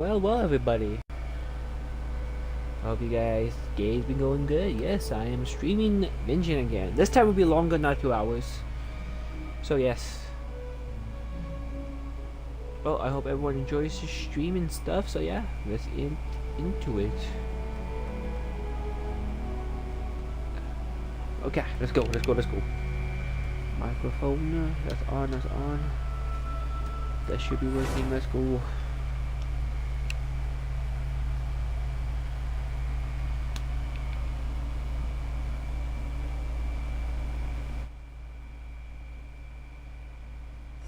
Well, everybody. Hope you guys' day's been going good. Yes, I am streaming Genshin again. This time will be longer, not 2 hours. So yes. Well, I hope everyone enjoys the stream and stuff. So yeah, let's into it. Okay, let's go. Microphone, that's on. That should be working. Let's go.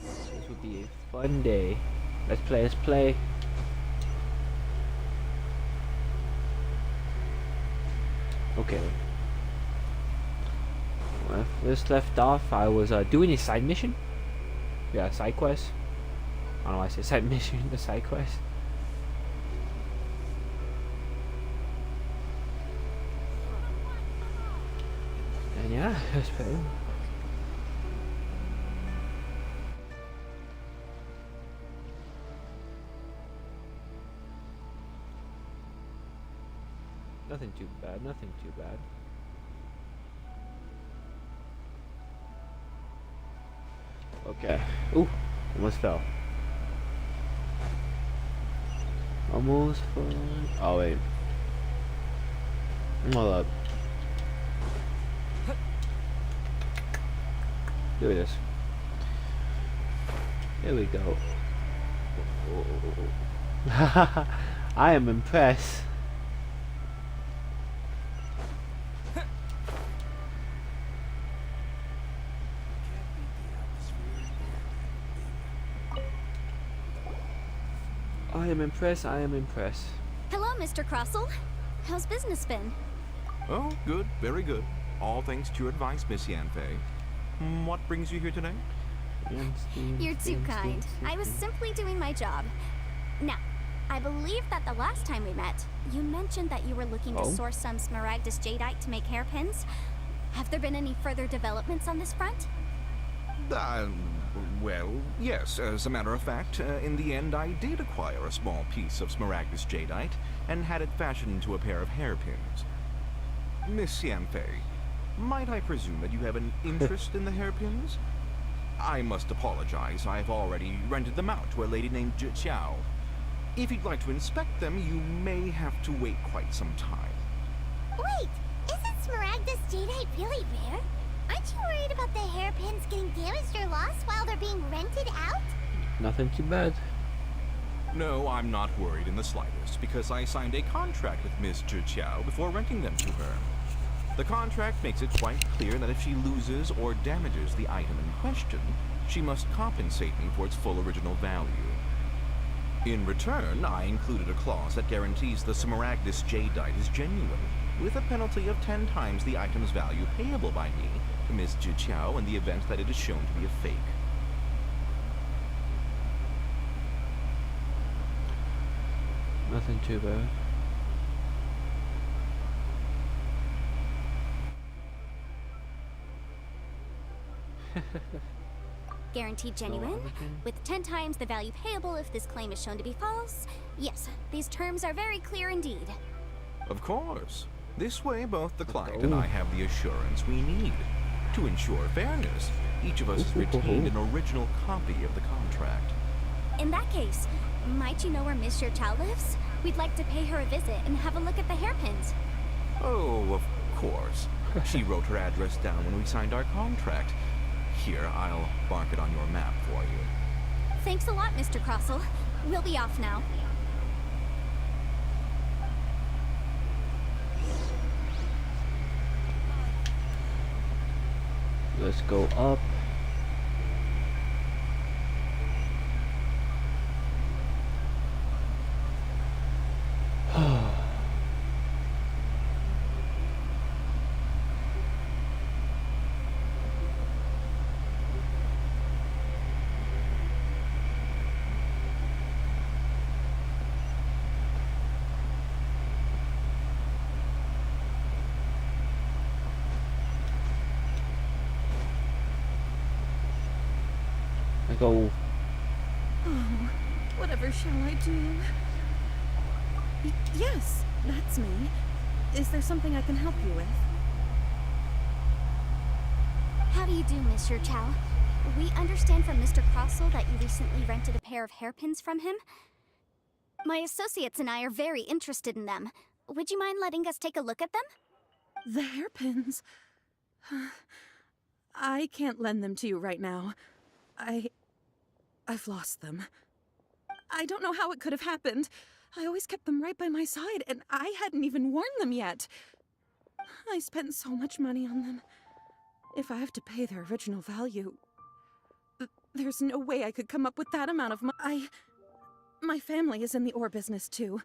This would be a fun day. Let's play. Okay. When I first left off, I was doing a side mission. Yeah, side quest. I don't know why I say side mission, the side quest. And yeah, let's play. Nothing too bad. Okay. Ooh, almost fell. Almost fell. Oh wait. Hold up. Look at this. Here we go. I am impressed. I am impressed. Hello, Mr. Crossell. How's business been? Oh, good, very good. All thanks to your advice, Miss Yanfei. What brings you here today? You're too kind. I was simply doing my job. Now, I believe that the last time we met, you mentioned that you were looking to source some Smaragdus Jadeite to make hairpins. Have there been any further developments on this front? Well, yes. As a matter of fact, in the end, I did acquire a small piece of Smaragdus Jadeite and had it fashioned into a pair of hairpins. Miss Yanfei, might I presume that you have an interest in the hairpins? I must apologize. I've already rented them out to a lady named Zhiqiao. If you'd like to inspect them, you may have to wait quite some time. Wait, isn't Smaragdus Jadeite really rare? Aren't you worried about the hairpins getting damaged or lost while they're being rented out? Nothing too bad. No, I'm not worried in the slightest, because I signed a contract with Miss Zhiqiao before renting them to her. The contract makes it quite clear that if she loses or damages the item in question, she must compensate me for its full original value. In return, I included a clause that guarantees the Smaragdus Jadeite is genuine, with a penalty of 10 times the item's value payable by me to Miss Zhiqiao in the event that it is shown to be a fake. Nothing too bad. Guaranteed genuine, with 10 times the value payable if this claim is shown to be false. Yes, these terms are very clear indeed. Of course. This way, both the client and I have the assurance we need. To ensure fairness, each of us has retained an original copy of the contract. In that case, might you know where Miss Zhiqiao lives? We'd like to pay her a visit and have a look at the hairpins. Oh, of course. She wrote her address down when we signed our contract. Here, I'll mark it on your map for you. Thanks a lot, Mr. Crossell. We'll be off now. Let's go up. Oh, whatever shall I do? Yes, that's me. Is there something I can help you with? How do you do, Monsieur Chow? We understand from Mr. Crossell that you recently rented a pair of hairpins from him. My associates and I are very interested in them. Would you mind letting us take a look at them? The hairpins. I can't lend them to you right now. I've lost them. I don't know how it could have happened. I always kept them right by my side, and I hadn't even worn them yet. I spent so much money on them. If I have to pay their original value, there's no way I could come up with that amount of money. My family is in the ore business too,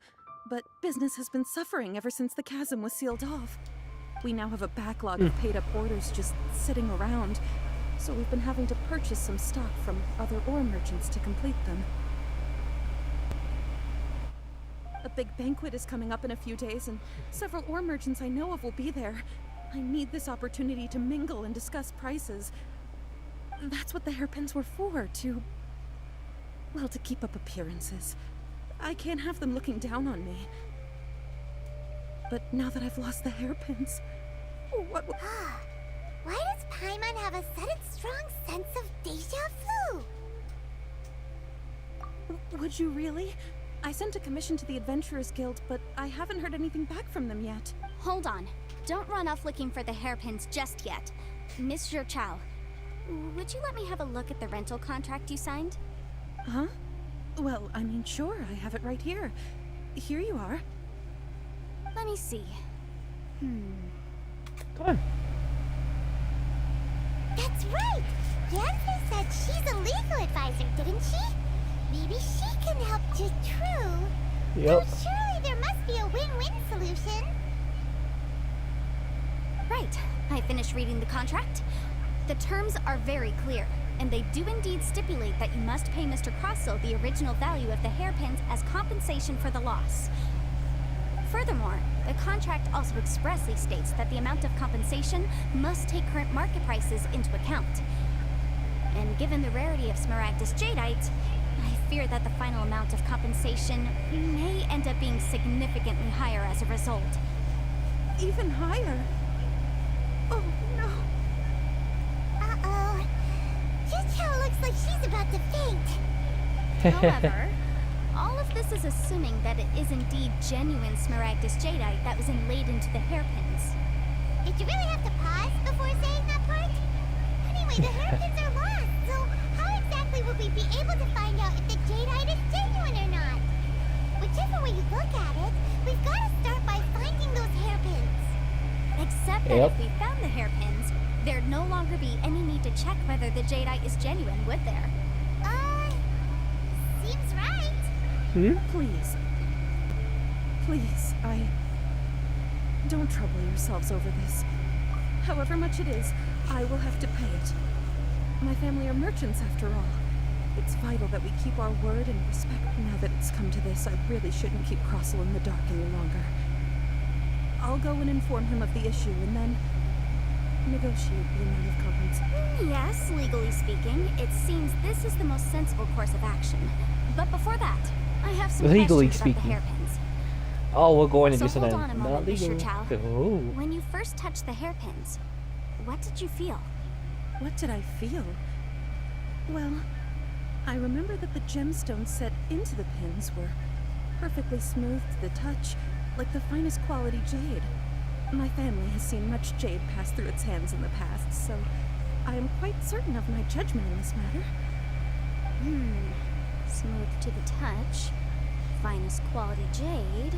but business has been suffering ever since the chasm was sealed off. We now have a backlog of paid-up orders just sitting around, so we've been having to purchase some stock from other ore merchants to complete them. A big banquet is coming up in a few days, and several ore merchants I know of will be there. I need this opportunity to mingle and discuss prices. That's what the hairpins were for, to keep up appearances. I can't have them looking down on me. But now that I've lost the hairpins, Why does Paimon have a sudden strong sense of deja vu? Would you really? I sent a commission to the Adventurers Guild, but I haven't heard anything back from them yet. Hold on. Don't run off looking for the hairpins just yet. Monsieur Chow, would you let me have a look at the rental contract you signed? Huh? Well, I mean, sure, I have it right here. Here you are. Let me see. Come on. That's right! Yanfei said she's a legal advisor, didn't she? Maybe she can help to True. Yep. So surely there must be a win-win solution. Right. I finished reading the contract. The terms are very clear, and they do indeed stipulate that you must pay Mr. Crossell the original value of the hairpins as compensation for the loss. Furthermore, the contract also expressly states that the amount of compensation must take current market prices into account. And given the rarity of Smaragdus Jadeite, I fear that the final amount of compensation may end up being significantly higher as a result. Even higher? Oh, no. Uh-oh. Chicho looks like she's about to faint. However, all of this is assuming that it is indeed genuine Smaragdus Jadeite that was inlaid into the hairpins. Did you really have to pause before saying that part? Anyway, the hairpins are lost, so how exactly would we be able to find out if the Jadeite is genuine or not? Whichever way you look at it, we've got to start by finding those hairpins. Except that if we found the hairpins, there'd no longer be any need to check whether the Jadeite is genuine, would there? Seems right. Please. Please, don't trouble yourselves over this. However much it is, I will have to pay it. My family are merchants, after all. It's vital that we keep our word and respect. Now that it's come to this, I really shouldn't keep Crossell in the dark any longer. I'll go and inform him of the issue, and then negotiate the amount of compensation. Yes, legally speaking, it seems this is the most sensible course of action. But before that, I have some Legally questions speaking. about the hairpins. Oh, we're going to So do something hold on a moment, not legal. Mr. Chow. Oh. When you first touched the hairpins, what did you feel? What did I feel? Well, I remember that the gemstones set into the pins were perfectly smooth to the touch, like the finest quality jade. My family has seen much jade pass through its hands in the past, so I am quite certain of my judgment in this matter. Smooth to the touch. Finest quality jade.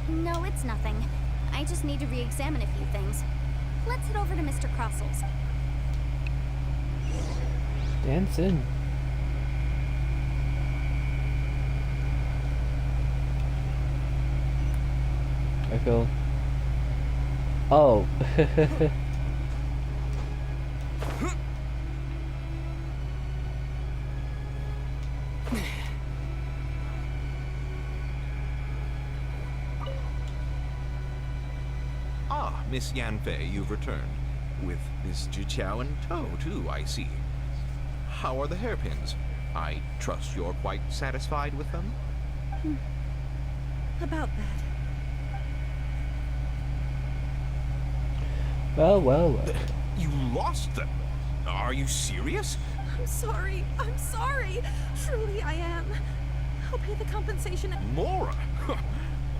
No, it's nothing. I just need to re-examine a few things. Let's head over to Mr. Crossell's. Dance in. I feel. Oh. Ah, Miss Yanfei, you've returned. With Mr. Chow in tow, too, I see. How are the hairpins? I trust you're quite satisfied with them? about that. Well, well, well. You lost them? Are you serious? I'm sorry. I'm sorry. Truly, I am. I'll pay the compensation. Mora?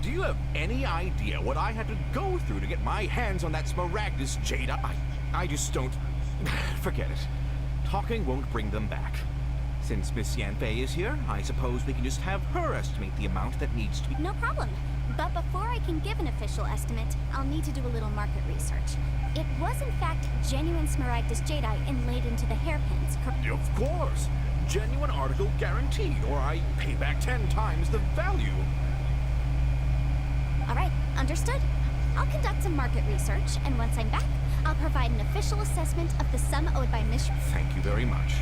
Do you have any idea what I had to go through to get my hands on that Smaragdus Jada? I just don't... Forget it. Talking won't bring them back. Since Miss Yanfei is here, I suppose we can just have her estimate the amount that needs to be... No problem. But before I can give an official estimate, I'll need to do a little market research. It was in fact genuine Smaragdus Jadeite inlaid into the hairpins. Of course! Genuine article guaranteed, or I pay back 10 times the value. Alright, understood. I'll conduct some market research, and once I'm back, I'll provide an official assessment of the sum owed by Miss... Thank you very much.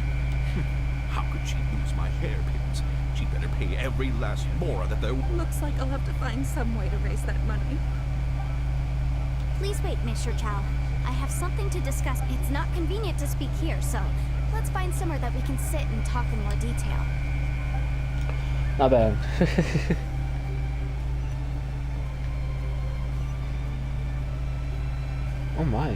How could she lose my hairpins? She'd better pay every last Mora that there... Looks like I'll have to find some way to raise that money. Please wait, Mr. Chow. I have something to discuss. It's not convenient to speak here, so let's find somewhere that we can sit and talk in more detail. Not bad. Oh my.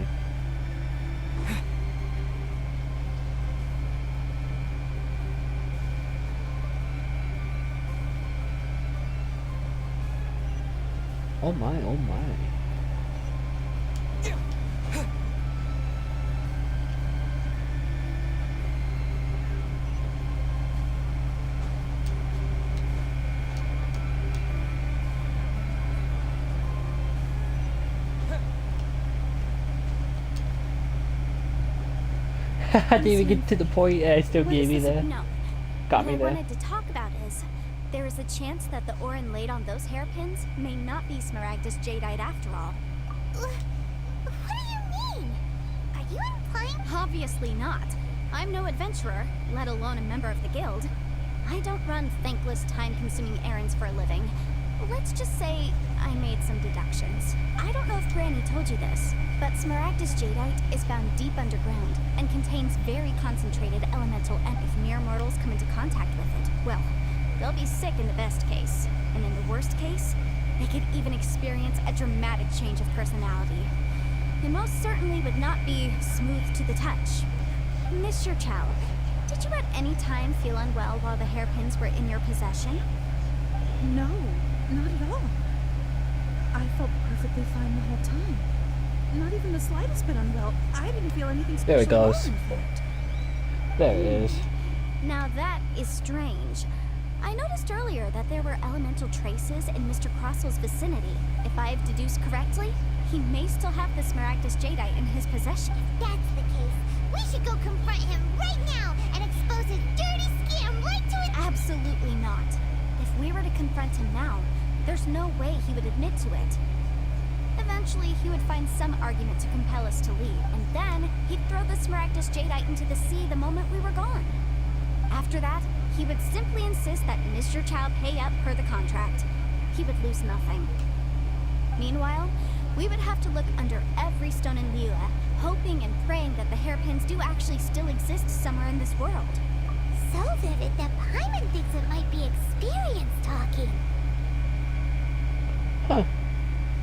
Oh my, oh my. I didn't even get to the point. I still What gave is me this? there. No. Got me What I there. wanted to talk about is there is a chance that the ore inlaid on those hairpins may not be Smaragdus Jadeite after all. What do you mean? Are you implying? Obviously not. I'm no adventurer, let alone a member of the guild. I don't run thankless, time-consuming errands for a living. Let's just say I made some deductions. I don't know if Granny told you this, but Smaragdus Jadeite is found deep underground and contains very concentrated elemental, and if mere mortals come into contact with it, well, they'll be sick in the best case, and in the worst case, they could even experience a dramatic change of personality. It most certainly would not be smooth to the touch. Mr. Chow, did you at any time feel unwell while the hairpins were in your possession? No, not at all. I felt perfectly fine the whole time. Not even the slightest bit unwell. I didn't feel anything special. There it goes. At all, in fact. There it is. Now that is strange. I noticed earlier that there were elemental traces in Mr. Crossel's vicinity. If I have deduced correctly, he may still have the Smaragdus Jadeite in his possession. If that's the case, we should go confront him right now and expose his dirty scam right to it. Absolutely not. If we were to confront him now, there's no way he would admit to it. Eventually, he would find some argument to compel us to leave, and then he'd throw the Smaragdus Jadeite into the sea the moment we were gone. After that, he would simply insist that Mr. Chow pay up per the contract. He would lose nothing. Meanwhile, we would have to look under every stone in Liyue, hoping and praying that the hairpins do actually still exist somewhere in this world. So vivid that Paimon thinks it might be experience talking. Huh.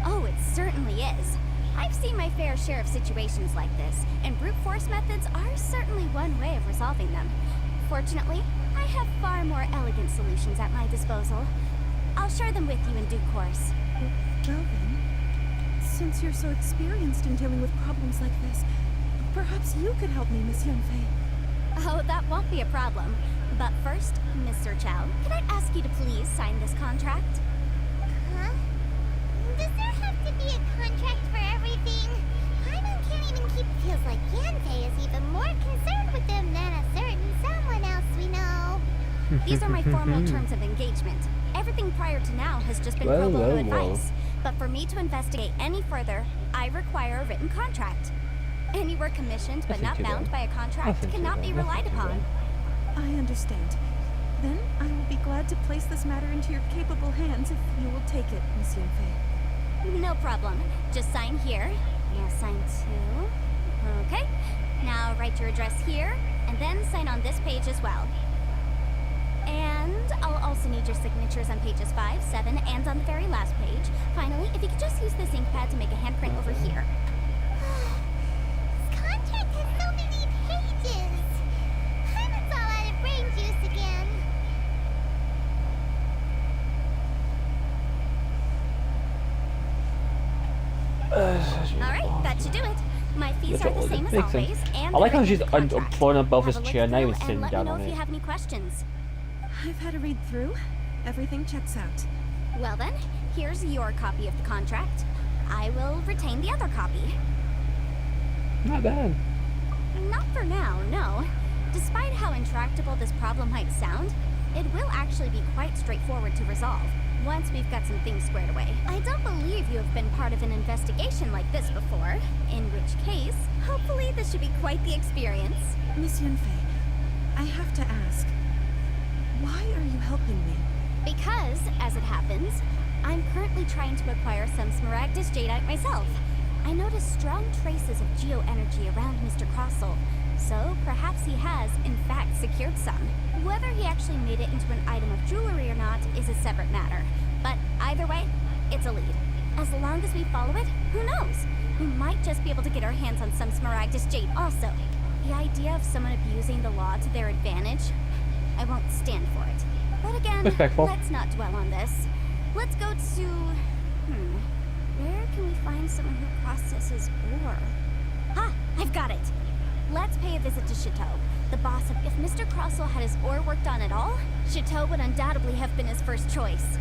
Oh, it certainly is. I've seen my fair share of situations like this, and brute force methods are certainly one way of resolving them. Fortunately, I have far more elegant solutions at my disposal. I'll share them with you in due course. Well then, since you're so experienced in dealing with problems like this, perhaps you could help me, Miss Yanfei. Oh, that won't be a problem. But first, Mr. Chow, can I ask you to please sign this contract? Huh? Does there have to be a contract for everything? Paimon can't even keep... Feels like Yanfei is even more concerned with them than a certain someone else we know. These are my formal terms of engagement. Everything prior to now has just been pro bono advice. But for me to investigate any further, I require a written contract. Any work commissioned but not bound by a contract cannot be relied upon. I understand. Then I will be glad to place this matter into your capable hands if you will take it, Miss Yanfei. No problem. Just sign here. Yeah, sign too. Okay. Now write your address here, and then sign on this page as well. And And I'll also need your signatures on pages 5, 7, and on the very last page. Finally, if you could just use this ink pad to make a handprint over here. This contract has so many pages. I'm all out of brain juice again. Alright, that should do it. My fees are the same as Makes always, sense. and I like how they're she's in the contract. floating above his Have a look chair, not even through sitting and down let me on know if it. you have any questions. I've had a read through. Everything checks out. Well then, here's your copy of the contract. I will retain the other copy. Not bad. Not for now, no. Despite how intractable this problem might sound, it will actually be quite straightforward to resolve once we've got some things squared away. I don't believe you have been part of an investigation like this before, in which case, hopefully this should be quite the experience. Miss Yunfei, I have to ask, why are you helping me? Because, as it happens, I'm currently trying to acquire some Smaragdus Jadeite myself. I noticed strong traces of geoenergy around Mr. Crossel, so perhaps he has, in fact, secured some. Whether he actually made it into an item of jewelry or not is a separate matter. But either way, it's a lead. As long as we follow it, who knows? We might just be able to get our hands on some Smaragdus Jade also. The idea of someone abusing the law to their advantage, I won't stand for it. But again, Respectful. let's not dwell on this. Let's go to... where can we find someone who processes ore? Ha! I've got it! Let's pay a visit to Chateau, the boss of... If Mr. Crossel had his ore worked on at all, Chateau would undoubtedly have been his first choice.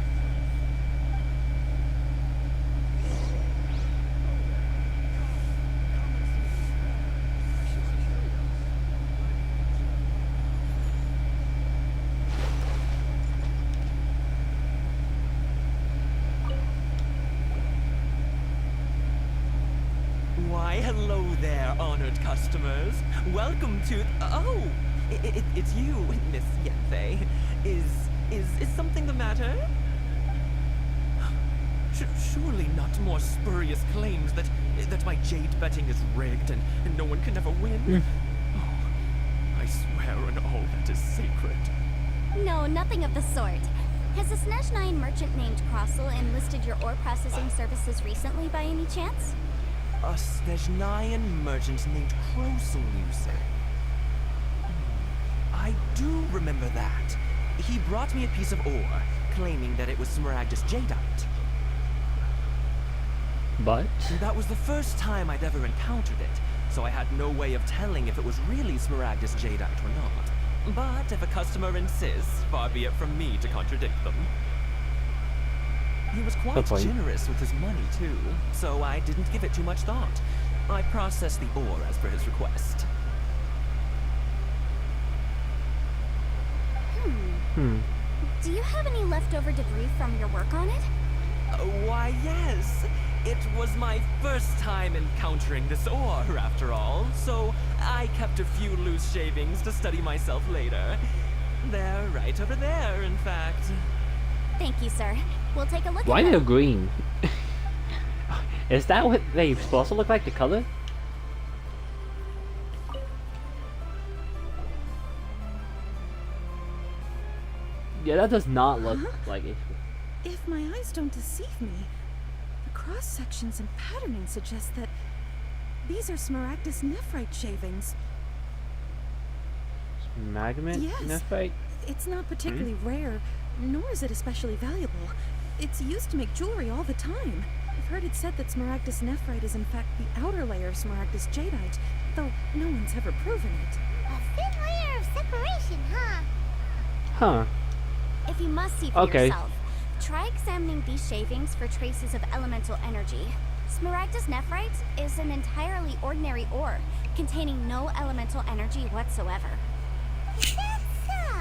Why, hello there, honored customers. Welcome to... Oh! It's you, Miss Yunfei. Is something the matter? Surely not more spurious claims that my jade betting is rigged and no one can ever win? Oh, I swear on all that is sacred. No, nothing of the sort. Has a Snezhnine merchant named Crossel enlisted your ore processing services recently by any chance? A Snezhnine merchant named Crossel, you say? I do remember that. He brought me a piece of ore, claiming that it was Smaragdus Jadeite. But That was the first time I'd ever encountered it, so I had no way of telling if it was really Smaragdus Jadeite or not. But if a customer insists, far be it from me to contradict them. He was quite generous with his money, too, so I didn't give it too much thought. I processed the ore as per his request. Do you have any leftover debris from your work on it? Why, yes. It was my first time encountering this ore, after all, so I kept a few loose shavings to study myself later. They're right over there, in fact. Thank you, sir. We'll take a look why at are they them. green? Is that what they supposed to look like? The color? Yeah, that does not look like it. If my eyes don't deceive me, the cross-sections and patterning suggest that these are Smaragdus nephrite shavings. Magnet? Yes. Nephrite? It's not particularly rare, nor is it especially valuable. It's used to make jewelry all the time. I've heard it said that Smaragdus nephrite is in fact the outer layer of Smaragdus jadeite, though no one's ever proven it. A thin layer of separation, huh? Huh. If you must see for yourself, try examining these shavings for traces of elemental energy. Smaragdus nephrite is an entirely ordinary ore, containing no elemental energy whatsoever. That's so.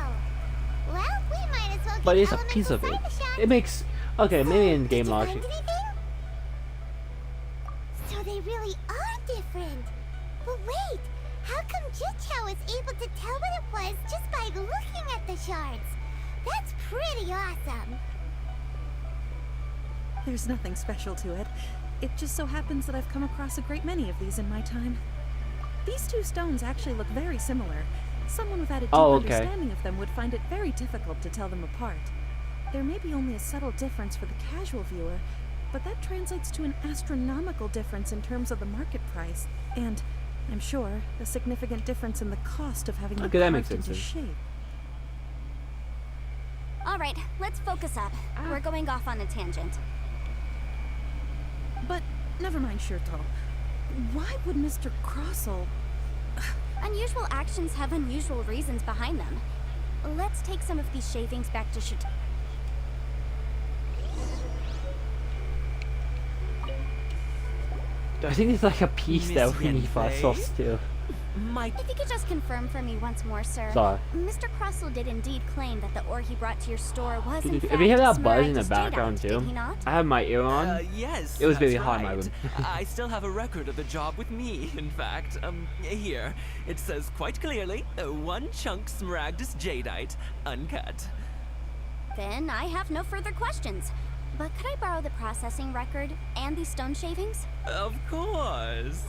Well, we might as well get But it's a elemental piece of it. cybershot. It makes... Okay, maybe in Did game you logic. find anything? So they really are different. But wait, how come Jichao was able to tell what it was just by looking at the shards? That's pretty awesome. There's nothing special to it. It just so happens that I've come across a great many of these in my time. These two stones actually look very similar, Someone without a deep Oh, okay. understanding of them would find it very difficult to tell them apart. There may be only a subtle difference for the casual viewer, but that translates to an astronomical difference in terms of the market price, and, I'm sure, a significant difference in the cost of having them Okay, that makes carved into sense. shape. All right, let's focus up. We're going off on a tangent. But never mind, Shirto. Why would Mr. Crossell... Unusual actions have unusual reasons behind them. Let's take some of these shavings back to Shirto. I think it's like a piece that Miss we need for Yenfei? ourselves too. If you could just confirm for me once more, sir. Sorry. Mr. Crossell did indeed claim that the ore he brought to your store was in fact If you hear that buzz in the Smaragdus background jadeite, too, did he not? I have my ear on. Yes. It was that's very hot in my right. room. I still have a record of the job with me, in fact. Here. It says quite clearly, 1 chunk Smaragdus jadeite, uncut. Then I have no further questions. But could I borrow the processing record and these stone shavings? Of course.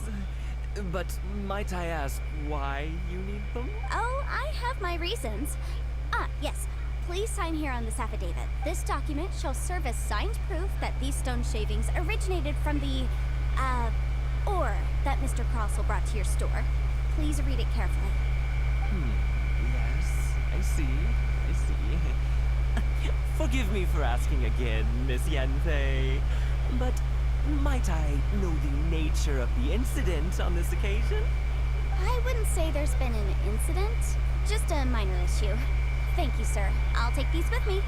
But might I ask why you need them? Oh, I have my reasons. Ah, yes. Please sign here on this affidavit. This document shall serve as signed proof that these stone shavings originated from the, ore that Mr. Crossell brought to your store. Please read it carefully. Yes, I see. Forgive me for asking again, Miss Yenfei, but might I know the nature of the incident on this occasion? I wouldn't say there's been an incident, just a minor issue. Thank you, sir. I'll take these with me.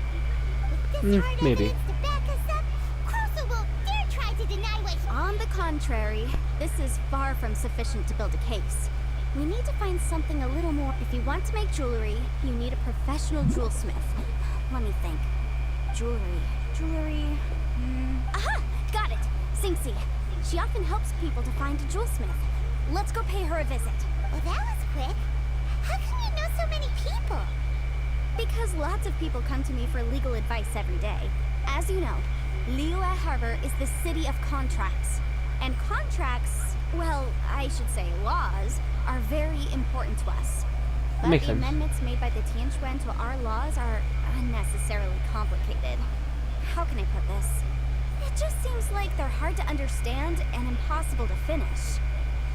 With this hard maybe. evidence to back us up, Crossell won't dare try to deny what he... On the contrary, this is far from sufficient to build a case. We need to find something a little more. If you want to make jewelry, you need a professional jewelsmith. Let me think. Jewelry. Aha! Got it! Singxi. She often helps people to find a jewelsmith. Let's go pay her a visit. Well, that was quick. How can you know so many people? Because lots of people come to me for legal advice every day. As you know, Liyue Harbor is the city of contracts. And contracts, well, I should say laws, are very important to us. But Makes the sense. amendments made by the Tianquan to our laws are unnecessarily complicated. How can I put this? It just seems like they're hard to understand and impossible to finish.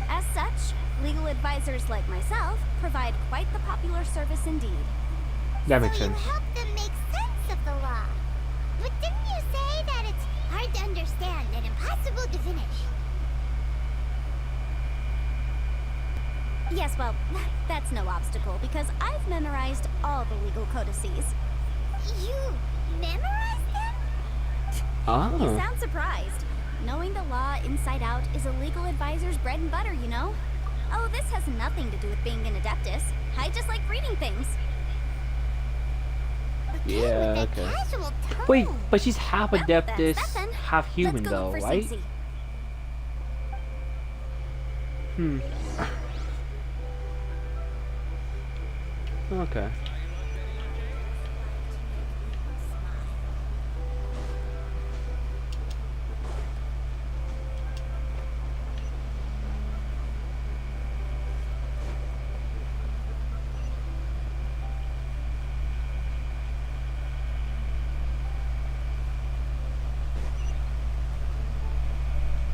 As such, legal advisors like myself provide quite the popular service indeed. That makes So sense. you help them make sense of the law. But didn't you say that it's hard to understand and impossible to finish? Yes, well, that's no obstacle because I've memorized all the legal codices. You memorized them? You Oh. sound surprised. Knowing the law inside out is a legal advisor's bread and butter, you know? Oh, this has nothing to do with being an adeptus. I just like reading things. Yeah, With that okay. casual tone. Wait, but she's half Well, adeptus, that's that then. half human Let's go though, look for right? Singxi. Okay.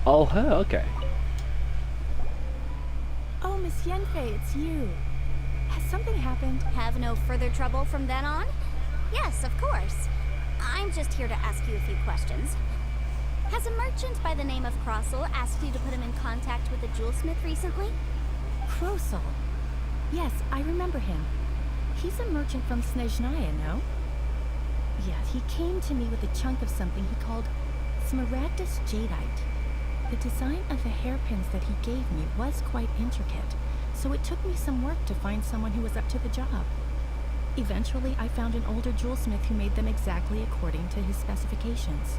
Oh, her. Okay. Oh, Miss Yenfei, it's you. Has something happened? Have no further trouble from then on? Yes, of course. I'm just here to ask you a few questions. Has a merchant by the name of Crossell asked you to put him in contact with a jewelsmith recently? Crossell. Yes, I remember him. He's a merchant from Snezhnaya, no? Yeah, he came to me with a chunk of something he called Smaragdus jadeite. The design of the hairpins that he gave me was quite intricate, so it took me some work to find someone who was up to the job. Eventually, I found an older jewelsmith who made them exactly according to his specifications.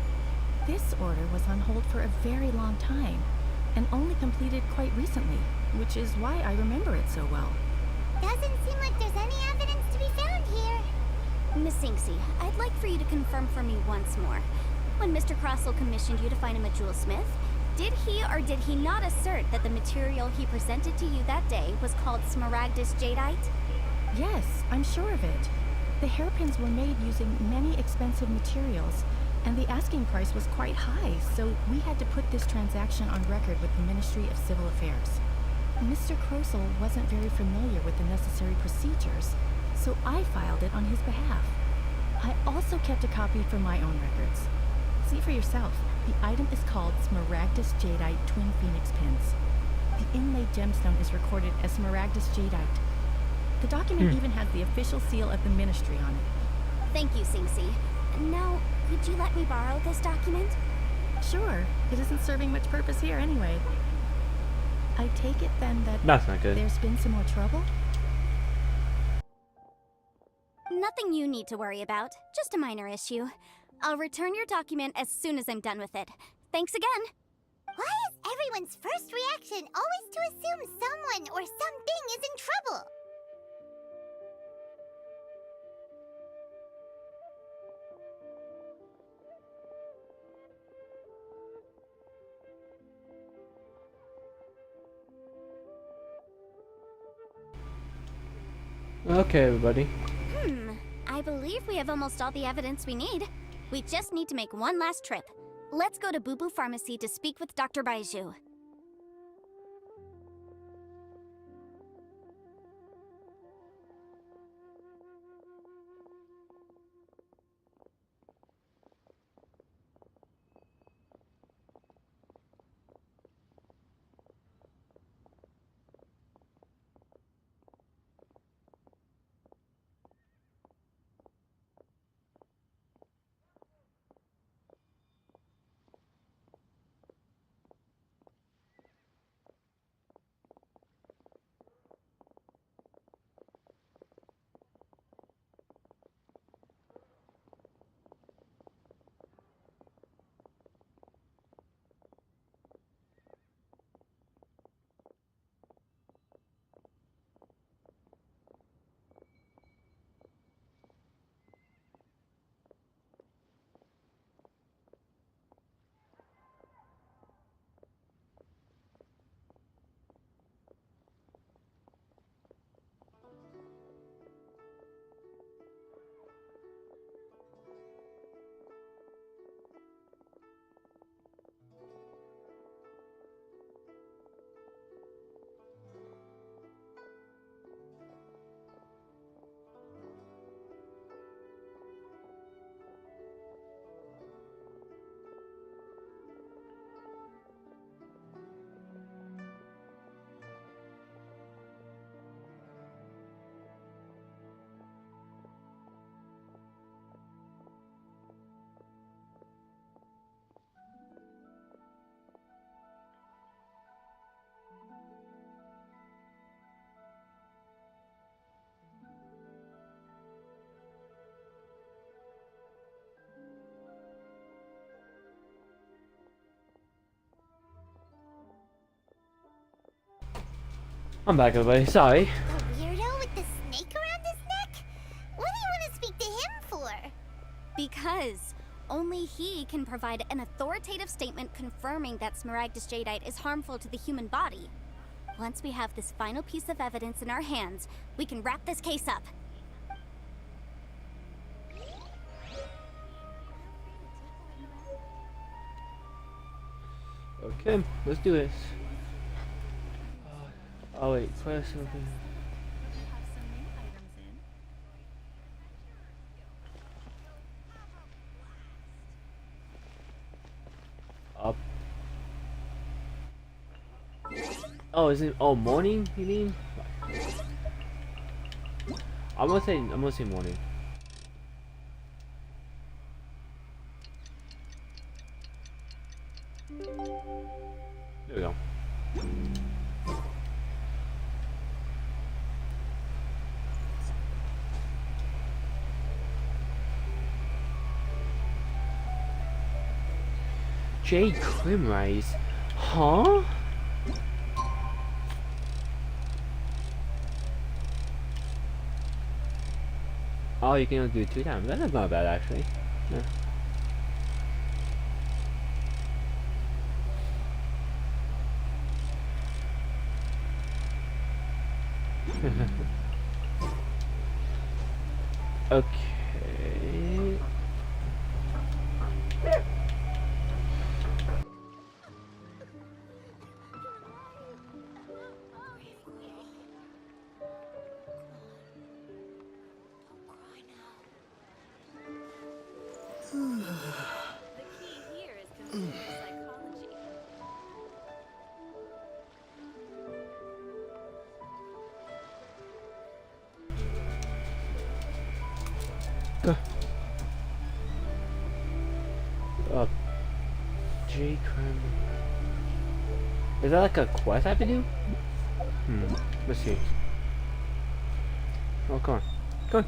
This order was on hold for a very long time, and only completed quite recently, which is why I remember it so well. Doesn't seem like there's any evidence to be found here. Miss Singxi, I'd like for you to confirm for me once more. When Mr. Crossell commissioned you to find him a jewelsmith, did he or did he not assert that the material he presented to you that day was called Smaragdus jadeite? Yes, I'm sure of it. The hairpins were made using many expensive materials, and the asking price was quite high, so we had to put this transaction on record with the Ministry of Civil Affairs. Mr. Krosel wasn't very familiar with the necessary procedures, so I filed it on his behalf. I also kept a copy for my own records. See for yourself, the item is called Smaragdus Jadeite Twin Phoenix Pins. The inlaid gemstone is recorded as Smaragdus Jadeite. The document even has the official seal of the Ministry on it. Thank you, Singsi. Now, could you let me borrow this document? Sure, it isn't serving much purpose here anyway. I take it then that That's not good. there's been some more trouble? Nothing you need to worry about. Just a minor issue. I'll return your document as soon as I'm done with it. Thanks again. Why is everyone's first reaction always to assume someone or something is in trouble? Okay, everybody. I believe we have almost all the evidence we need. We just need to make one last trip. Let's go to Boo Boo Pharmacy to speak with Dr. Baiju. I'm back, everybody. Sorry. The weirdo with the snake around his neck? What do you want to speak to him for? Because only he can provide an authoritative statement confirming that Smaragdus Jadeite is harmful to the human body. Once we have this final piece of evidence in our hands, we can wrap this case up. Okay, let's do this. Oh wait, quest open. Up. Oh, is it? Oh, morning? You mean? I'm gonna say morning. There we go. J. Crimrise? Huh? Oh, you can only do it 2 times. That's not bad, actually. Yeah. Okay. The key here is consumer psychology. J crime. Is that like a quest I have to do? Let's see. Oh, come on. Come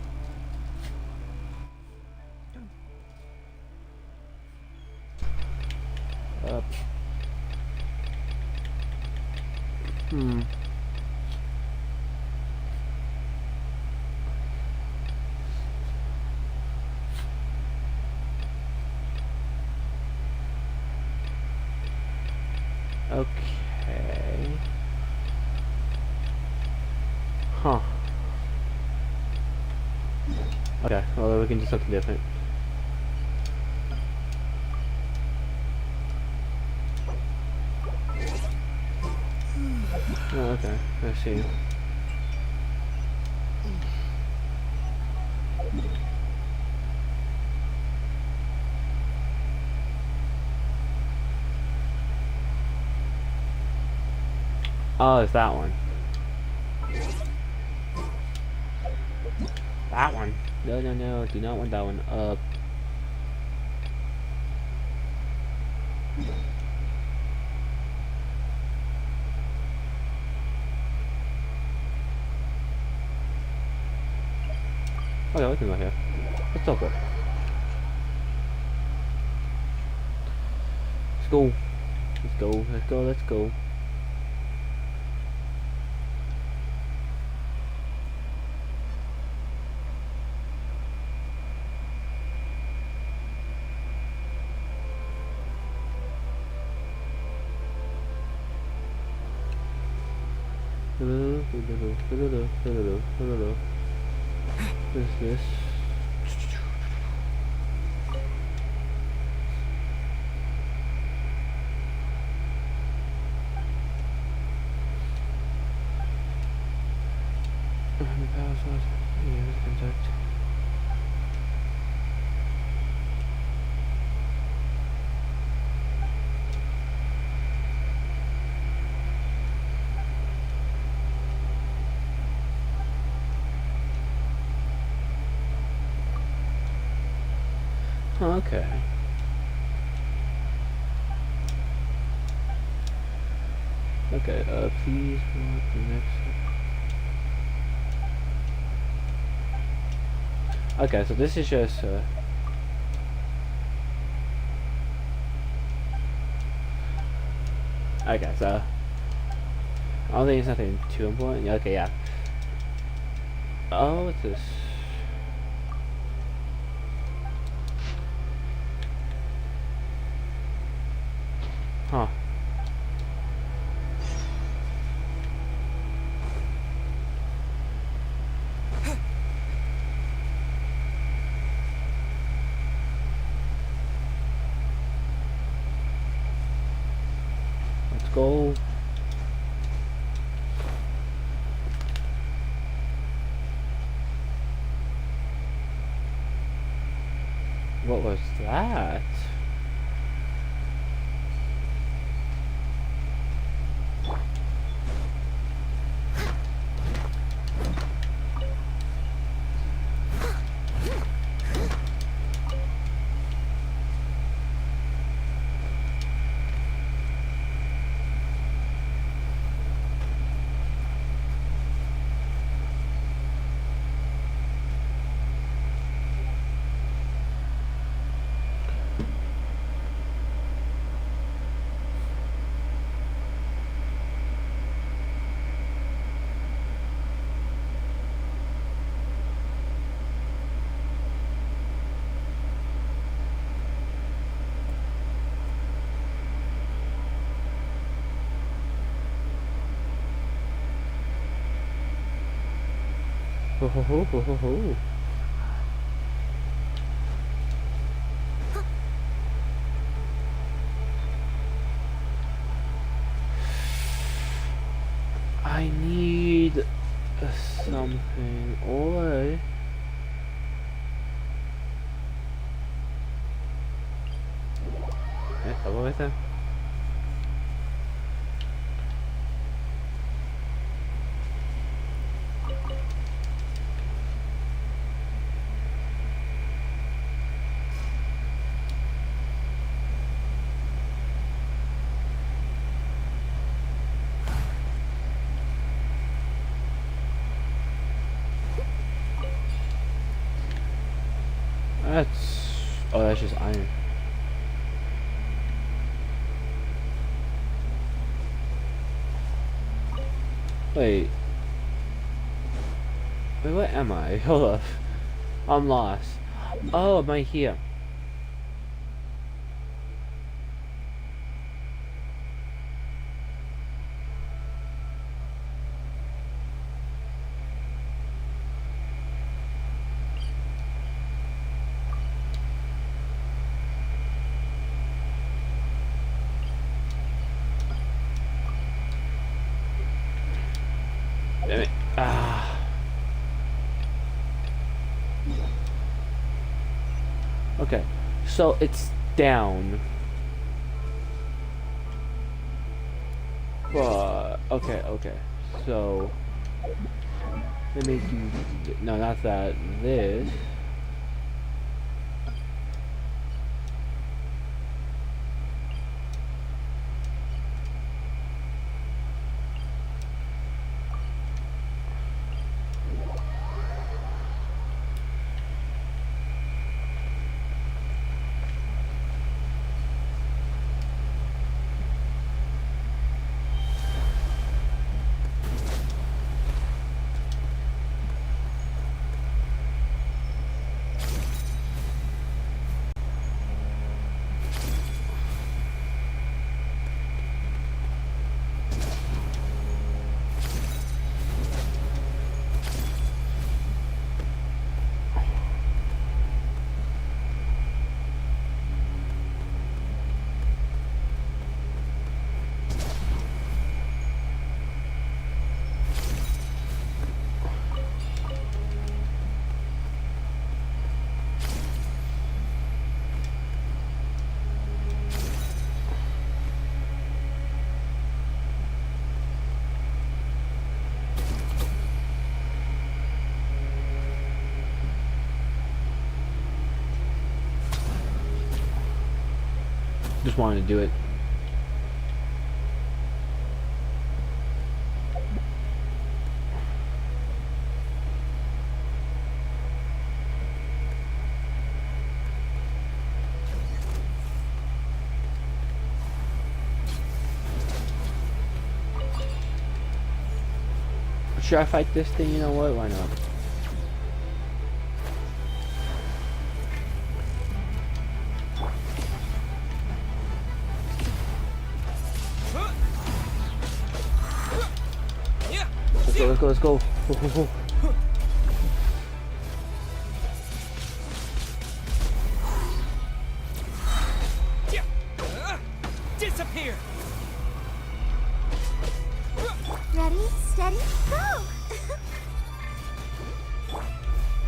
on. Up. Okay. Huh. Okay, well we can do something different. Oh, okay, I see. Oh, it's that one. That one. No, no, no. Do not want that one. Okay, we can go here. Let's go. Let's go. Let's go. Let's go. Let's go. What is this? Contact. Okay. Okay, please mark the next. Okay, so this is just okay, so I don't think it's nothing too important. Okay, yeah. Oh, what's this? Huh. Let's go. What was that? Ho ho ho ho ho ho. right there. That's just iron. Wait, what am I? Hold up, I'm lost. Oh, am I here? Damn it. Ah. Okay, so it's down. Okay. So let me do. No, not that. This. Just wanted to do it. Should I fight this thing? You know what? Why not? Let's go. Ho. Disappear. Ready, steady, go!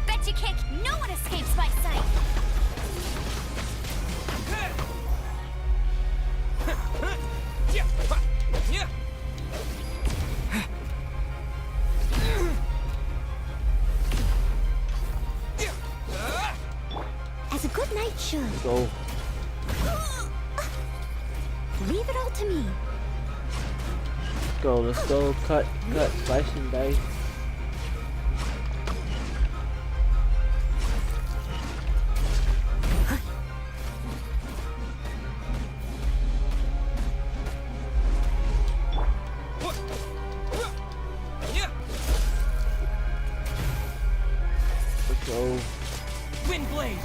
Bet you can't. No one escapes my sight. As a good knight should. Let's go. Leave it all to me. Let's go. Cut, slice and dice. Let's go. Wind blade.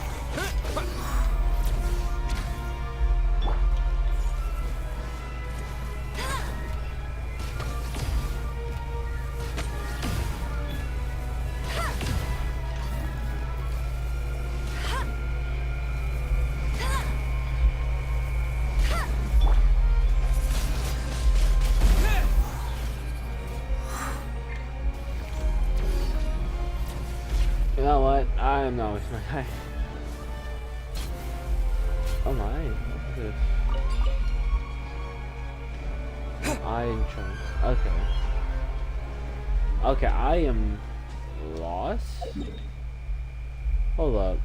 You know what? I am not with my guy. Oh my. Look at this. Iron trunks. Okay. Okay, I am lost. Hold up.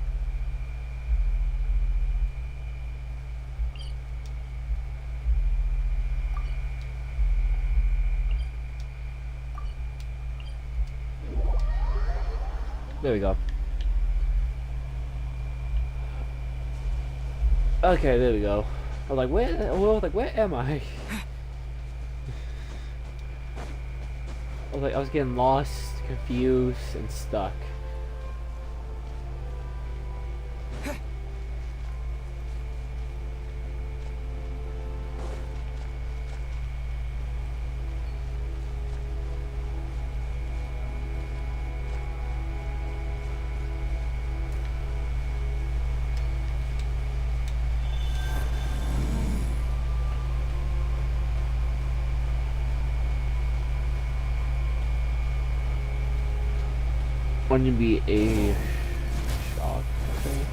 There we go. Okay, there we go. I was like, where am I? I was getting lost, confused, and stuck. Want to be a shock? Okay.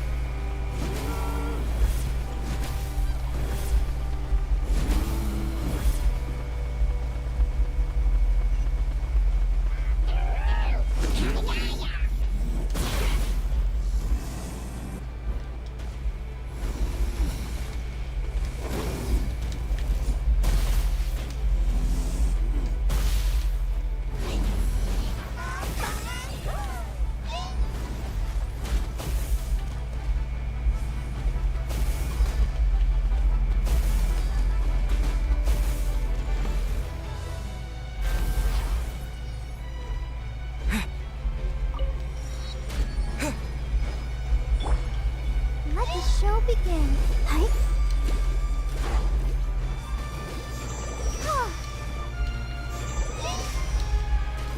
Let the show begin. Hi.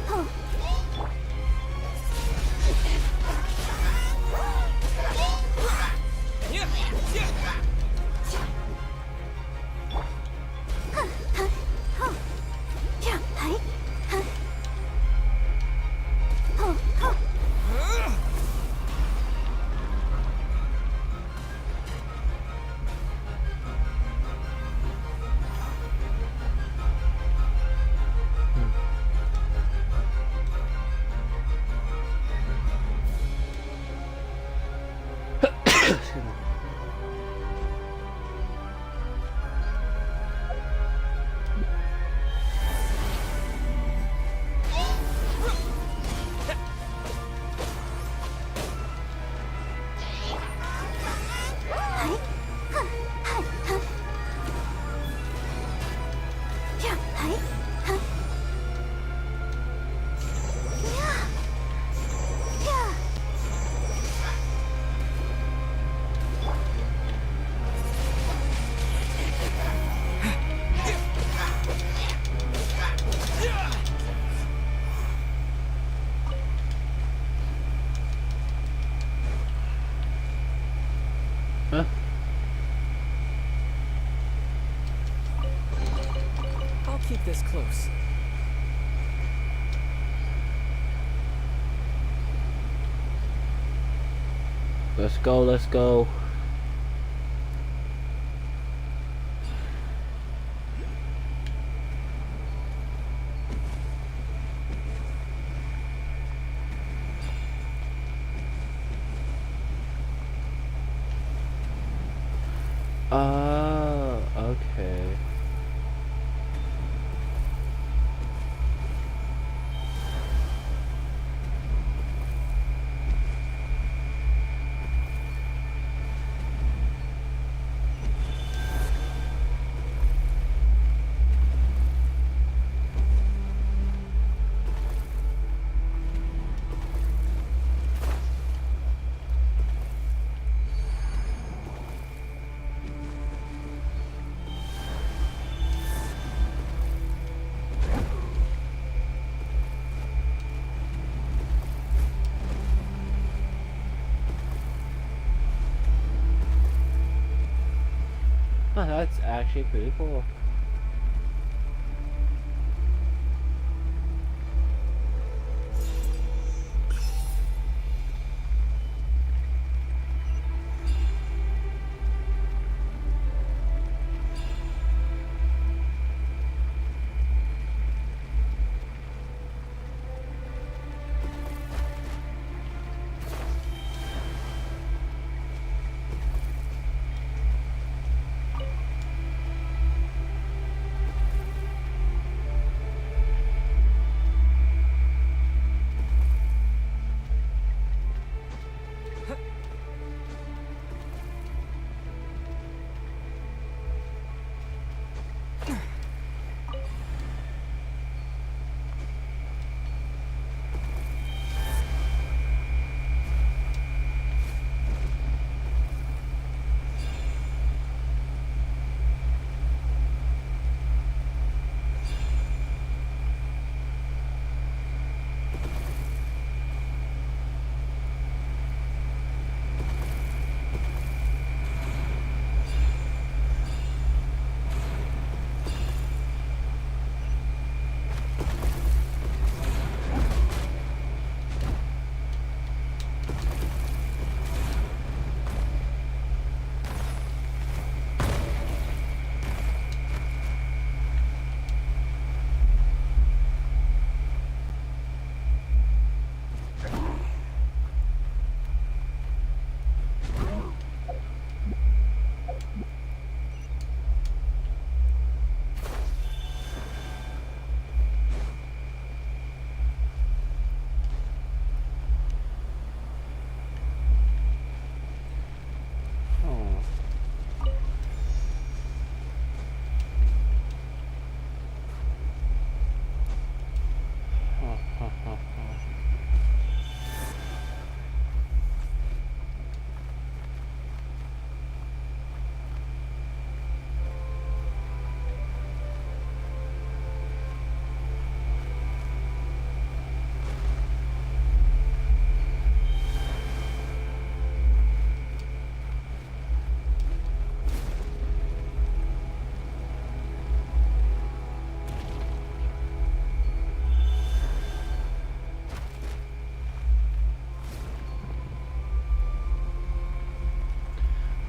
Oh. Huh? I'll keep this close. Let's go, let's go. Okay. Oh, that's actually pretty cool.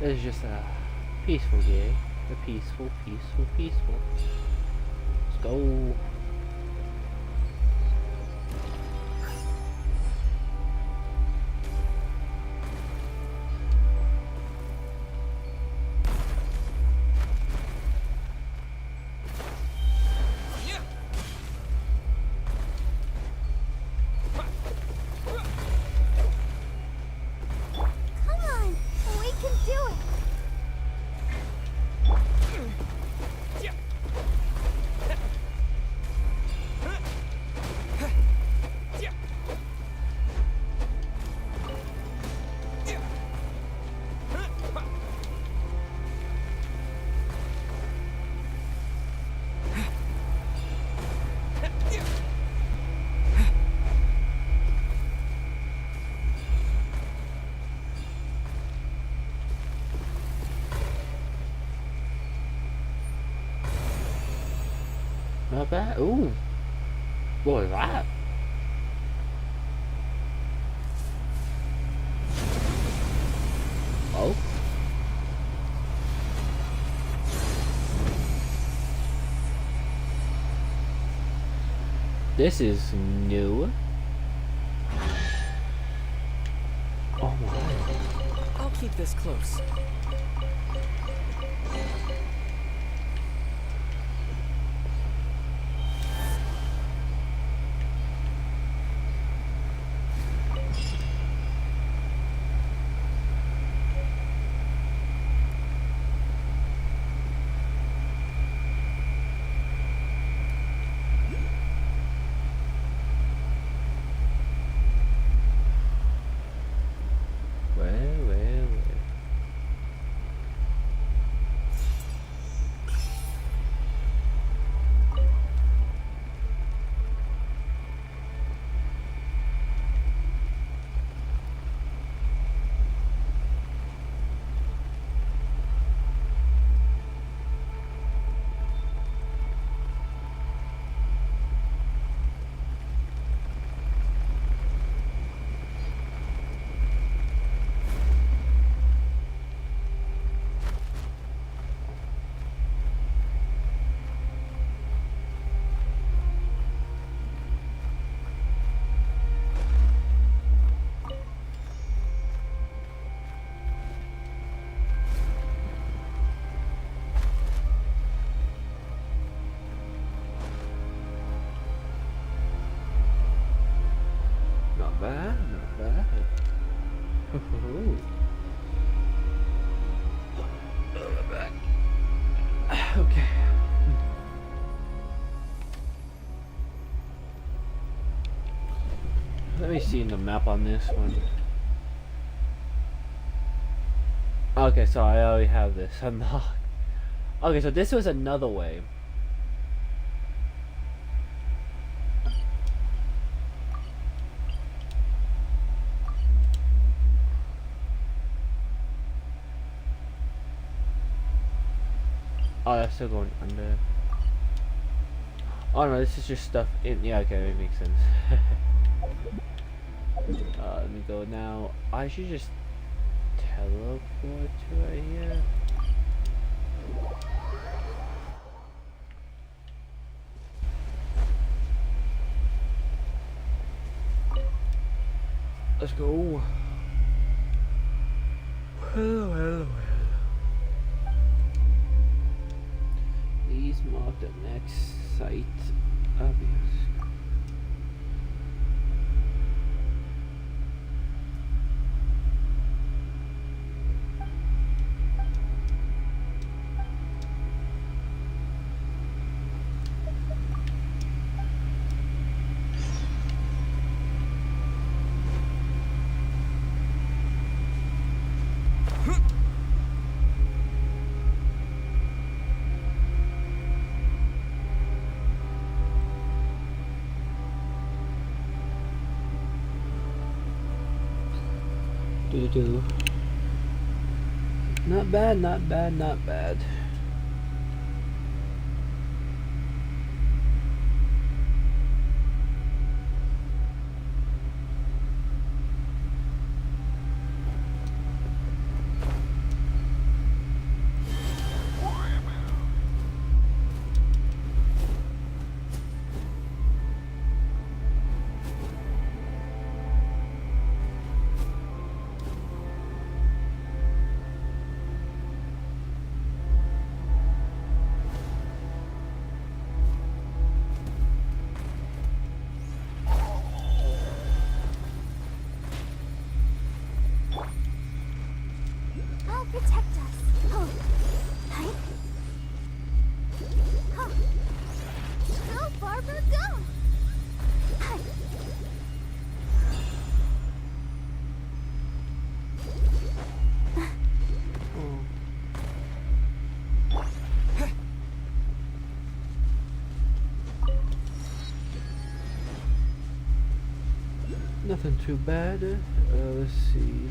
It's just a peaceful game. A peaceful. Let's go. Come on, we can do it. Not bad. Ooh. What was that? Oh. This is new. Oh my. I'll keep this close. Well. Not bad. Okay. Let me see the map on this one. Okay, so I already have this unlocked. Okay, so this was another way. Oh, that's still going under. Oh no, this is just stuff in. Yeah, okay, it makes sense. Let me go now. I should just teleport to right here. Let's go. Well. Please mark the next site. Obvious. Not bad. protect us. Oh. Hi. Oh. Go, Barbara, go! Hi. Nothing too bad. Let's see.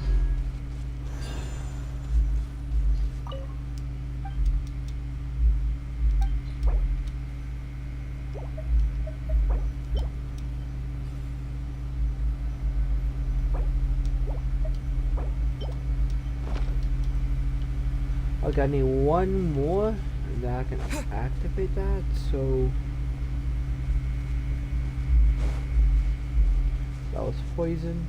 Okay, I need one more, and then I can activate that. So that was poison.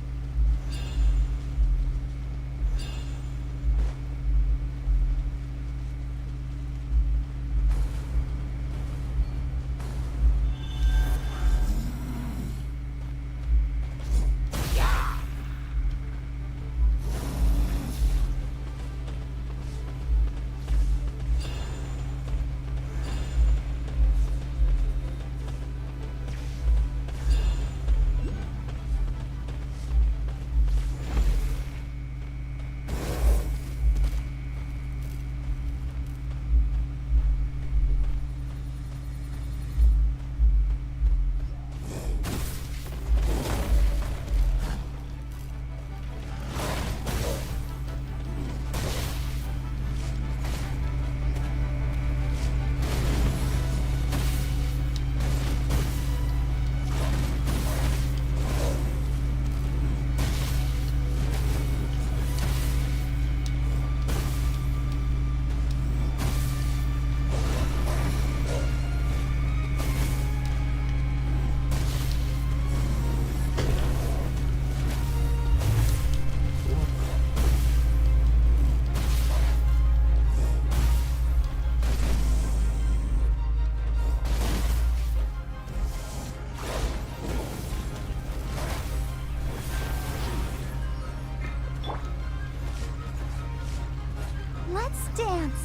Let's dance.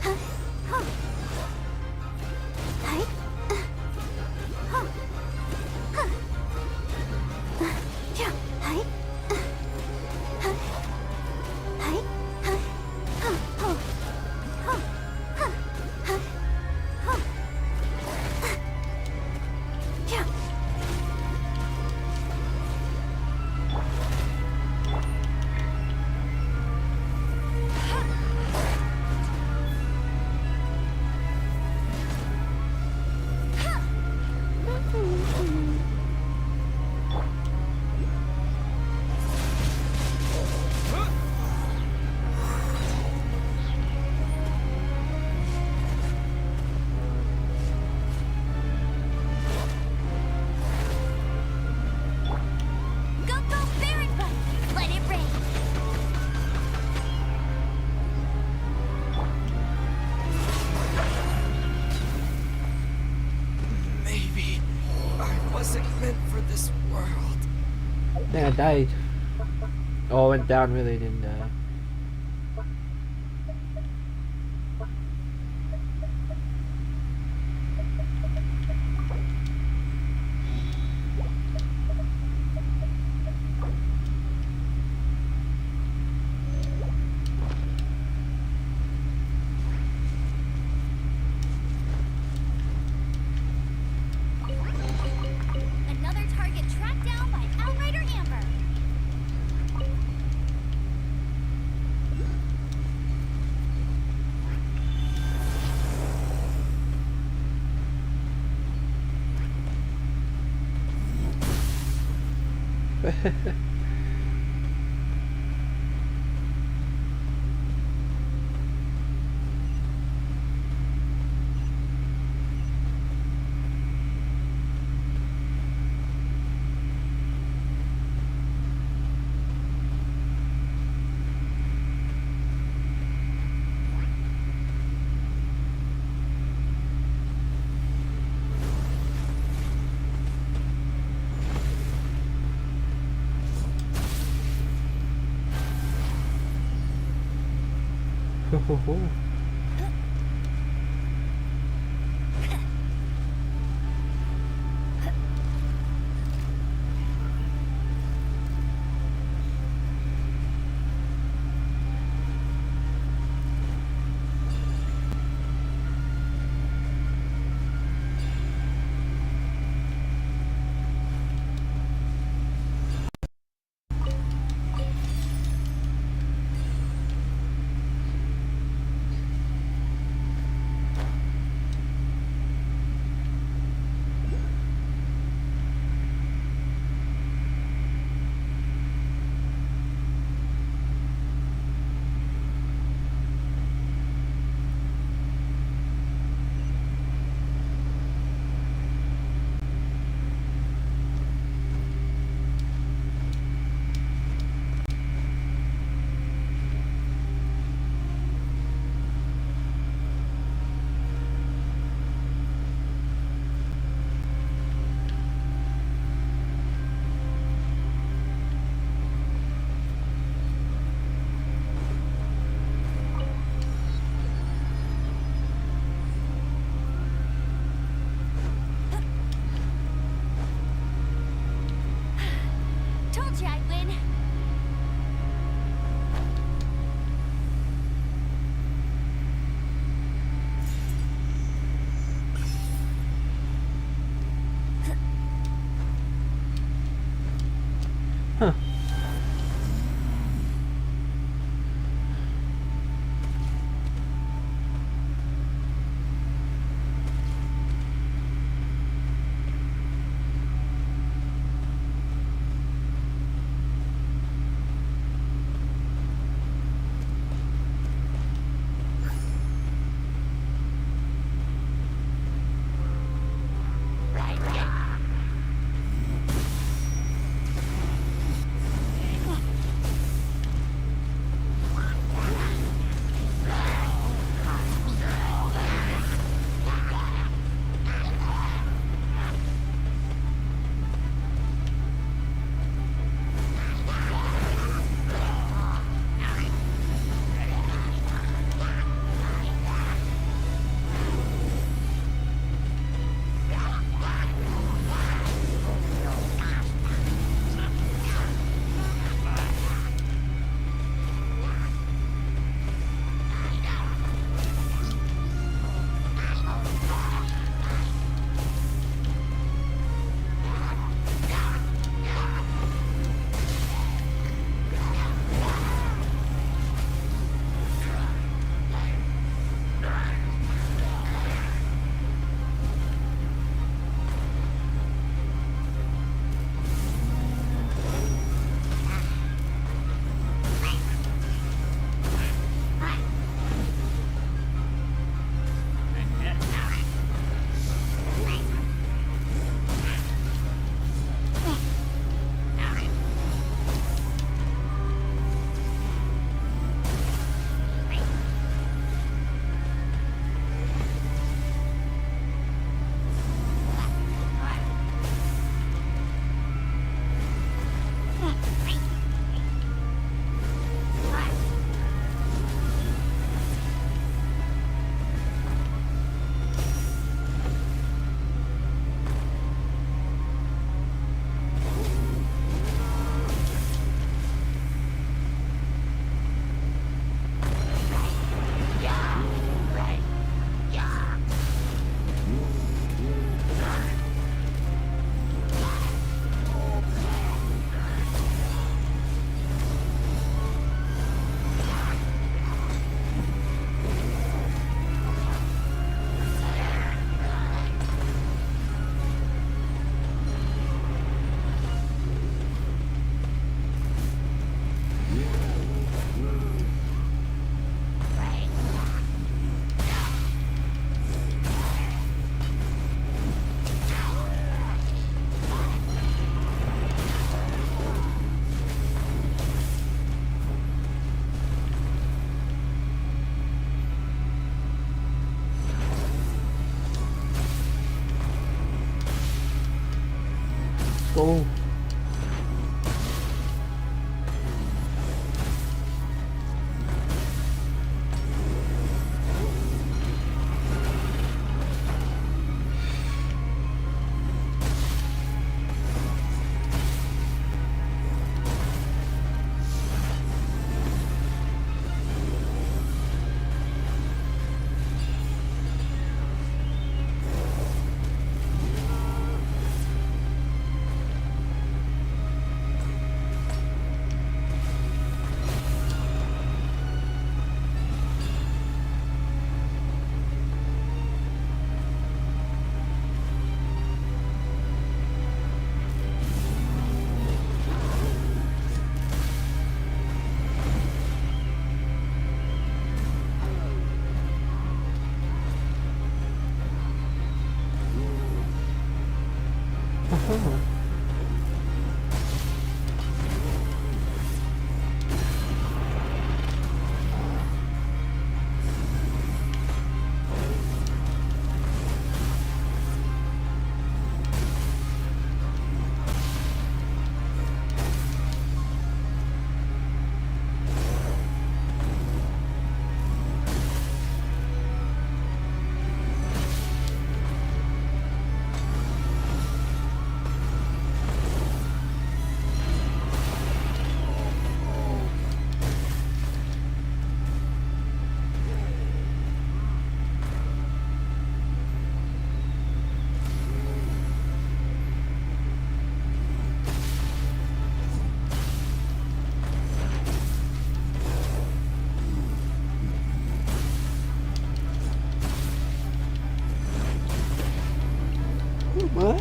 Huh. Huh. Hi. Huh. Huh. Yeah. Hi. Huh. Hi. Huh. Huh. Huh. Huh. Huh. Huh. Huh. Yeah. Go, go, Baron Bug! Let it rain! Maybe I wasn't meant for this world. Then I died. Oh, I went down really, didn't die. Another target tracked down by Outrider Amber.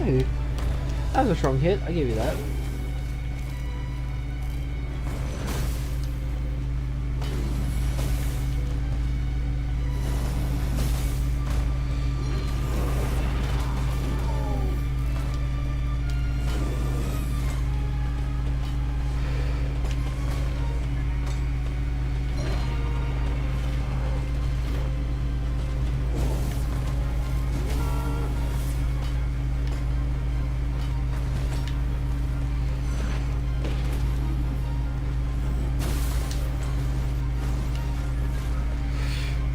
Okay. That was a strong hit, I give you that.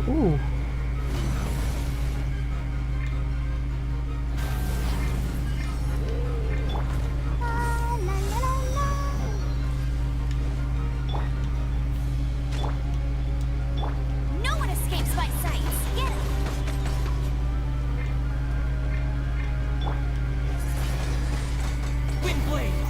Ooh. La, la, la, la. No one escapes my sights. Get it? Windblade!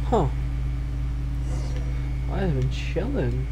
Huh. I've been chilling.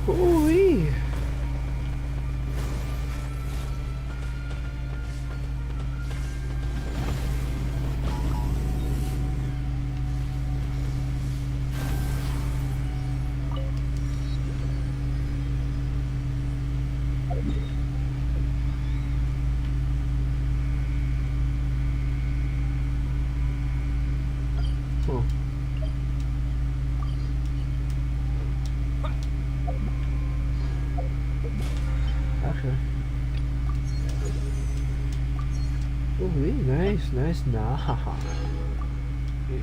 Ooh-wee. Oh. Actually. Ooh, nice, nice. Nah. Yes.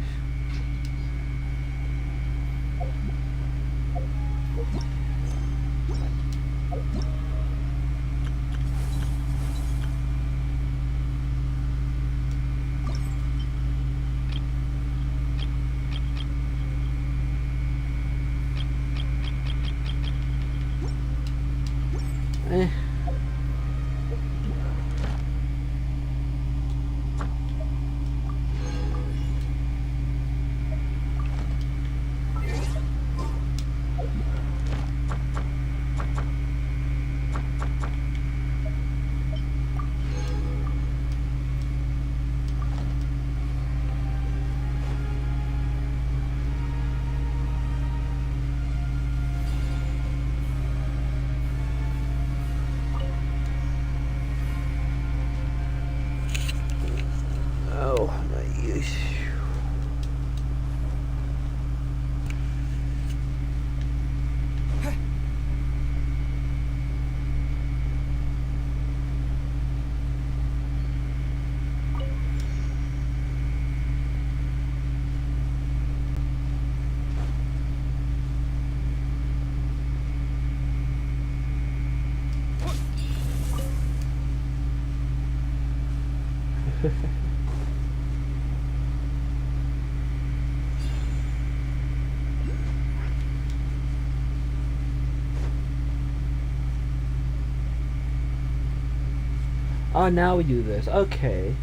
Eh. Oh, now we do this. Okay.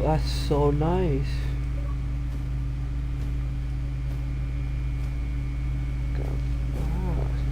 That's so nice. Go fast.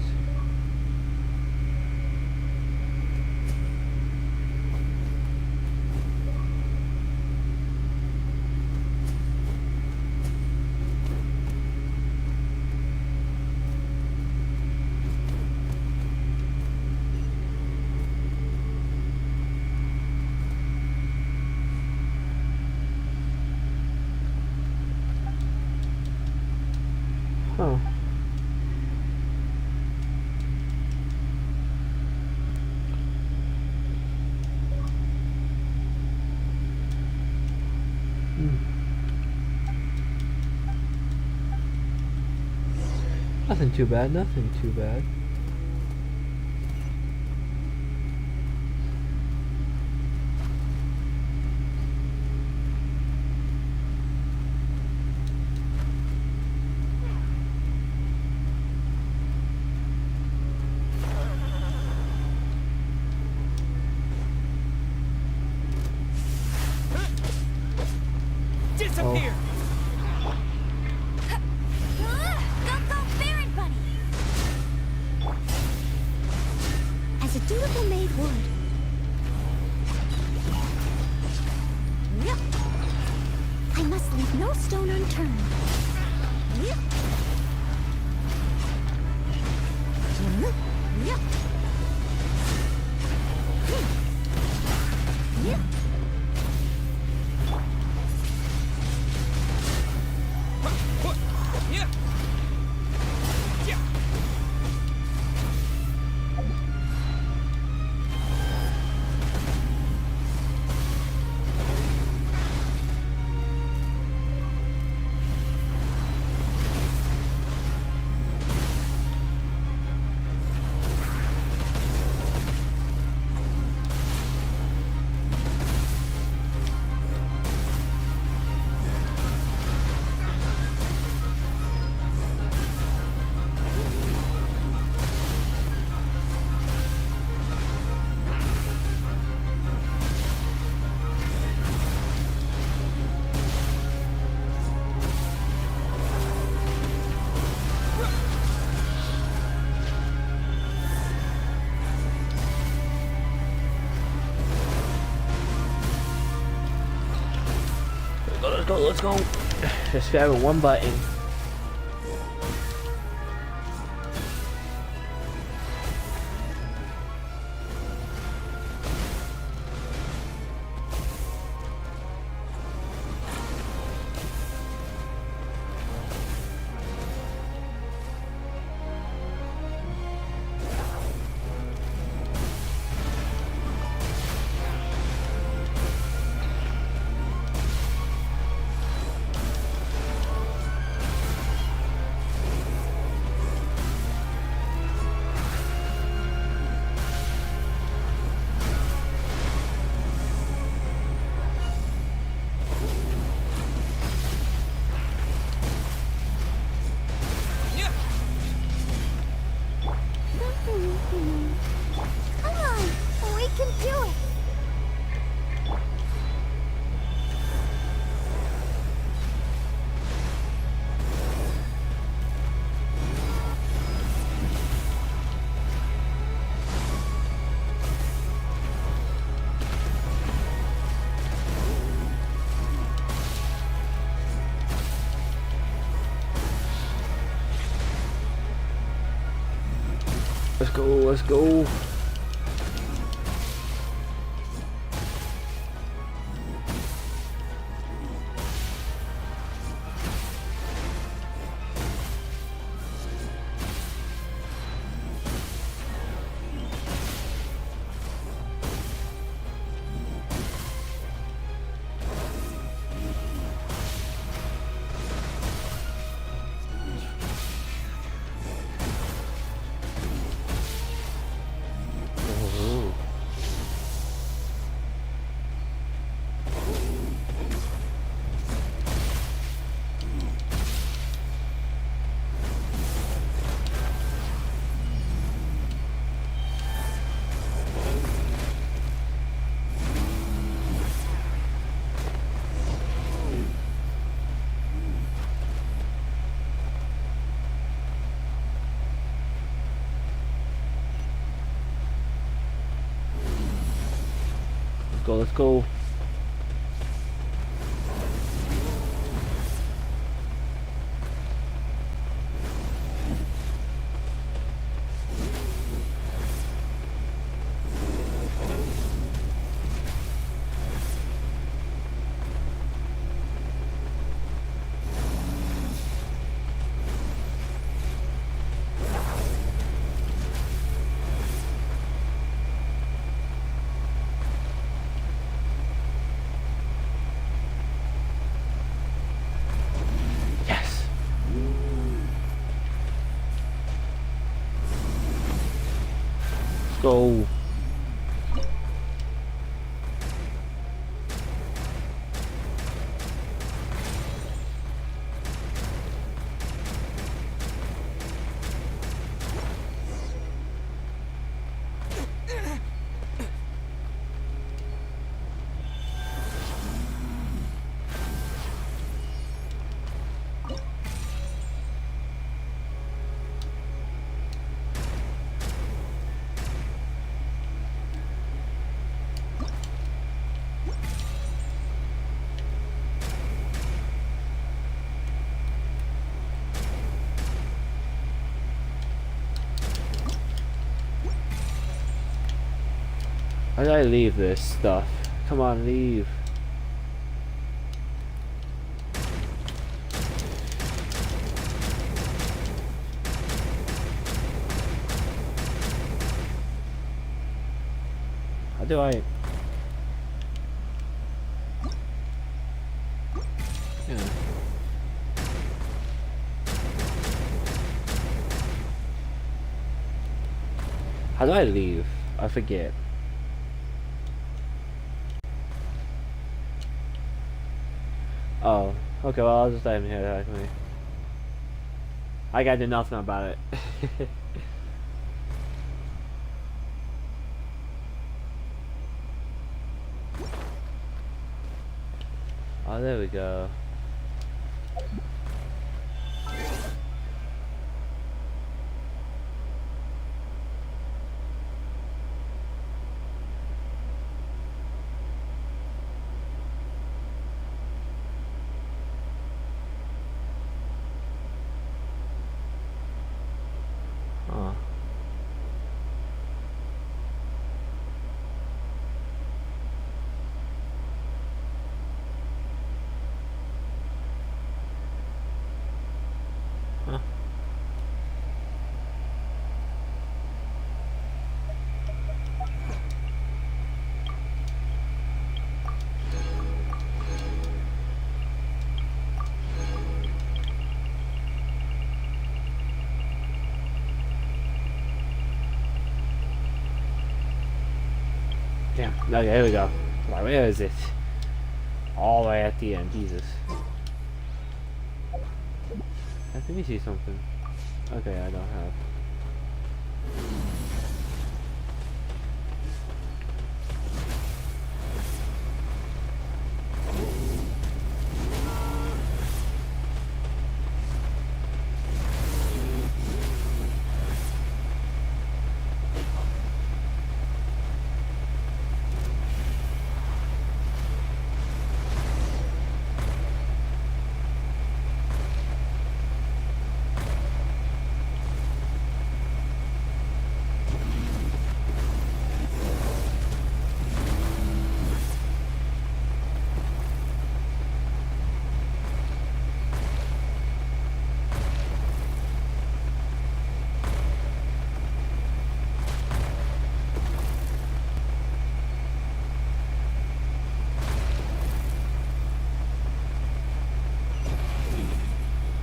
Huh. Nothing too bad, nothing too bad. Disappear! Go, Baron Bunny! As a dutiful maid would. Yep. I must leave no stone unturned. Yep. Yep. Yep. go, let's go. Just having one button. Come on, we can do it. Let's go, let's go. Let's go. Go. How did I leave this stuff? Come on, leave. How do I... Yeah. How do I leave? I forget. Oh, okay, well I'll just let him hear that with me. I gotta do nothing about it. Oh, there we go. Yeah. Okay, here we go. Right, where is it? All the way at the end. Jesus. I think we see something. Okay, I don't have.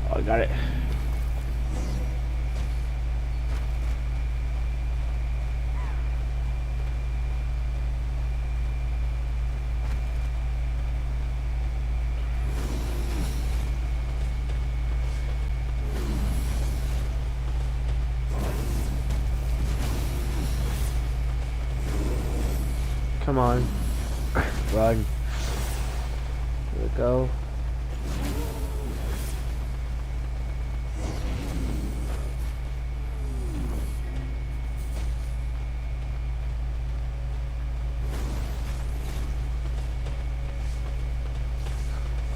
Oh, I got it. Come on. Run. Here we go.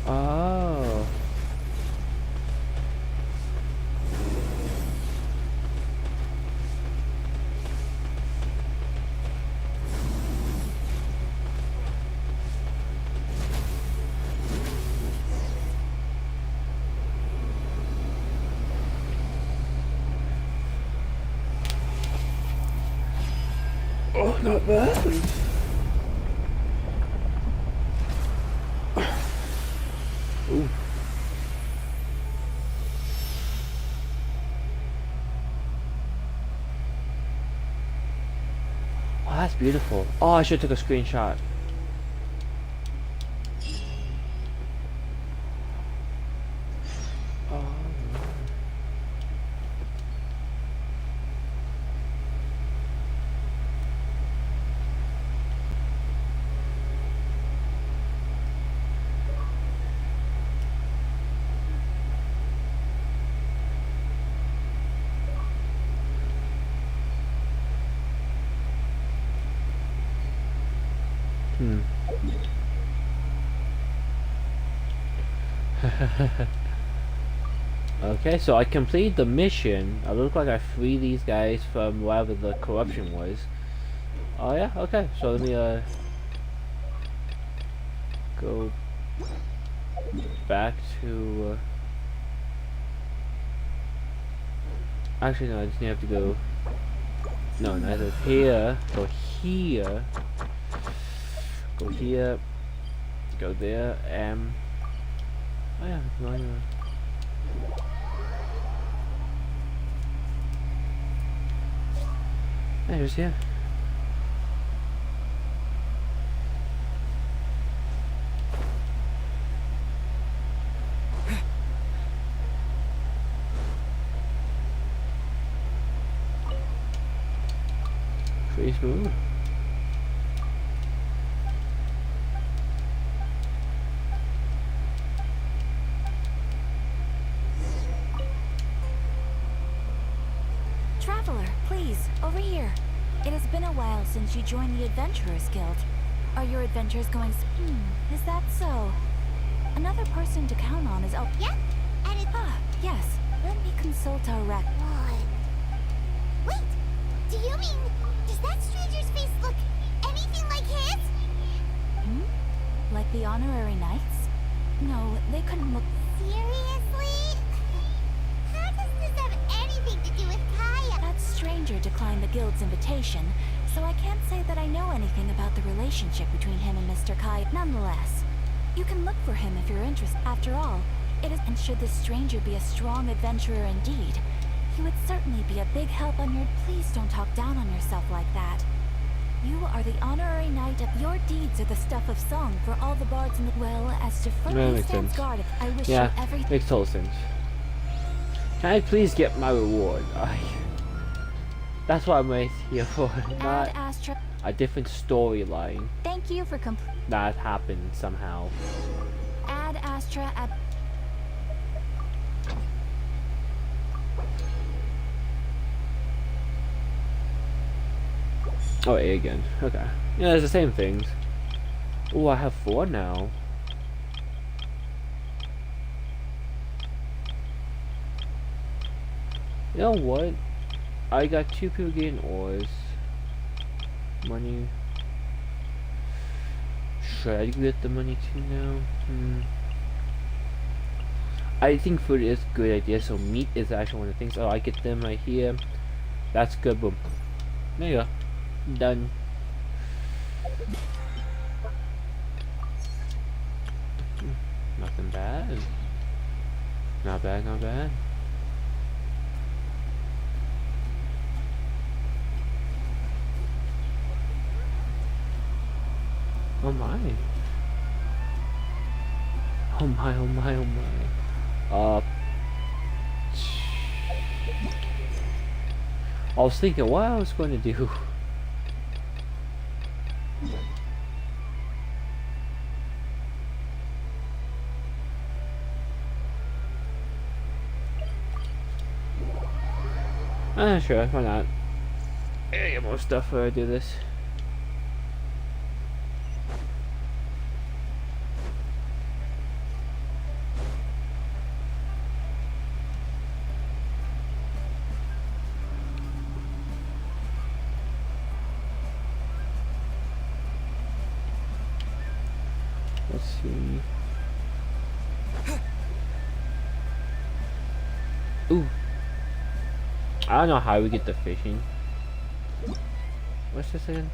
Oh. Oh, not bad. Ooh. Oh, that's beautiful. Oh, I should have took a screenshot. Oh. Okay, so I completed the mission. It looked like I freed these guys from wherever the corruption was. Oh yeah, okay. So let me go back to actually no, I just have to go neither here, go here, go here, go there, oh yeah, there's here. Pretty smooth. Traveler, please, over here. It has been a while since you joined the Adventurers Guild. Are your adventures going is that so? Another person to count on is Yeah, and it's... yes. Let me consult our rec... Wait, do you mean... Does that stranger's face look anything like his? Like the honorary knights? No, they couldn't look... Seriously? How does this have anything to do with Kaya? That stranger declined the guild's invitation, so I can't say that I know anything about the relationship between him and Mr. Kai. Nonetheless, you can look for him if you're interested. After all, it is... And should this stranger be a strong adventurer indeed, he would certainly be a big help on your... Please don't talk down on yourself like that. You are the honorary knight of your deeds are the stuff of song for all the bards in the well as to That firmly makes stands sense. guard. I wish Yeah, you every makes total sense. Can I please get my reward? That's what I'm here for, not Ad Astra. a different storyline Thank you for that happened somehow. Ad Astra ab Oh, A again. Okay. Yeah, it's the same things. Oh, I have 4 now. You know what? I got 2 people getting ores. Money. Should I get the money too now? I think food is a good idea, so meat is actually one of the things. Oh, I get them right here. That's good. Boom. There you go. Done. Nothing bad. Not bad, not bad. Oh my. Oh my, oh my, oh my. I was thinking what I was going to do. Sure, why not? I get more stuff where I do this. Let's see. Ooh. I don't know how we get the fishing. What's this again?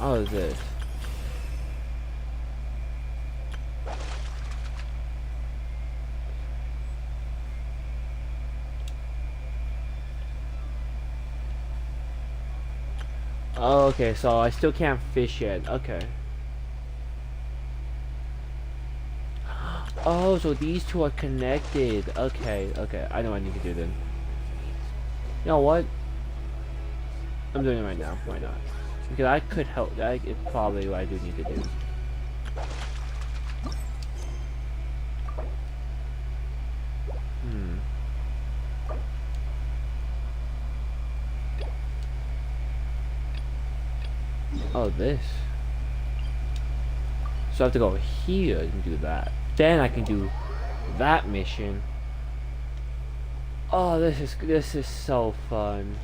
Oh, it's this. Oh, okay, so I still can't fish yet. Okay. Oh, so these two are connected. Okay, okay. I know what I need to do then. You know what? I'm doing it right now. Why not? Because I could help. That is probably what I do need to do. Oh, this. So I have to go here and do that. Then I can do that mission. Oh, this is so fun.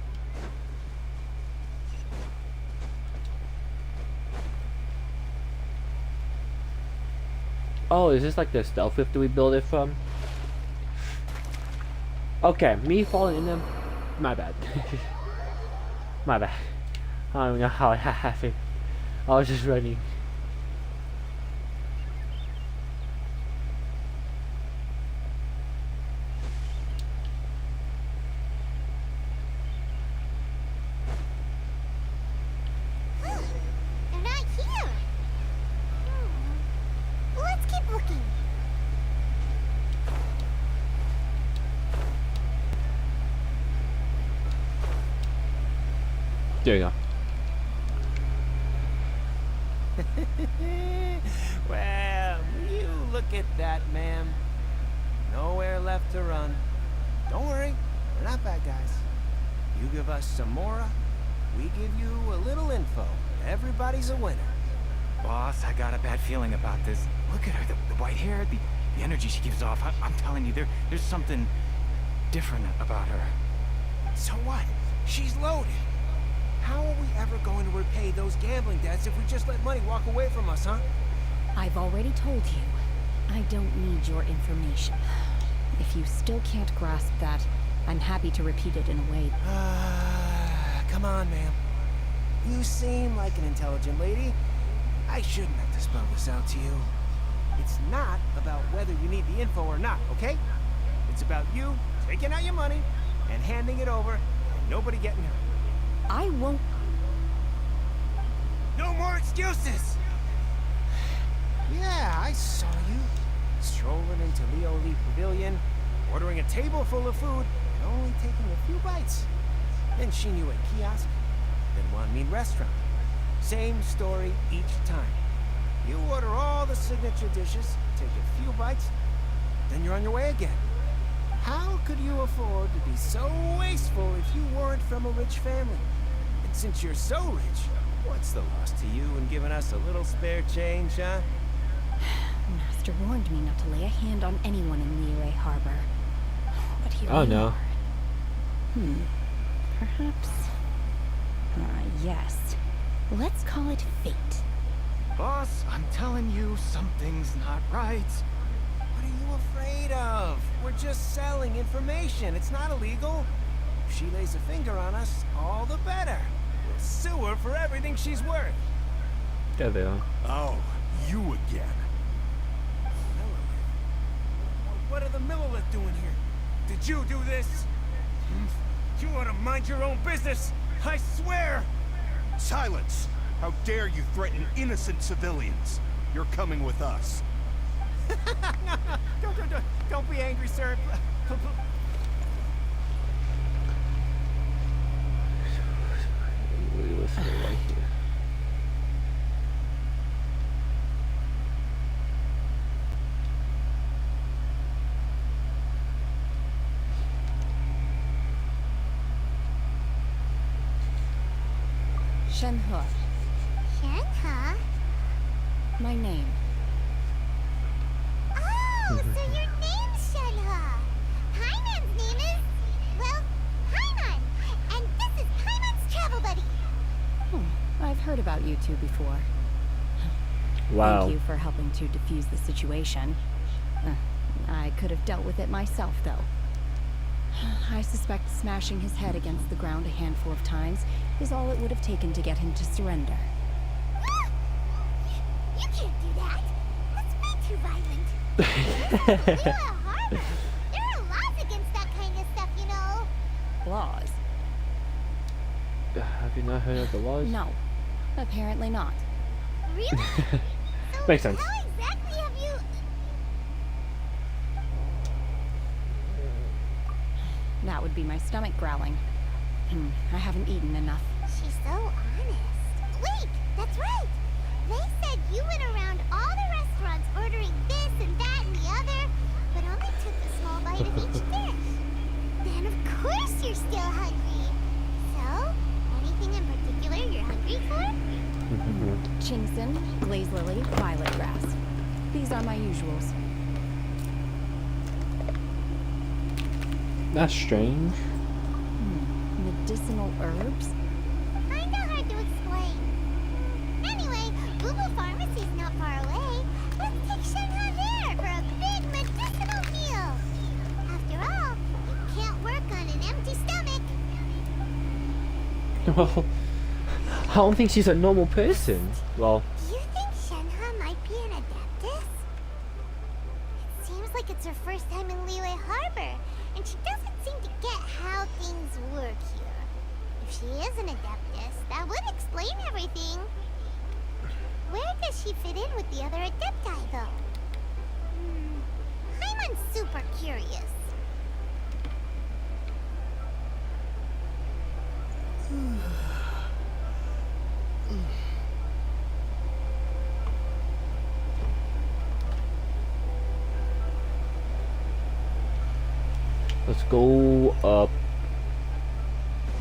Oh, is this like the stealth lift that we build it from? Okay, me falling in them. My bad. My bad. I don't even know how it happened. I was just running. They're not here. Let's keep looking. There you go. Well, you look at that, ma'am. Nowhere left to run. Don't worry, we're not bad guys. You give us some mora, we give you a little info. Everybody's a winner. Boss, I got a bad feeling about this. Look at her, the white hair, the energy she gives off. I'm telling you, there's something different about her. So what? She's loaded. How are we ever going to repay those gambling debts if we just let money walk away from us, huh? I've already told you, I don't need your information. If you still can't grasp that, I'm happy to repeat it in a way. Come on, ma'am. You seem like an intelligent lady. I shouldn't have to spell this out to you. It's not about whether you need the info or not, okay? It's about you taking out your money and handing it over and nobody getting hurt. I won't... more excuses! Yeah, I saw you. Strolling into Leoli Pavilion, ordering a table full of food, and only taking a few bites. Then she knew a kiosk, then one mean restaurant. Same story each time. You order all the signature dishes, take a few bites, then you're on your way again. How could you afford to be so wasteful if you weren't from a rich family? And since you're so rich, what's the loss to you in giving us a little spare change, huh? Master warned me not to lay a hand on anyone in Liyue Harbor. But here Oh we no. are. Perhaps... yes. Let's call it fate. Boss, I'm telling you, something's not right. What are you afraid of? We're just selling information. It's not illegal. If she lays a finger on us, all the better. We'll sue her for everything she's worth. There they are. Oh, you again. What are the Millilith doing here? Did you do this? You ought to mind your own business! I swear! Silence! How dare you threaten innocent civilians? You're coming with us. No, don't be angry, sir. Listen to right here. Shenhe, Shenhe? my name. Oh, so your name's Shenhe. Paimon's name is, well, Paimon. And this is Paimon's travel buddy. I've heard about you two before. Wow. Thank you for helping to defuse the situation. I could have dealt with it myself, though. I suspect smashing his head against the ground a handful of times is all it would have taken to get him to surrender. You can't do that. That's way too violent. Liyue Harbor. There are laws against that kind of stuff, you know. Laws? Have you not heard of the laws? No. Apparently not. Really? So Makes sense. how exactly have you... That would be my stomach growling. I haven't eaten enough. She's so honest. Wait, that's right. They said you went around all the restaurants ordering this and that and the other, but only took a small bite of each dish. Then of course you're still hungry. So, anything in particular you're hungry for? Chingson, glaze lily, violet grass. These are my usuals. That's strange. Medicinal herbs? Kinda hard to explain. Anyway, Boo Boo Pharmacy's not far away. Let's take Shenhe there for a big medicinal meal. After all, you can't work on an empty stomach. Well, I don't think she's a normal person. Well, Do you think Shenhe might be an adeptus? It seems like it's her first time in Liyue Harbor, and she doesn't seem to get how things work here. If she is an adeptus, that would explain everything. Where does she fit in with the other adepti, though? I'm super curious. let's go up.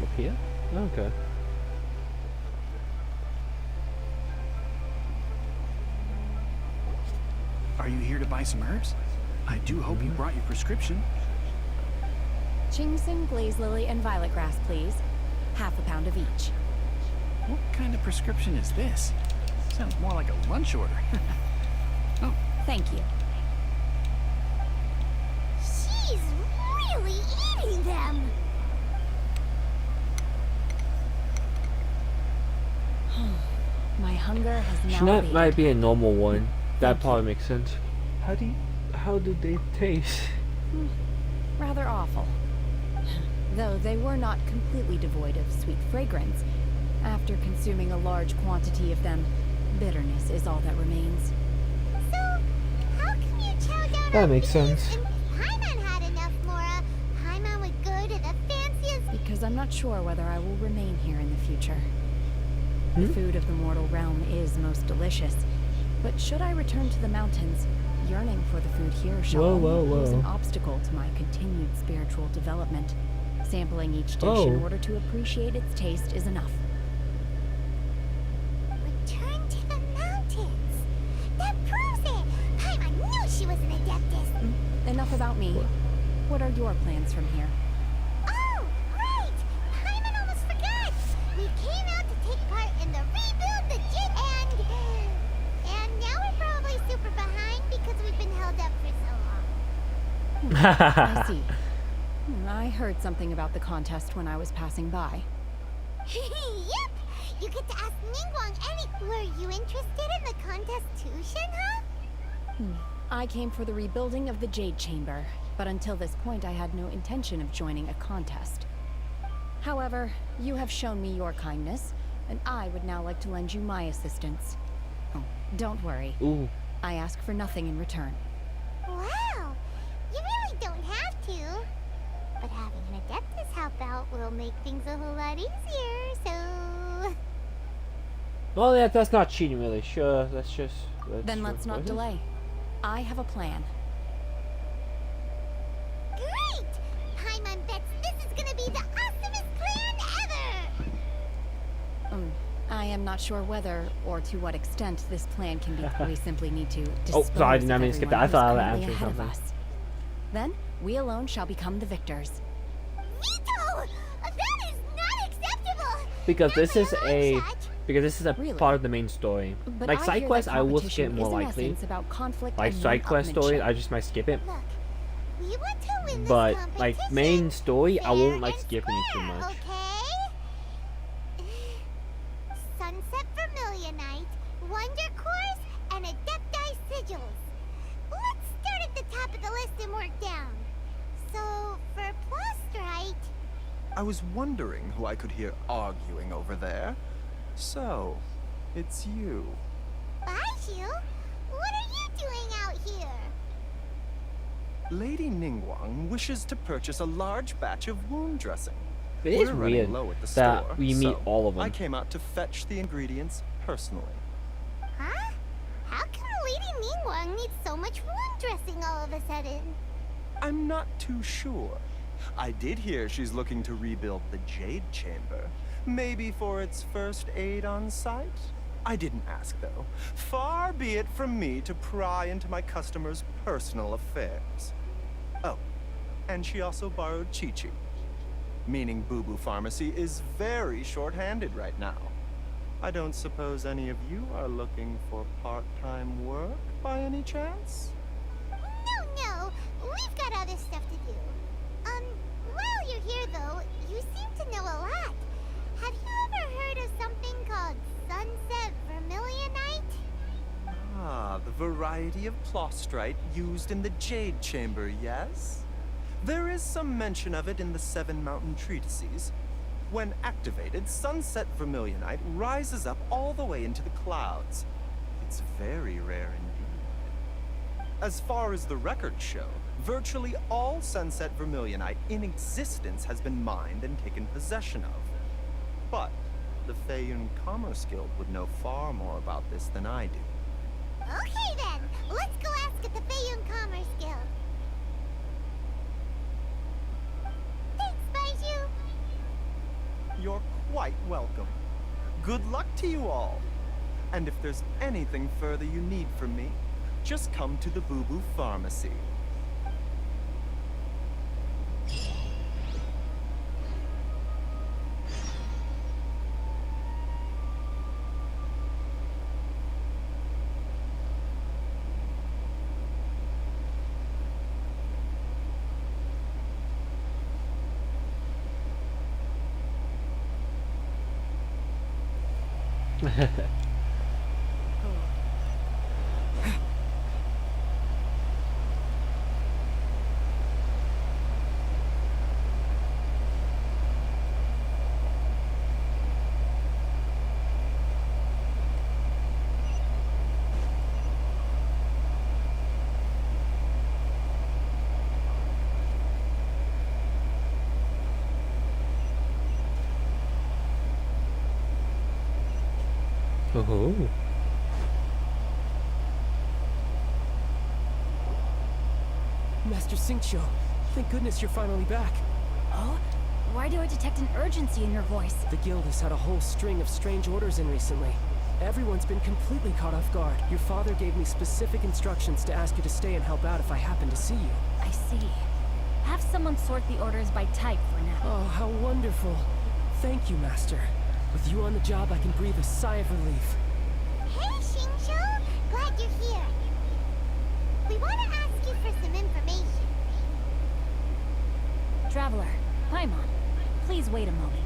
Up here? Okay. Are you here to buy some herbs? I do hope you brought your prescription. Chingson, glaze lily, and violet grass, please. Half a pound of each. What kind of prescription is this? Sounds more like a lunch order. Oh, thank you. She's really eating them. My hunger has now That abated. might be a normal one. That probably makes sense. How do they taste? Rather awful. Though they were not completely devoid of sweet fragrance, After consuming a large quantity of them, bitterness is all that remains. So, how come you chowed down That on makes these sense. and Paimon had enough, Mora? Paimon would go to the fanciest... Because I'm not sure whether I will remain here in the future. The food of the mortal realm is most delicious, but should I return to the mountains, yearning for the food here shall only pose an obstacle to my continued spiritual development. Sampling each dish in order to appreciate its taste is enough. Return to the mountains. That proves it. Paimon knew she was an adeptus. Enough about me. What are your plans from here? Oh, right. Paimon almost forgot. We came out to take part in the rebuild the jig and now we're probably super behind because we've been held up for so long. I see. I heard something about the contest when I was passing by. Yep! You get to ask Ningguang any... Were you interested in the contest too, Shenhe? I came for the rebuilding of the Jade Chamber, but until this point I had no intention of joining a contest. However, you have shown me your kindness, and I would now like to lend you my assistance. Oh, don't worry. I ask for nothing in return. Wow! You really don't have to. But having an adeptus help out will make things a whole lot easier, so... Well, yeah, that's not cheating, really. Sure, let's not delay. I have a plan. Great! Paimon bets this is gonna be the awesomest plan ever! I am not sure whether, or to what extent, this plan can be... We simply need to dispose Oh, sorry, I did not of mean to skip that. everyone I thought I was who's currently answering ahead of something. us. Then, we alone shall become the victors. Vito! That is not acceptable! Because this is a... shot. Because this is a part of the main story. But Like I side hear quests, that I will competition skip more is in likely. essence about conflict Like and side quest stories, one-upmanship. I just might skip it. Look, we want to win this But like competition main story, I won't like fair and skipping it too square, much. Okay? Sunset Vermilionite, Wonder Course, and Adepti Sigils. Let's start at the top of the list and work down. So, for Plastrite... I was wondering who I could hear arguing over there. So, it's you. Baiju? What are you doing out here? Lady Ningguang wishes to purchase a large batch of wound dressing. It is We're running weird low at the that store, we meet so all of them. I came out to fetch the ingredients personally. Huh? How come Lady Ningguang needs so much wound dressing all of a sudden? I'm not too sure. I did hear she's looking to rebuild the Jade Chamber. Maybe for its first aid on site? I didn't ask, though. Far be it from me to pry into my customers' personal affairs. Oh, and she also borrowed Chi-Chi. Meaning Boo Boo Pharmacy is very short-handed right now. I don't suppose any of you are looking for part-time work by any chance? No. We've got other stuff to do. While you're here, though, you seem to know a lot. Have you ever heard of something called Sunset Vermilionite? Ah, the variety of plastrite used in the Jade Chamber, yes? There is some mention of it in the Seven Mountain Treatises. When activated, Sunset Vermilionite rises up all the way into the clouds. It's very rare indeed. As far as the records show, virtually all Sunset Vermilionite in existence has been mined and taken possession of. But the Feiyun Commerce Guild would know far more about this than I do. Okay then, let's go ask at the Feiyun Commerce Guild. Thanks, Baiju. You're quite welcome. Good luck to you all. And if there's anything further you need from me, just come to the Boo Boo Pharmacy. Oh. Master Xingqiu, thank goodness you're finally back. Oh? Why do I detect an urgency in your voice? The guild has had a whole string of strange orders in recently. Everyone's been completely caught off guard. Your father gave me specific instructions to ask you to stay and help out if I happen to see you. I see. Have someone sort the orders by type for now. Oh, how wonderful. Thank you, Master. With you on the job, I can breathe a sigh of relief. Hey, Xingqiu! Glad you're here. We want to ask you for some information. Traveler, Paimon, please wait a moment.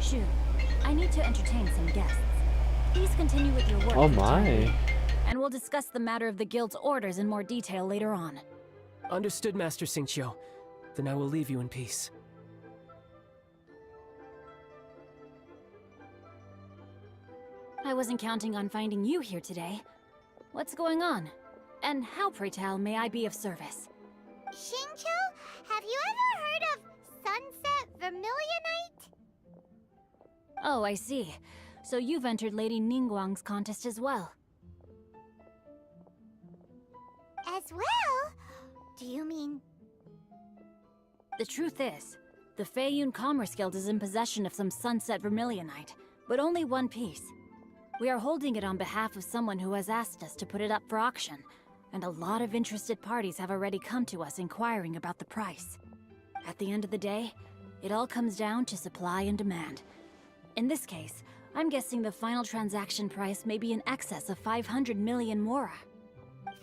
Shu, I need to entertain some guests. Please continue with your work. Oh for the time my. being, and we'll discuss the matter of the guild's orders in more detail later on. Understood, Master Xingqiu. Then I will leave you in peace. I wasn't counting on finding you here today. What's going on? And how, pray tell, may I be of service? Xingqiu, have you ever heard of Sunset Vermilionite? Oh, I see. So you've entered Lady Ningguang's contest as well. As well? Do you mean... The truth is, the Feiyun Commerce Guild is in possession of some Sunset Vermilionite, but only one piece. We are holding it on behalf of someone who has asked us to put it up for auction, and a lot of interested parties have already come to us inquiring about the price. At the end of the day, it all comes down to supply and demand. In this case, I'm guessing the final transaction price may be in excess of 500 million mora. 500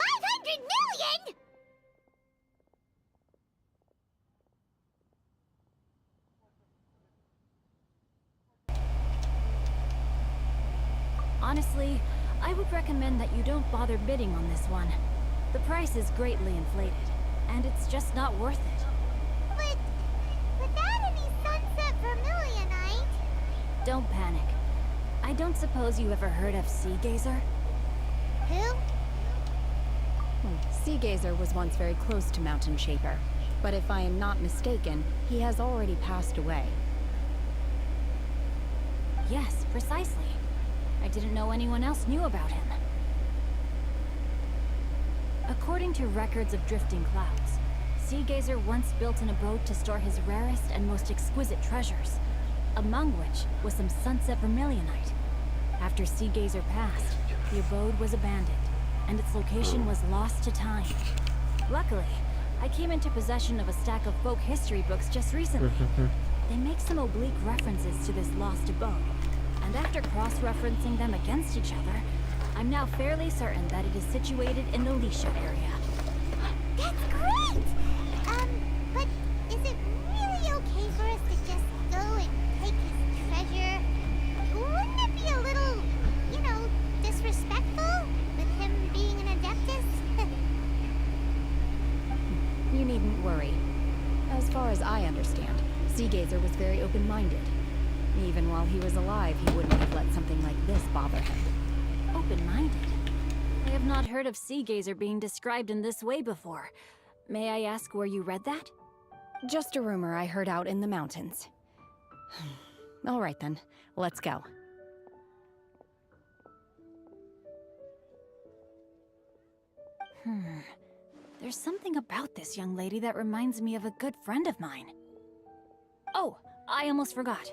million?! Honestly, I would recommend that you don't bother bidding on this one. The price is greatly inflated, and it's just not worth it. But without any Sunset Vermilionite... Don't panic. I don't suppose you ever heard of Sea Gazer? Who? Sea Gazer was once very close to Mountain Shaper, but if I am not mistaken, he has already passed away. Yes, precisely. I didn't know anyone else knew about him. According to records of drifting clouds, Sea Gazer once built an abode to store his rarest and most exquisite treasures, among which was some Sunset Vermilionite. After Sea Gazer passed, the abode was abandoned, and its location was lost to time. Luckily, I came into possession of a stack of folk history books just recently. They make some oblique references to this lost abode, and after cross-referencing them against each other, I'm now fairly certain that it is situated in the Lisha area. That's great! But is it really okay for us to just go and take his treasure? Wouldn't it be a little, you know, disrespectful with him being an Adeptus? You needn't worry. As far as I understand, Sea Gazer was very open-minded. Even while he was alive, he wouldn't have let something like this bother him. Open-minded? I have not heard of Sea Gazer being described in this way before. May I ask where you read that? Just a rumor I heard out in the mountains. All right then, let's go. There's something about this young lady that reminds me of a good friend of mine. Oh, I almost forgot.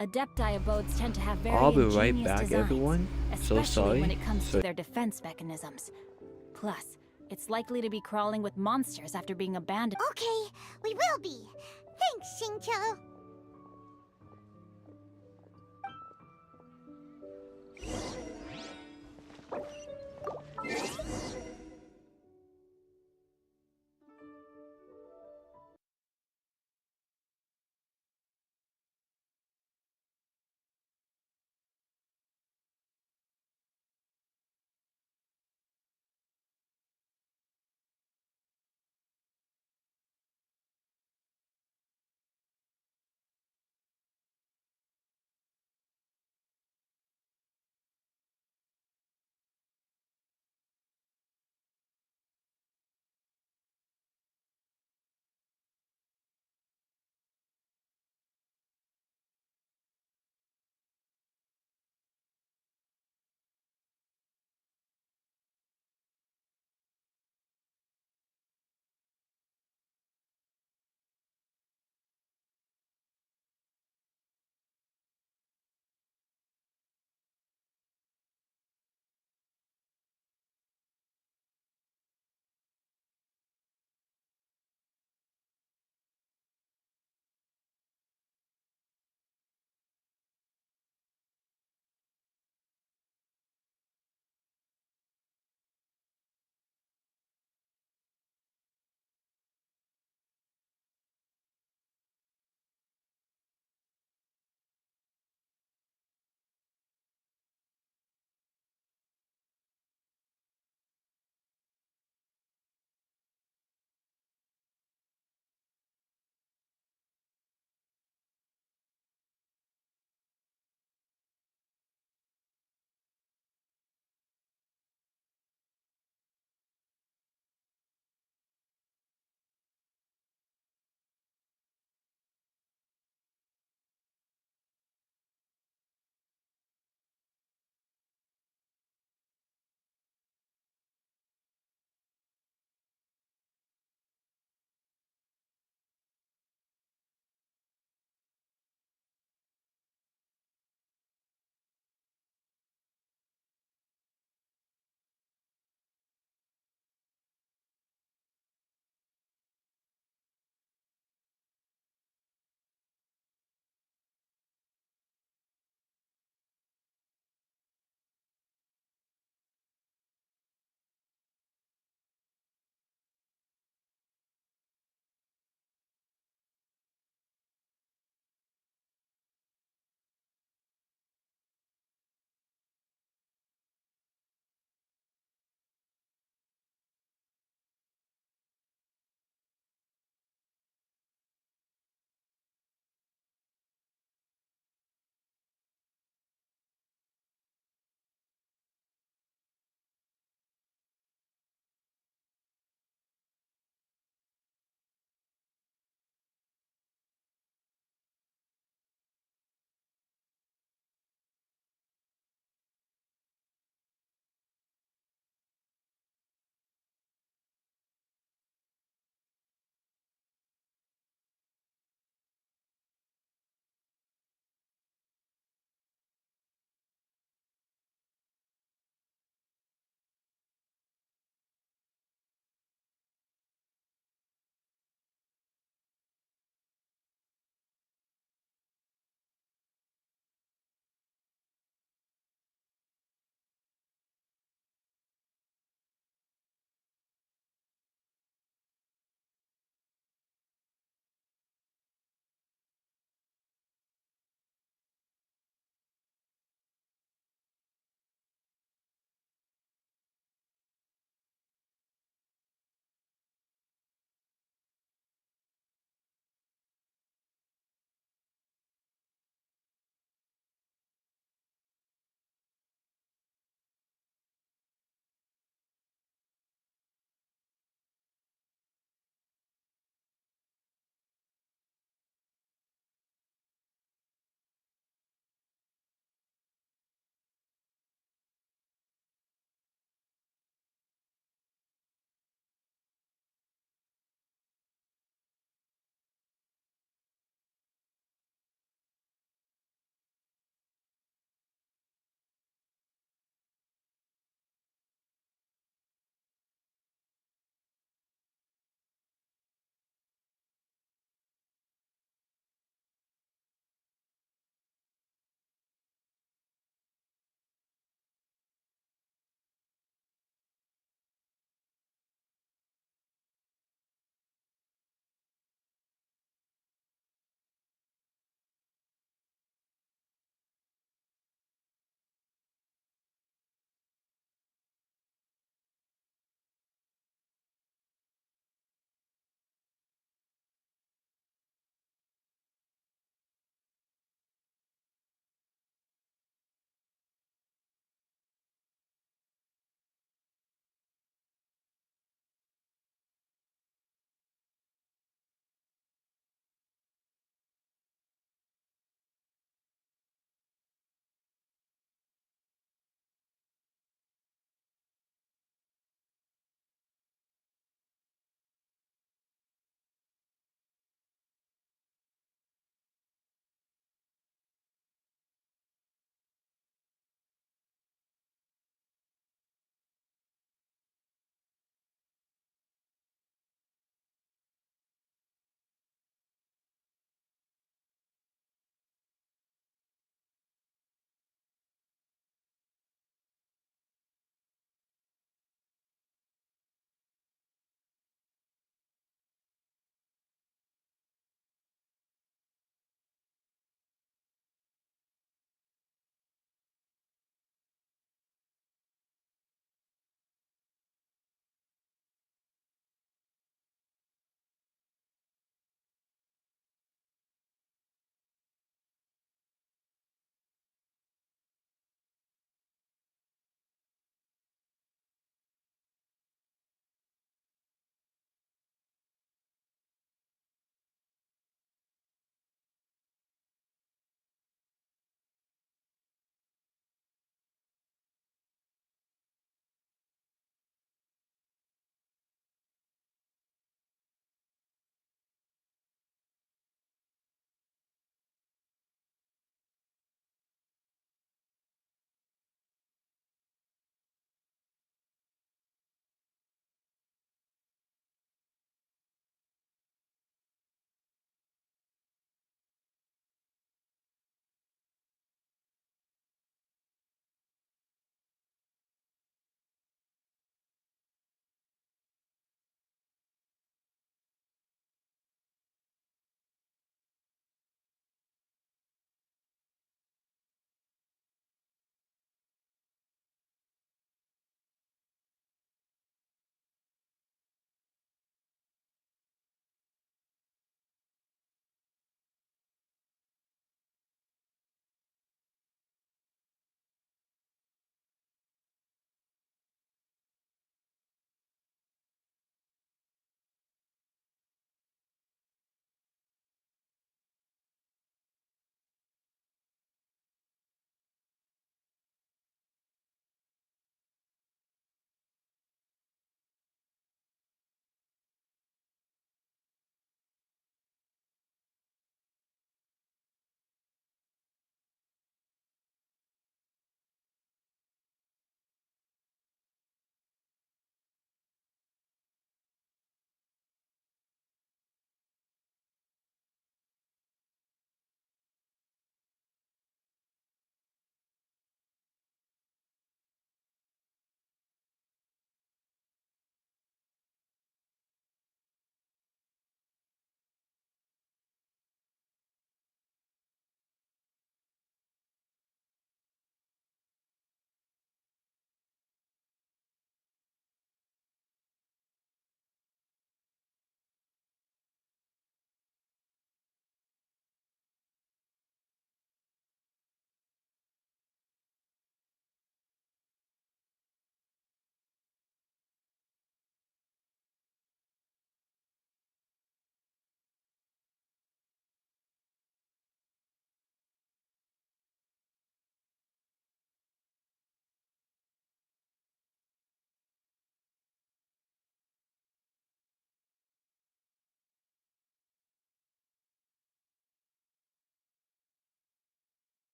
Adepti abodes tend to have very I'll be ingenious right back, designs, everyone. So especially sorry. when it comes to their defense mechanisms. Plus, it's likely to be crawling with monsters after being abandoned. Okay, we will be. Thanks, Xingqiu.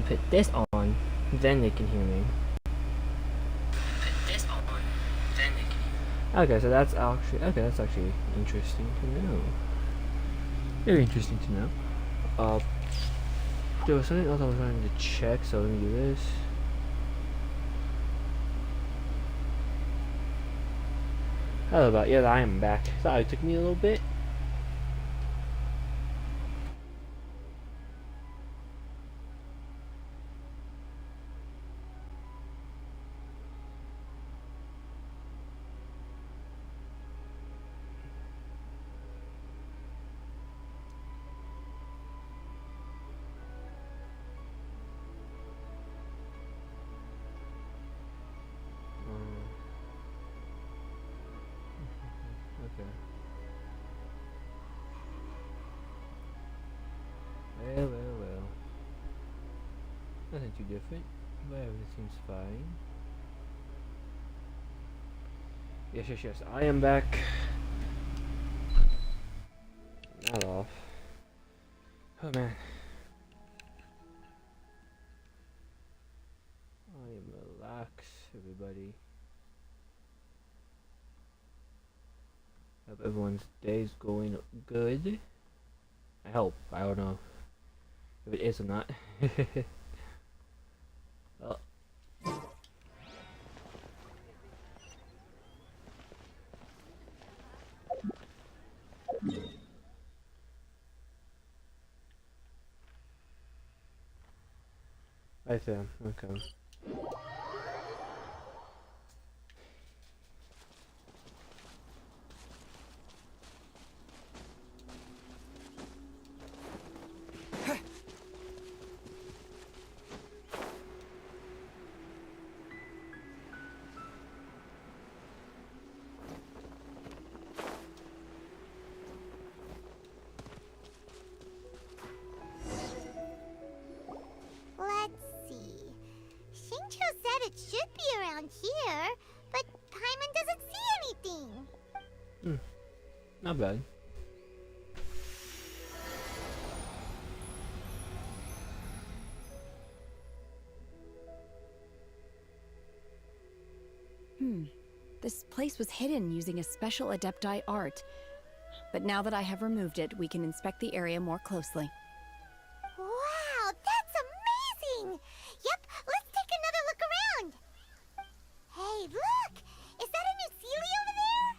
put this on, then they can hear me. Okay, so that's actually interesting to know. Very interesting to know. There was something else I was trying to check, so let me do this. Hello, about yeah, I am back. Sorry, it took me a little bit. Okay. Well. Nothing too different, but everything seems fine. Yes. I am back. Not off. Oh man. I am relaxed, everybody. Hope everyone's day's going good. I hope. I don't know if it is or not. Oh. Right there. Okay. Let's see. Shincho said it should be around here, but Paimon doesn't see anything. Not bad. This place was hidden using a special Adepti art. But now that I have removed it, we can inspect the area more closely. Wow, that's amazing! Yep, let's take another look around. Hey, look! Is that a new Sealy over there?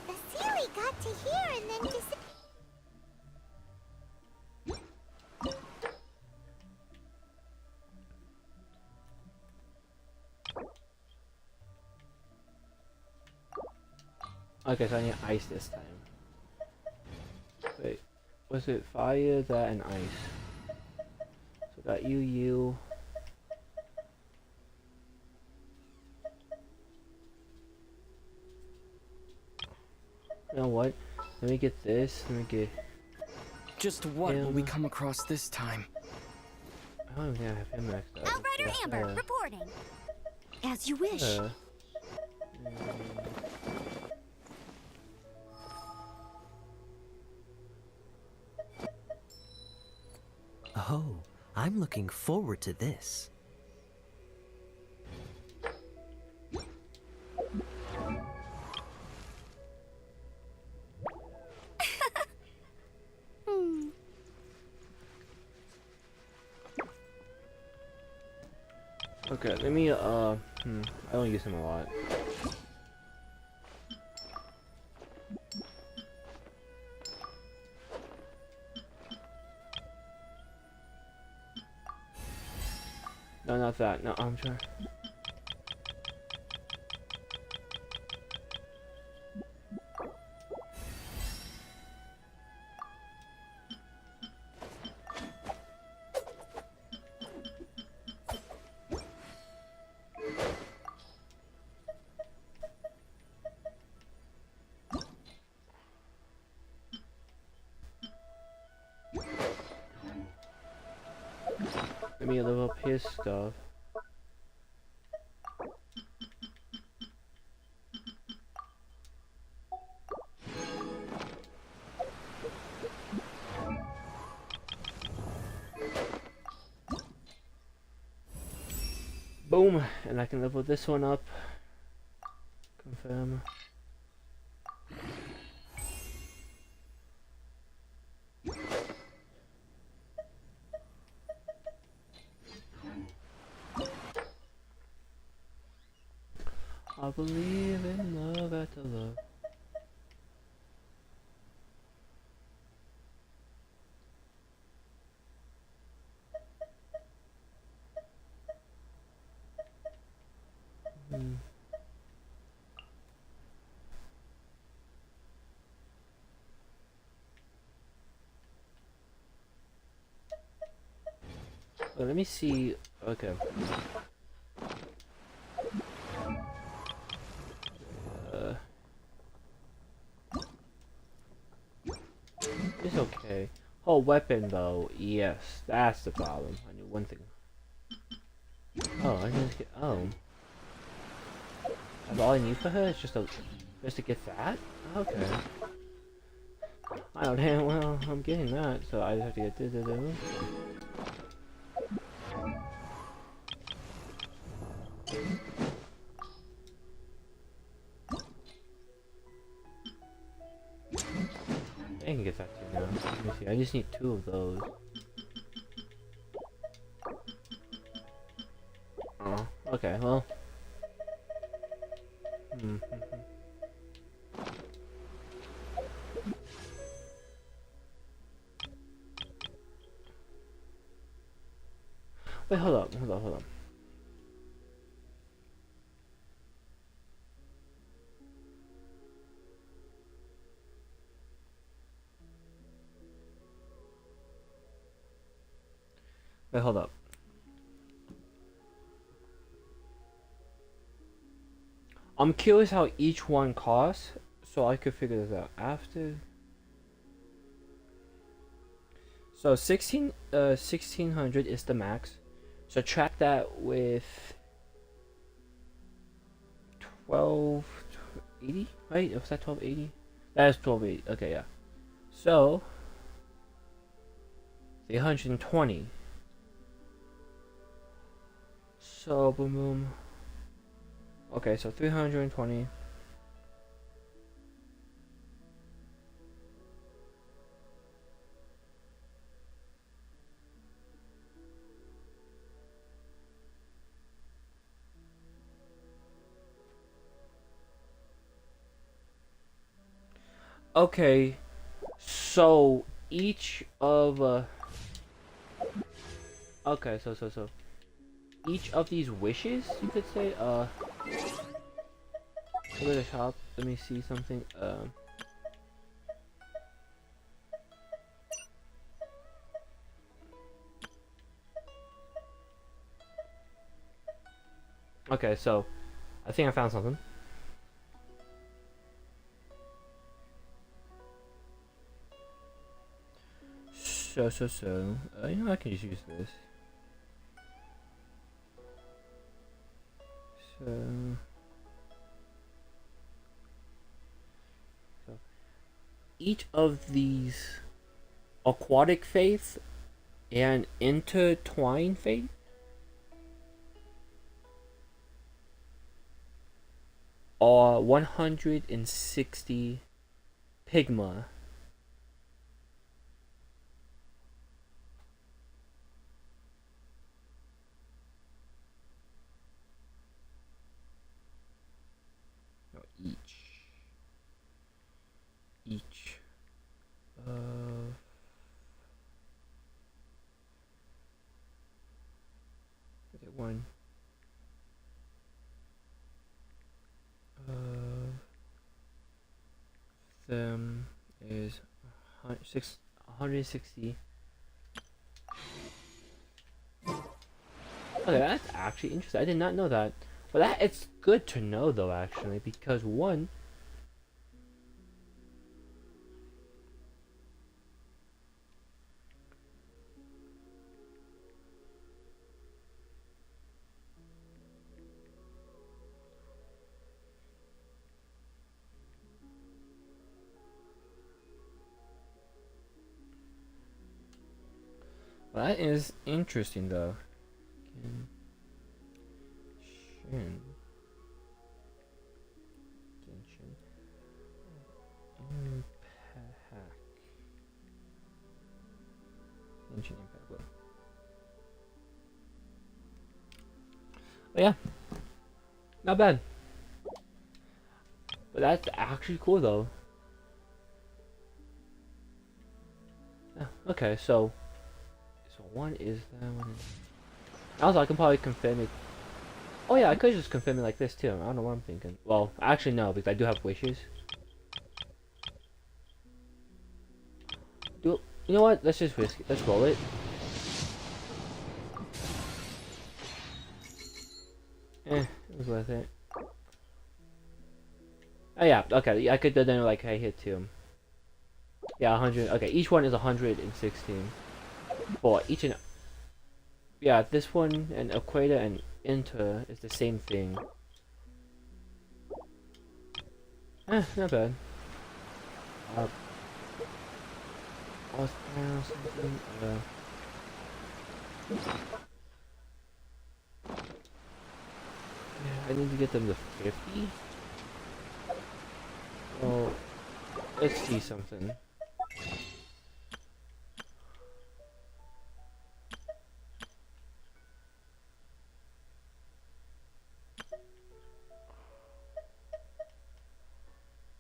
The Sealy got to here and then disappeared. Okay, so I need ice this time. Wait, was it fire, that, and ice? So got you. You know what? Let me get this. Let me get. Just what will we come across this time? I don't even have him maxed out. Outrider Amber, reporting. As you wish. Oh, I'm looking forward to this. Okay, let me, I don't use him a lot. No, not that. No, I'm sure. Let me level up his stuff. Boom, and I can level this one up. Confirm. I believe in love after love. Well, let me see. Okay. It's okay. Oh, weapon though. Yes, that's the problem. I knew one thing. Oh, I just get. Oh. That's all I need for her is just to get that? Okay. Oh damn, well, I'm getting that, so I just have to get this. I can get that too now. Let me see, I just need 2 of those. Oh, okay, well. Wait, hold up. Wait, hold up. I'm curious how each one costs, so I could figure this out after. So 1600 is the max. Subtract that with 1280, right? Was that 1280? That is 1280. Okay, yeah. So 320. So boom boom. Okay, so 320. Okay, so each of okay, so each of these wishes, you could say, go to the shop, let me see something, okay, so I think I found something. So, you know, I can just use this. So each of these aquatic faith and intertwined faith are 160 pigma. Each of one of them is 160. Okay, that's actually interesting. I did not know that. But that it's good to know though, actually, because one, Well, that is interesting though. Genshin. Impact. Genshin Impact. Well. But yeah, not bad. But that's actually cool though. Yeah, okay, so one is that one. Also, I can probably confirm it. Oh yeah, I could just confirm it like this too. I don't know what I'm thinking. Well, actually no, because I do have wishes. You know what? Let's just risk it. Let's roll it. It was worth it. Oh yeah, okay. I could then like I hit 2. Yeah, 100. Okay, each one is 116. For each and yeah, this one and Equator and Inter is the same thing. Not bad. Something. Yeah, I need to get them to 50. Well, let's see something.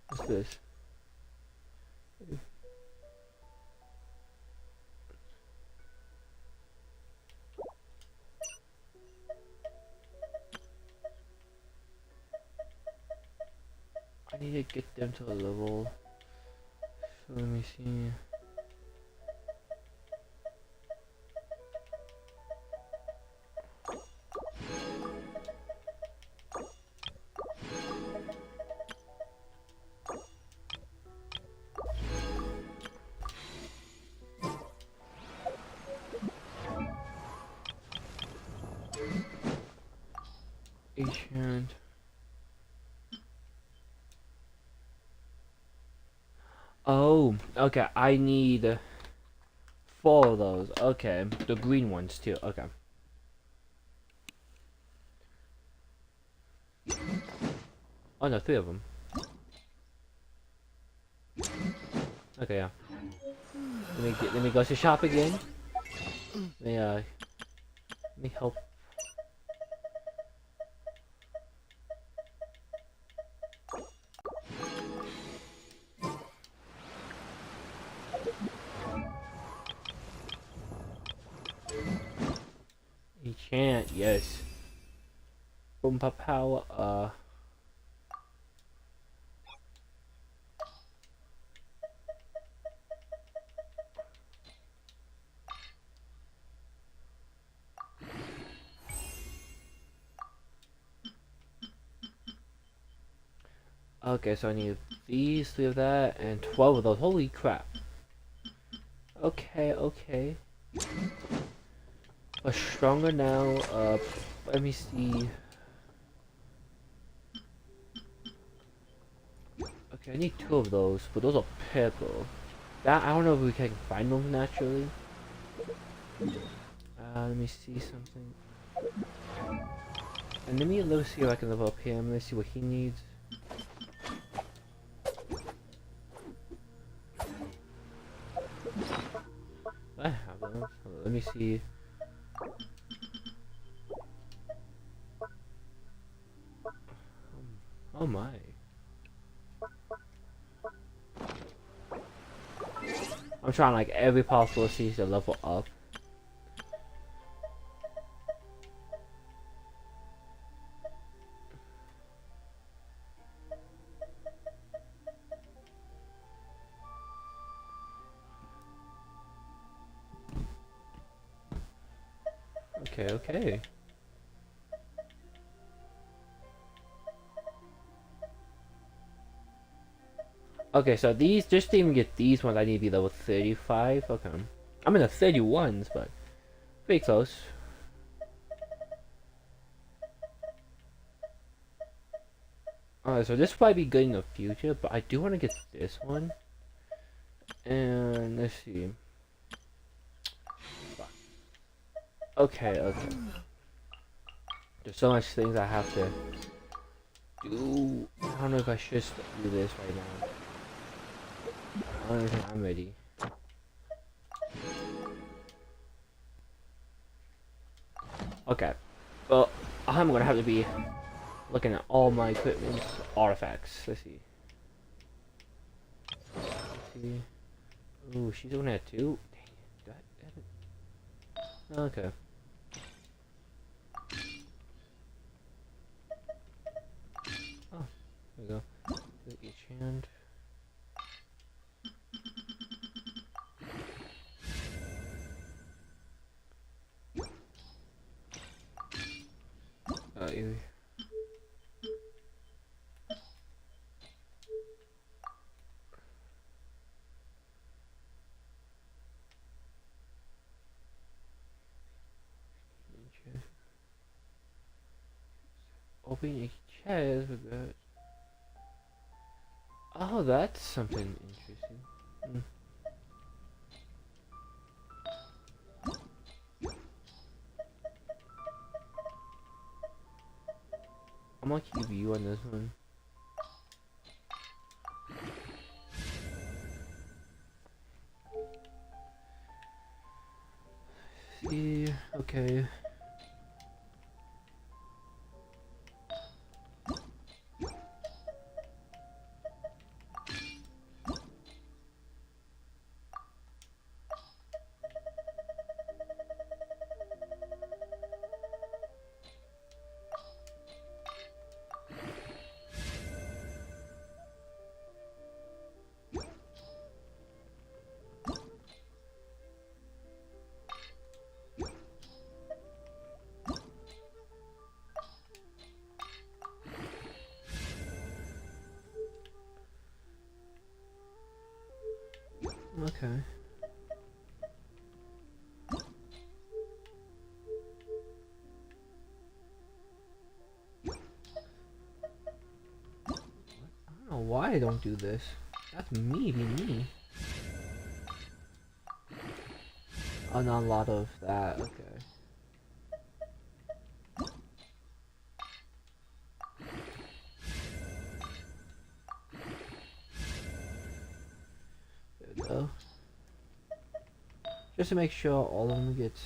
What's this? I need to get them to a level. So let me see. Ancient. Oh, okay. I need 4 of those. Okay, the green ones too. Okay. Oh no, 3 of them. Okay, yeah. Let me go to shop again. Let me help. He can't, yes. Boompa power, Okay, so I need these, 3 of that, and 12 of those. Holy crap. Okay, okay. But stronger now, let me see. Okay, I need 2 of those, but those are purple. That, I don't know if we can find them naturally. Let me see something. And let me see if I can level up him. Let's see what he needs. I have those. Let me see. Oh my. I'm trying like every possible season to level up. Okay, okay. Okay, so these, just to even get these ones, I need to be level 35. Okay. I'm in the 31s, but pretty close. Alright, so this will probably be good in the future, but I do want to get this one. And let's see. Fuck. Okay, okay. There's so much things I have to do. I don't know if I should do this right now. I don't even think I'm ready. Okay. Well, I'm gonna have to be looking at all my equipment artifacts. Let's see. Ooh, she's only at 2? Dang it. Okay. Oh, there we go. Each hand. Ew. Opening a chest with that. Oh, that's something interesting. Hmm. I'm gonna keep you on this one. See, okay. Okay. I don't know why I don't do this. That's me being me. Oh, not a lot of that. Okay. There we go. Just to make sure all of them get.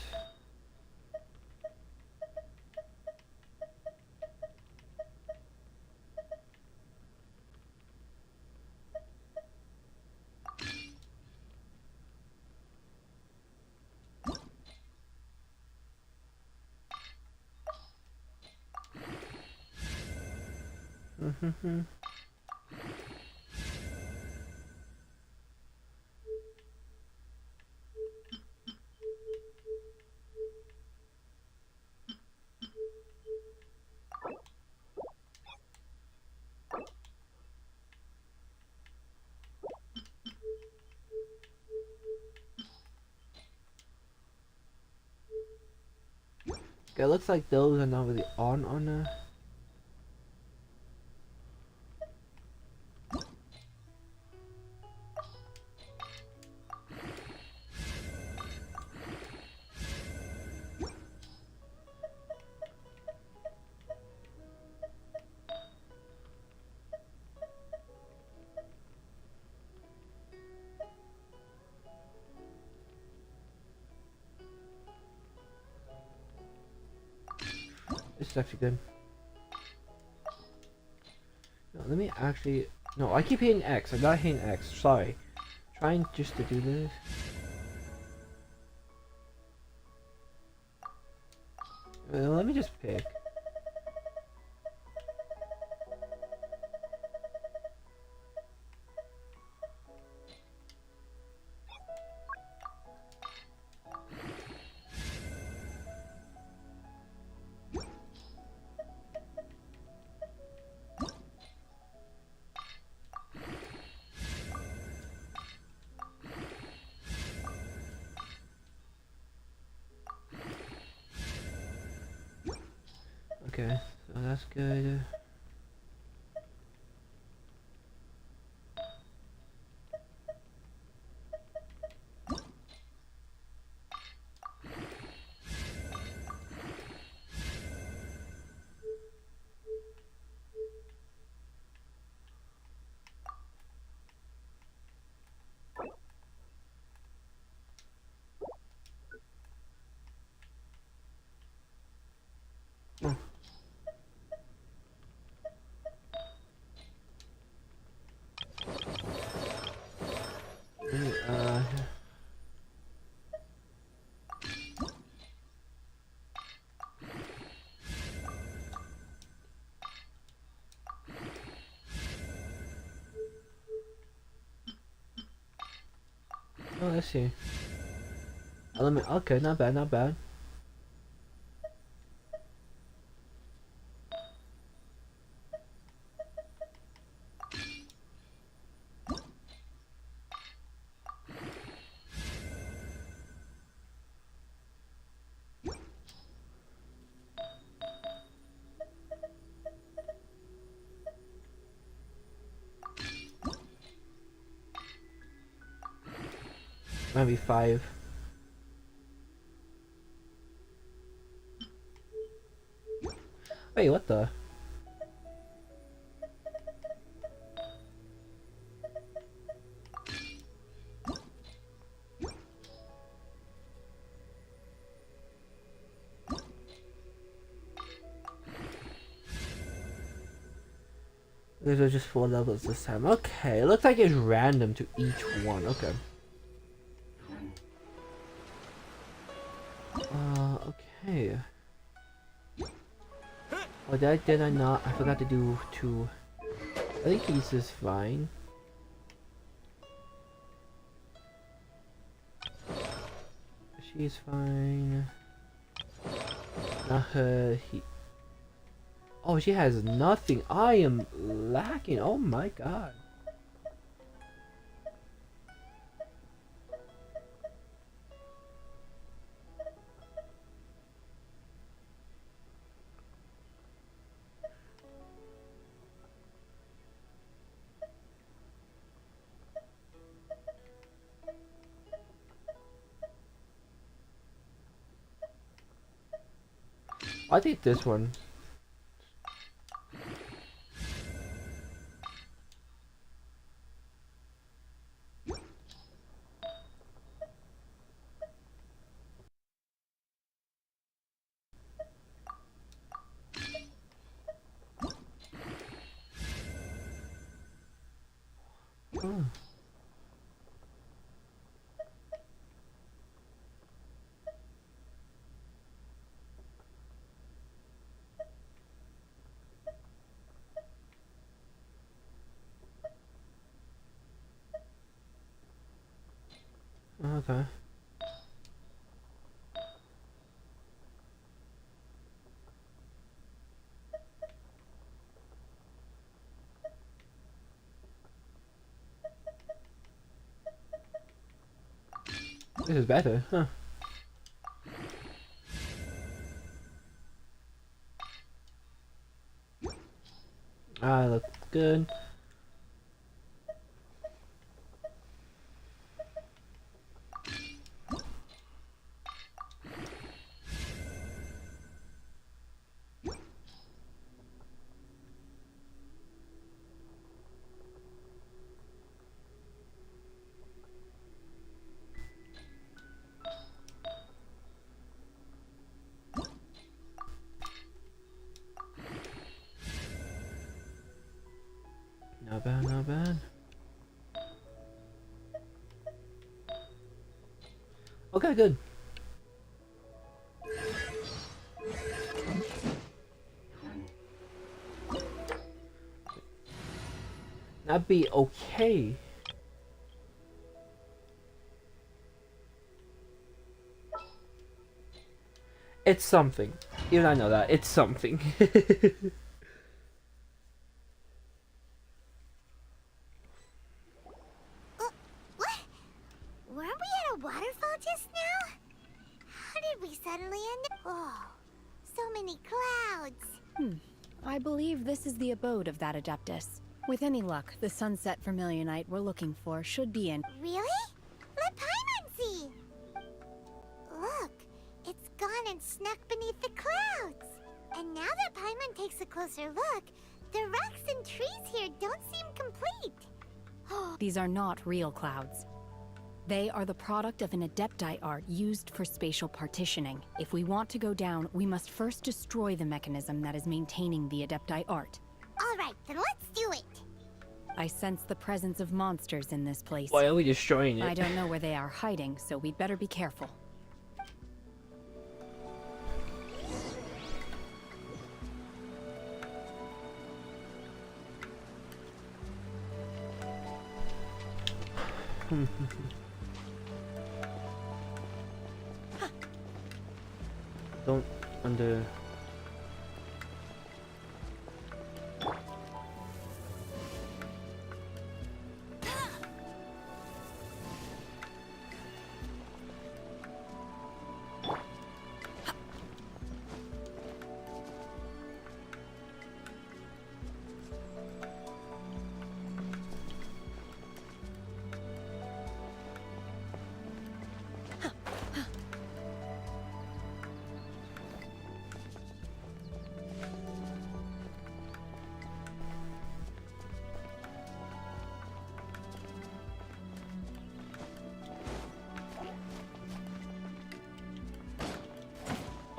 Mm-hmm. Okay, it looks like those are not really on the. This is actually good. No, let me actually. No, I keep hitting X. I gotta hit X. Sorry. Trying just to do this. Let me just pick. Okay, so that's good. I see. Element. Okay, not bad, not bad. Maybe 5. Wait, what the? These are just 4 levels this time. Okay, it looks like it's random to each one. Okay. Okay. Oh, did I not? I forgot to do 2. I think he's just fine. She's fine. Not her. He. Oh, she has nothing. I am lacking. Oh my god. I think this one. Oh. Okay. This is better, huh? Ah, look good. Not bad, not bad. Okay, good. That'd be okay. It's something. Even I know that. It's something. What? Weren't we at a waterfall just now? How did we suddenly end up? Oh, so many clouds. I believe this is the abode of that Adeptus. With any luck, the sunset vermilionite we're looking for should be in. Really? Let Paimon see. Look, it's gone and snuck beneath the clouds. And now that Paimon takes a closer look, the rocks and trees here don't seem complete. These are not real clouds. They are the product of an Adepti art used for spatial partitioning. If we want to go down, we must first destroy the mechanism that is maintaining the Adepti art. All right, then let's do it. I sense the presence of monsters in this place. Why are we destroying it? I don't know where they are hiding, so we'd better be careful. Don't under.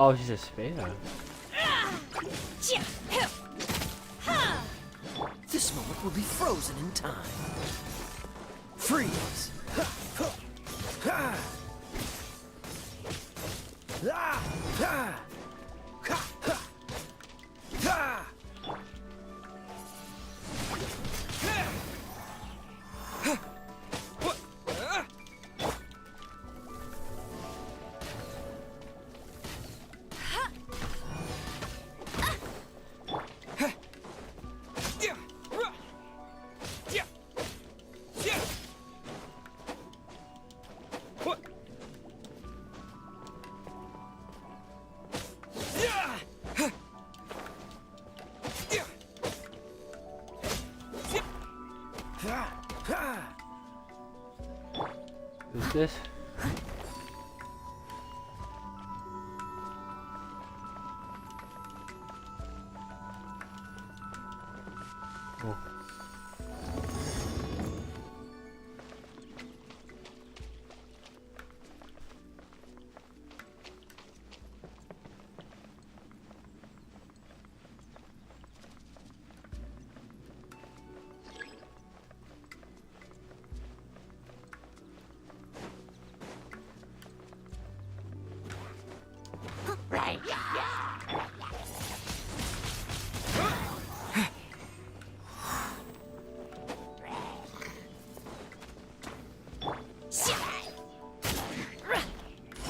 Oh, she's a spare. This moment will be frozen in time. Freeze! Who's this? Oh.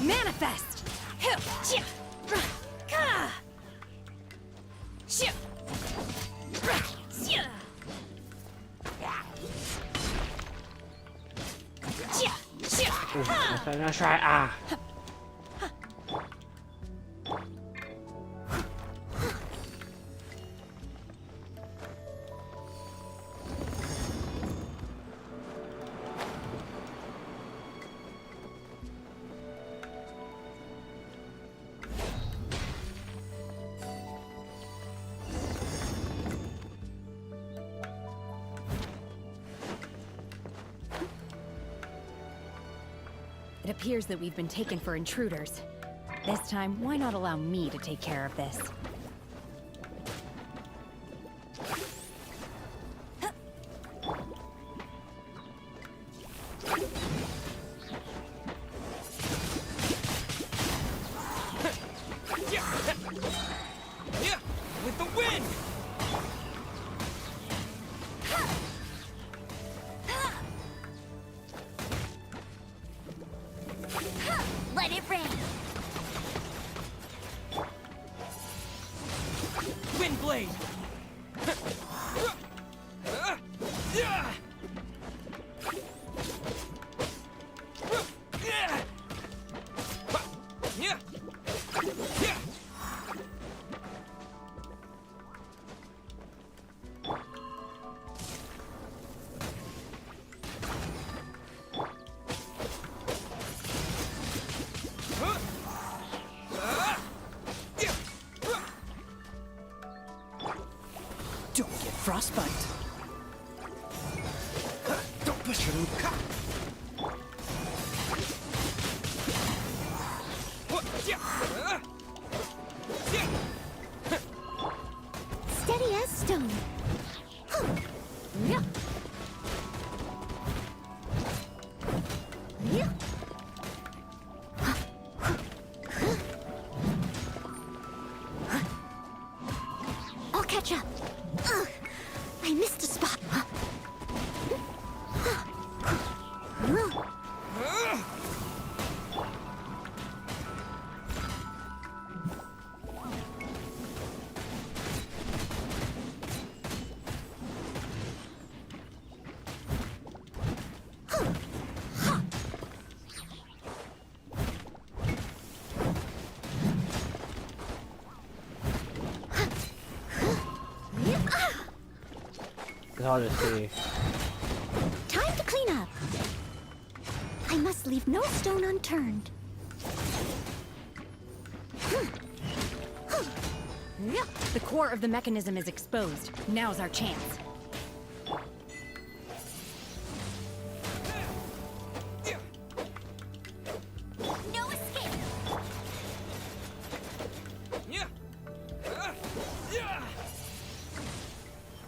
Manifest! That's right. Ah. It appears that we've been taken for intruders. This time, why not allow me to take care of this? With the wind! Let it rain. Wind blade! Don't get frostbite. Don't push your loop. Steady as stone. Yeah. Yeah. I'll catch up. I missed a spot. hard to see. Time to clean up. I must leave no stone unturned. The core of the mechanism is exposed. Now's our chance. No escape.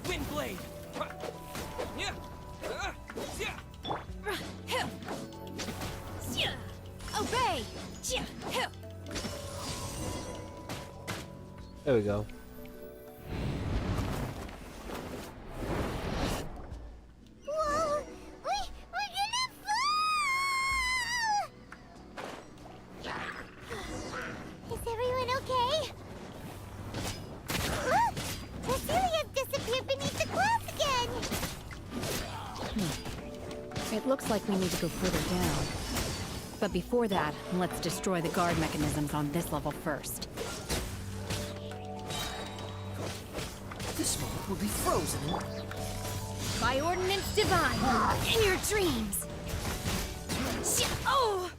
Wind blade. Obey. There we go. Whoa! We're gonna fall! Is everyone okay? Look! Cecilia's disappeared beneath the clouds again! It looks like we need to go further down. But before that, let's destroy the guard mechanisms on this level first. This moment will be frozen in... By ordinance divine, in your dreams. Oh!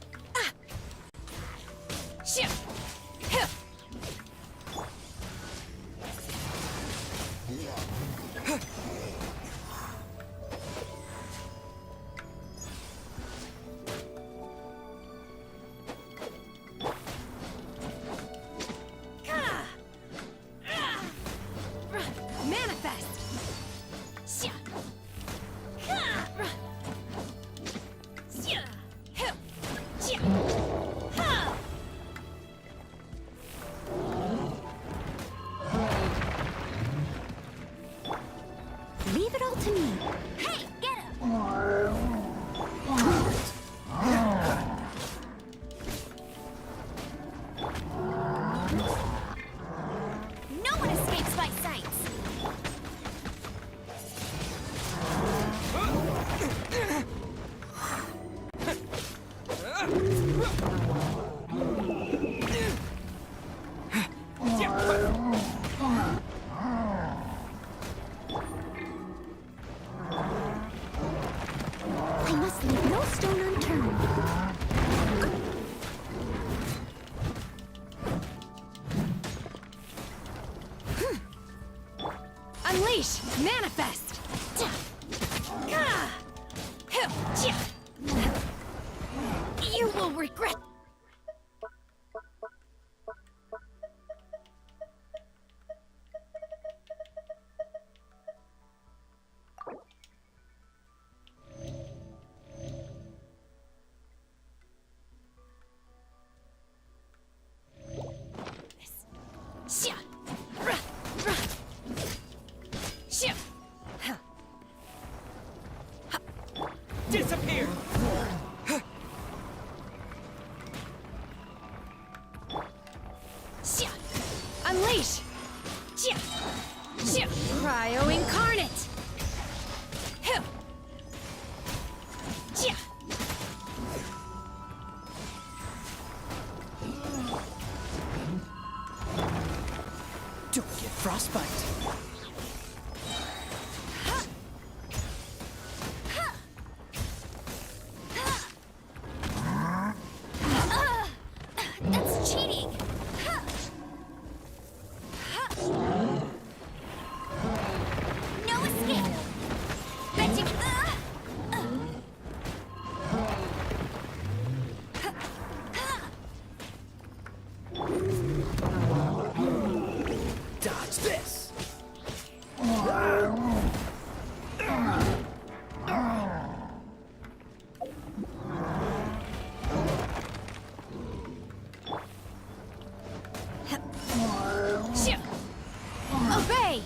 Leave it all to me. Hey, get him! No one escapes my sights. I must leave no stone unturned. Unleash! Manifest! You will regret. Disappear! Unleash! Cryo incarnate! Don't get frostbite. That's cheating. No escape. Magic. Dodge this. Obey.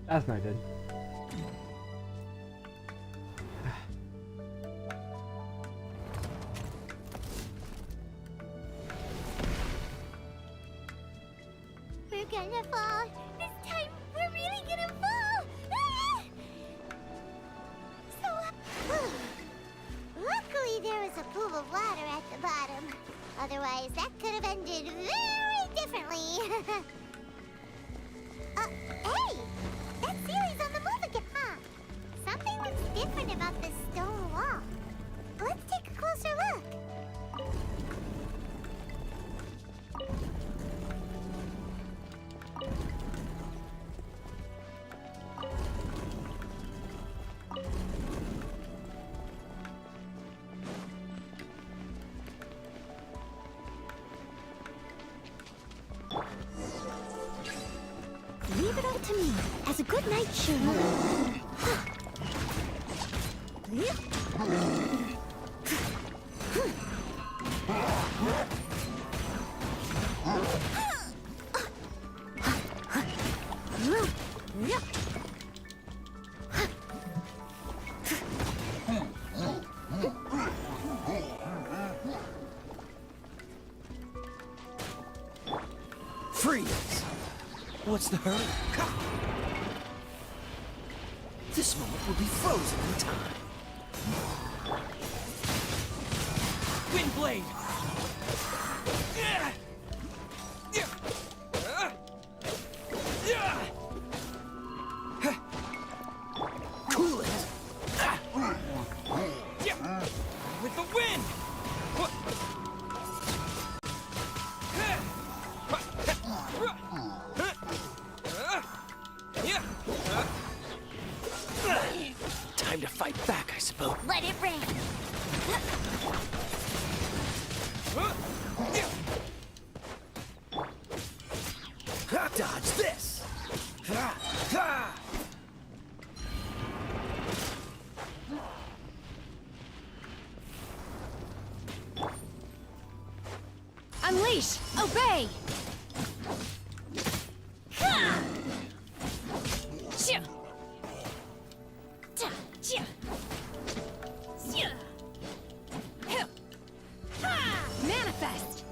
That's not good. good night, Sherlock. Freeze! What's the hurry? This moment will be frozen in time. Windblade! Cool it! With the wind! Time to fight back, I suppose. Let it rain. Dodge this! Unleash! Obey! Manifest!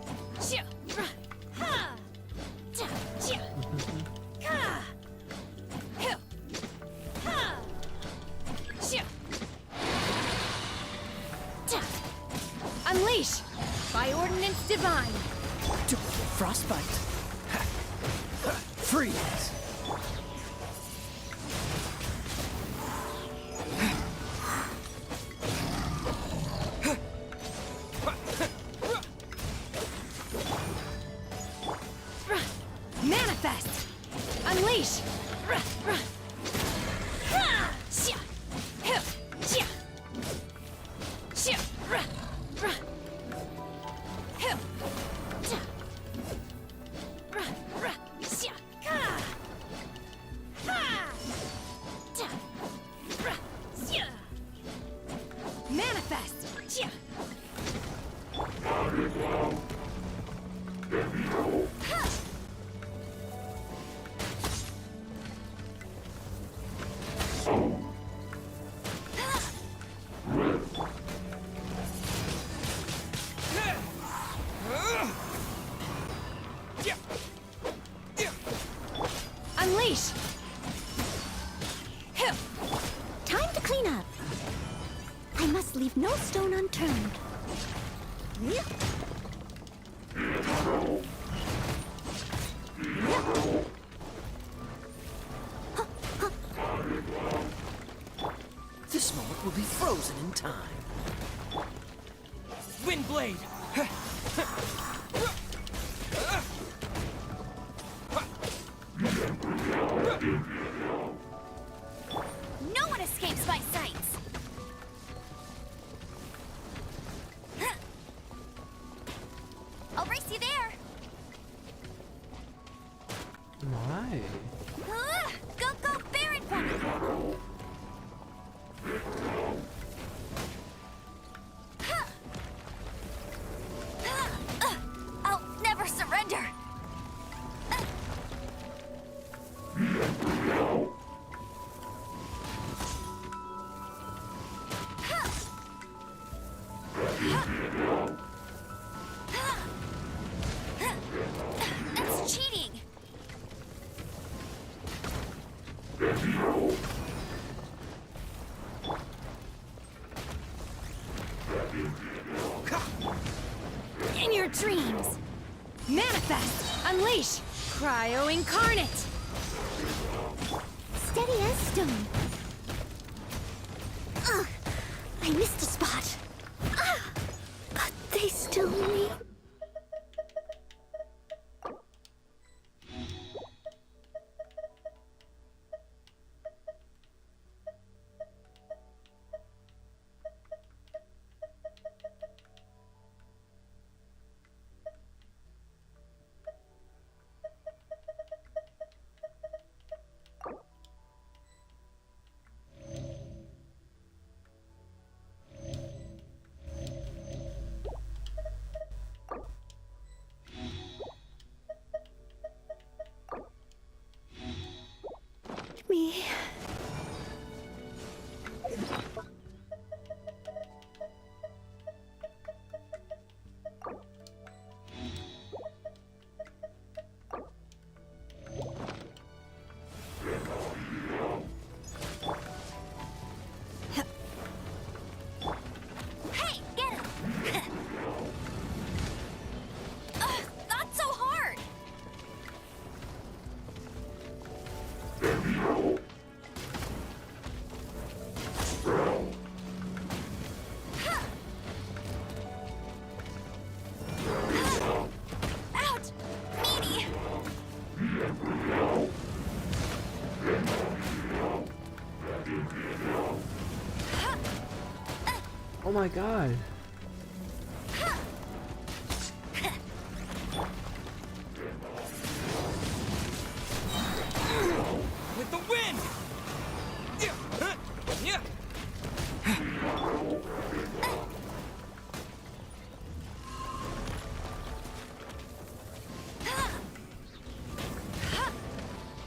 Unleash! By ordinance divine! Frostbite! Freeze! Manifest! Unleash! Manifest! Unleash! Time to clean up. I must leave no stone unturned. This moment will be frozen in time. Windblade! No one escapes my sights! I'll race you there! Why? Go, go, Baron Bunny! I'll never surrender! That's cheating! In your dreams! Manifest! Unleash! Cryo incarnate! Steady as stone. Ugh, I missed a spot. But they still need. Oh my god. With the wind!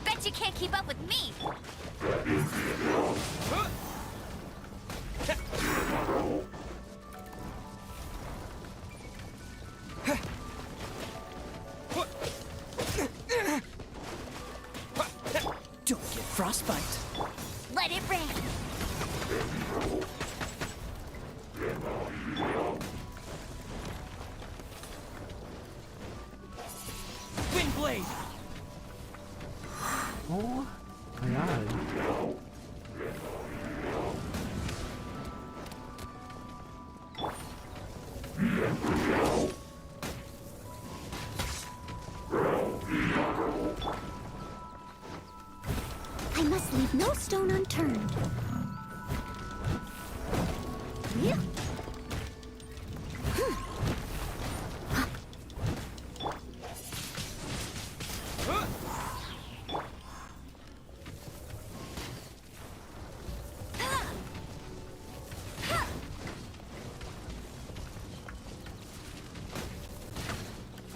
Bet you can't keep up with me. Don't get frostbite. Let it rain. Wind blade! Oh my god. I must leave no stone unturned. Yeah.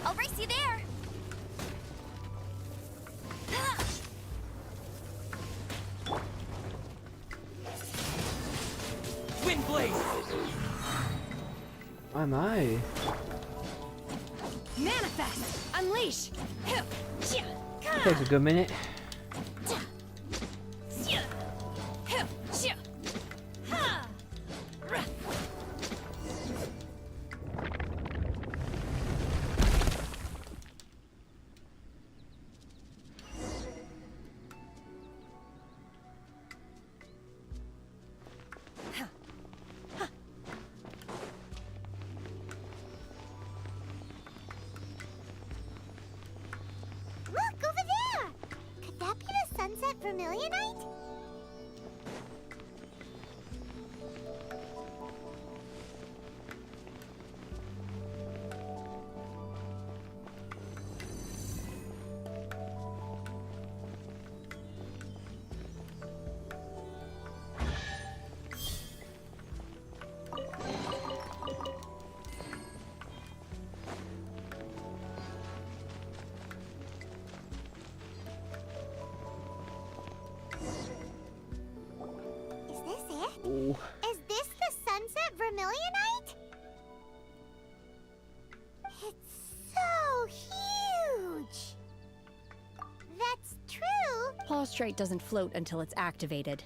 I'll race you there. Wind blade! Oh my. Manifest! Unleash! Takes a good minute. Look, over there! Could that be the sunset vermilionite? Is this it? Oh. Is this the sunset vermilionite? It's so huge! That's true! Plaustrite doesn't float until it's activated.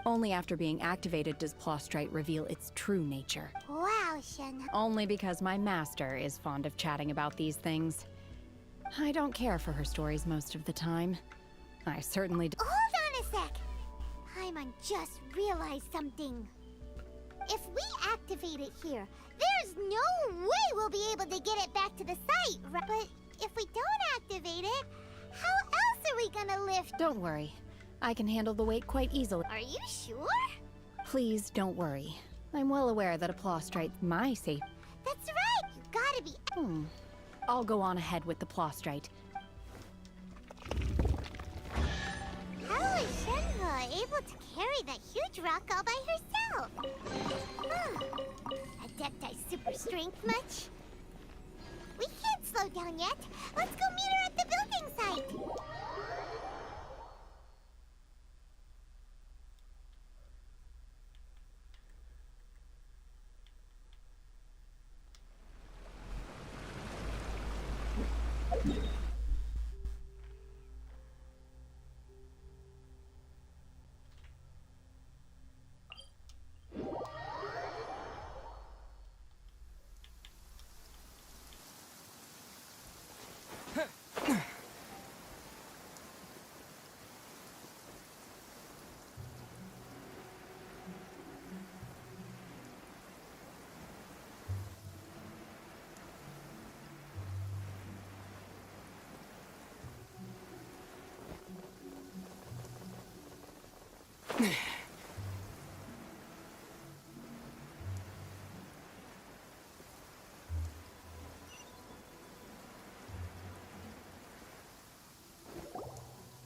Only after being activated does Plaustrite reveal its true nature. Wow, Shen. Only because my master is fond of chatting about these things. I don't care for her stories most of the time. I certainly do. Hold on a sec! Paimon just realized something. If we activate it here, there's no way we'll be able to get it back to the site, right? But if we don't activate it, how else are we gonna lift? Don't worry. I can handle the weight quite easily. Are you sure? Please don't worry. I'm well aware that a Plaustrite my safe. That's right! You gotta be... I'll go on ahead with the Plaustrite. How is Shenhe able to carry that huge rock all by herself? Adepti super strength much? We can't slow down yet. Let's go meet her at the building site.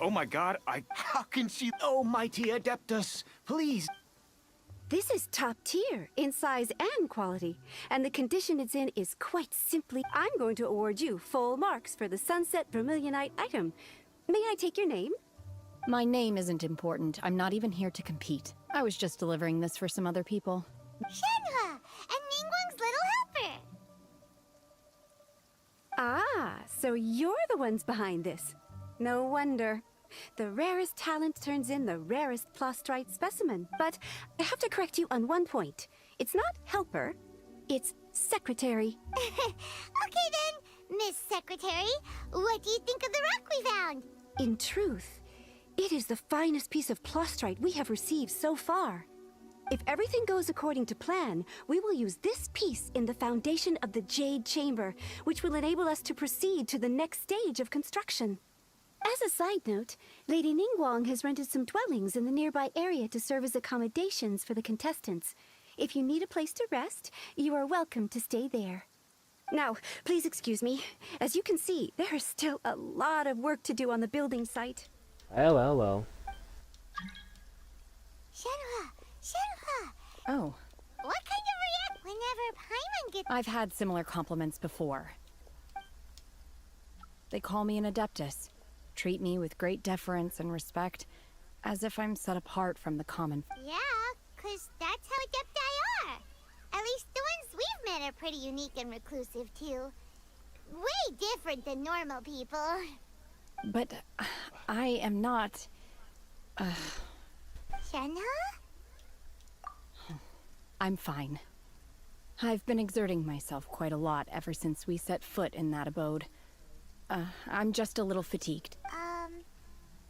Oh my god, How can she... Oh, mighty Adeptus, please. This is top tier in size and quality, and the condition it's in is quite simply... I'm going to award you full marks for the Sunset Vermilionite item. May I take your name? My name isn't important. I'm not even here to compete. I was just delivering this for some other people. Shenhe, and Ningguang's little helper. Ah, so you're the ones behind this. No wonder. The rarest talent turns in the rarest Plostrite specimen. But I have to correct you on one point. It's not helper, it's secretary. Okay then, Miss Secretary, what do you think of the rock we found? In truth, it is the finest piece of Plostrite we have received so far. If everything goes according to plan, we will use this piece in the foundation of the Jade Chamber, which will enable us to proceed to the next stage of construction. As a side note, Lady Ningguang has rented some dwellings in the nearby area to serve as accommodations for the contestants. If you need a place to rest, you are welcome to stay there. Now, please excuse me. As you can see, there is still a lot of work to do on the building site. Well. Shenhe! Oh. What kind of react whenever Paimon gets... I've had similar compliments before. They call me an Adeptus, treat me with great deference and respect, as if I'm set apart from the common... Yeah, 'cause that's how Adepti are. At least the ones we've met are pretty unique and reclusive, too. Way different than normal people. But I am not... Shenhe? I'm fine. I've been exerting myself quite a lot ever since we set foot in that abode. I'm just a little fatigued.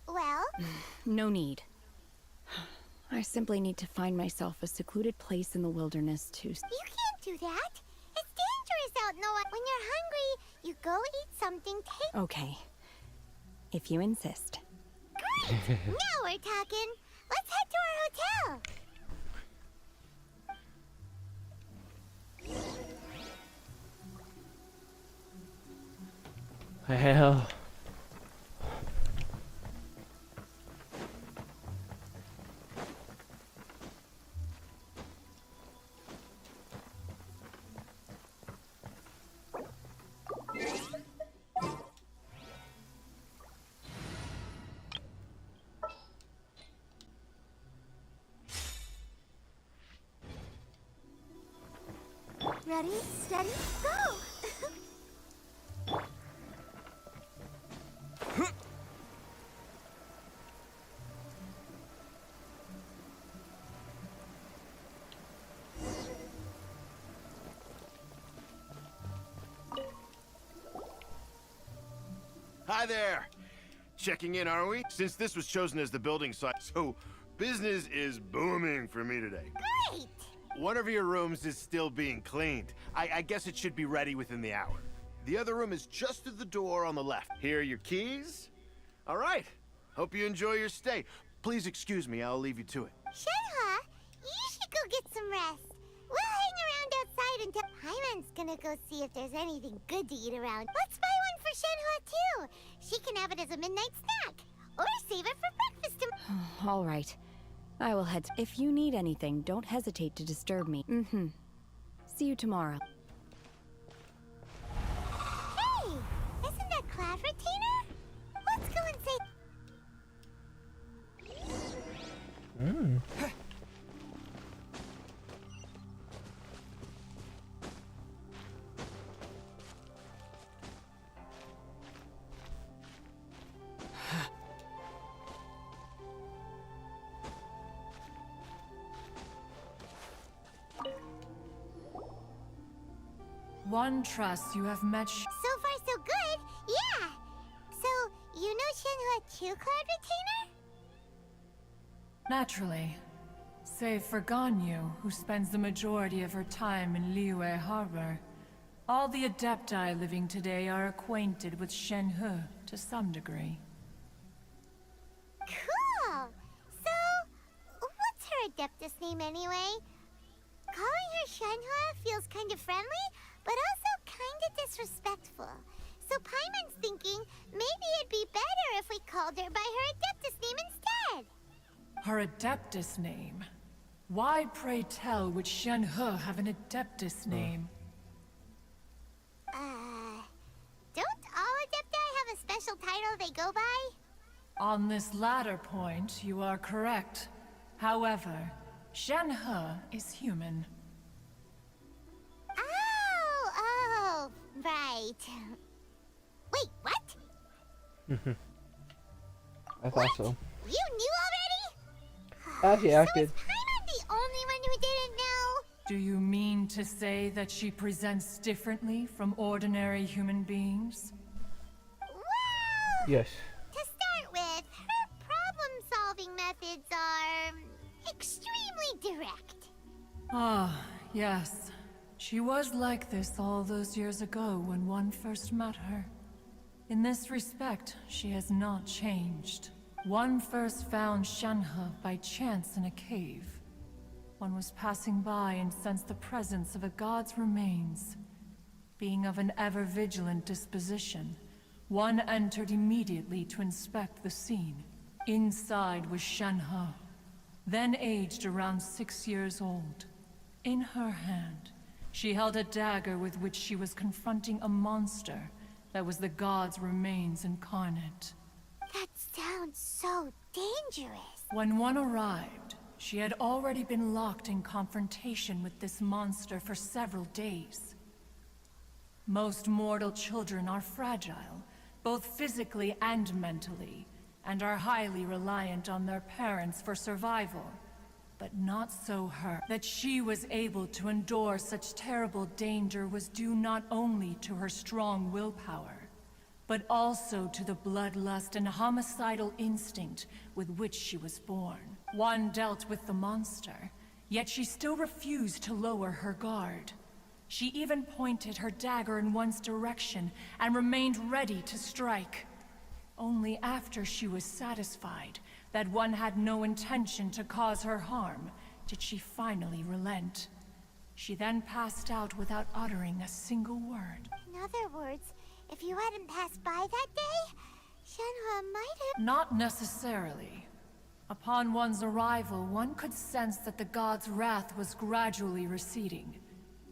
Well? No need. I simply need to find myself a secluded place in the wilderness to... You can't do that. It's dangerous out, Noah. When you're hungry, you go eat something tasty. Okay. If you insist. Great! Now we're talking. Let's head to our hotel. Hell. Ready, steady, go! Hi there! Checking in, are we? Since this was chosen as the building site, so business is booming for me today. Great! One of your rooms is still being cleaned. I guess it should be ready within the hour. The other room is just through the door on the left. Here are your keys. All right. Hope you enjoy your stay. Please excuse me, I'll leave you to it. Shenhe, you should go get some rest. We'll hang around outside until Paimon's gonna go see if there's anything good to eat around. Let's buy one for Shenhe too. She can have it as a midnight snack. Or save it for breakfast. All right. I will head. If you need anything, don't hesitate to disturb me. See you tomorrow. Hey! Isn't that Cloud Retainer? Let's go and say... One trust you have met. So far, so good. Yeah. So, you know Shenhe too, Cloud Retainer? Naturally. Save for Ganyu, who spends the majority of her time in Liyue Harbor. All the Adepti living today are acquainted with Shenhe to some degree. Cool. So, what's her Adeptus name anyway? Calling her Shenhe feels kind of friendly, but also kind of disrespectful. So So Paimon's thinking maybe it'd be better if we called her by her Adeptus name instead. Her Adeptus name? Why, pray tell, would Shenhe have an Adeptus name? Don't all Adepti have a special title they go by? On this latter point, you are correct. However, Shenhe is human. Oh, right. Wait, what? I thought so. You knew As he already? acted. So is Paimon the only one who didn't know? Do you mean to say that she presents differently from ordinary human beings? Well, Yes. to start with, her problem-solving methods are extremely direct. Ah, yes. She was like this all those years ago when one first met her. In this respect, she has not changed. One first found Shenhe by chance in a cave. One was passing by and sensed the presence of a god's remains. Being of an ever-vigilant disposition, one entered immediately to inspect the scene. Inside was Shenhe, then aged around 6 years old. In her hand, she held a dagger with which she was confronting a monster that was the god's remains incarnate. That sounds so dangerous. When one arrived, she had already been locked in confrontation with this monster for several days. Most mortal children are fragile, both physically and mentally, and are highly reliant on their parents for survival. But not so her. That she was able to endure such terrible danger was due not only to her strong willpower, but also to the bloodlust and homicidal instinct with which she was born. One dealt with the monster, yet she still refused to lower her guard. She even pointed her dagger in one's direction and remained ready to strike. Only after she was satisfied that one had no intention to cause her harm did she finally relent. She then passed out without uttering a single word. In other words, if you hadn't passed by that day, Shenhe might have— Not necessarily. Upon one's arrival, one could sense that the god's wrath was gradually receding.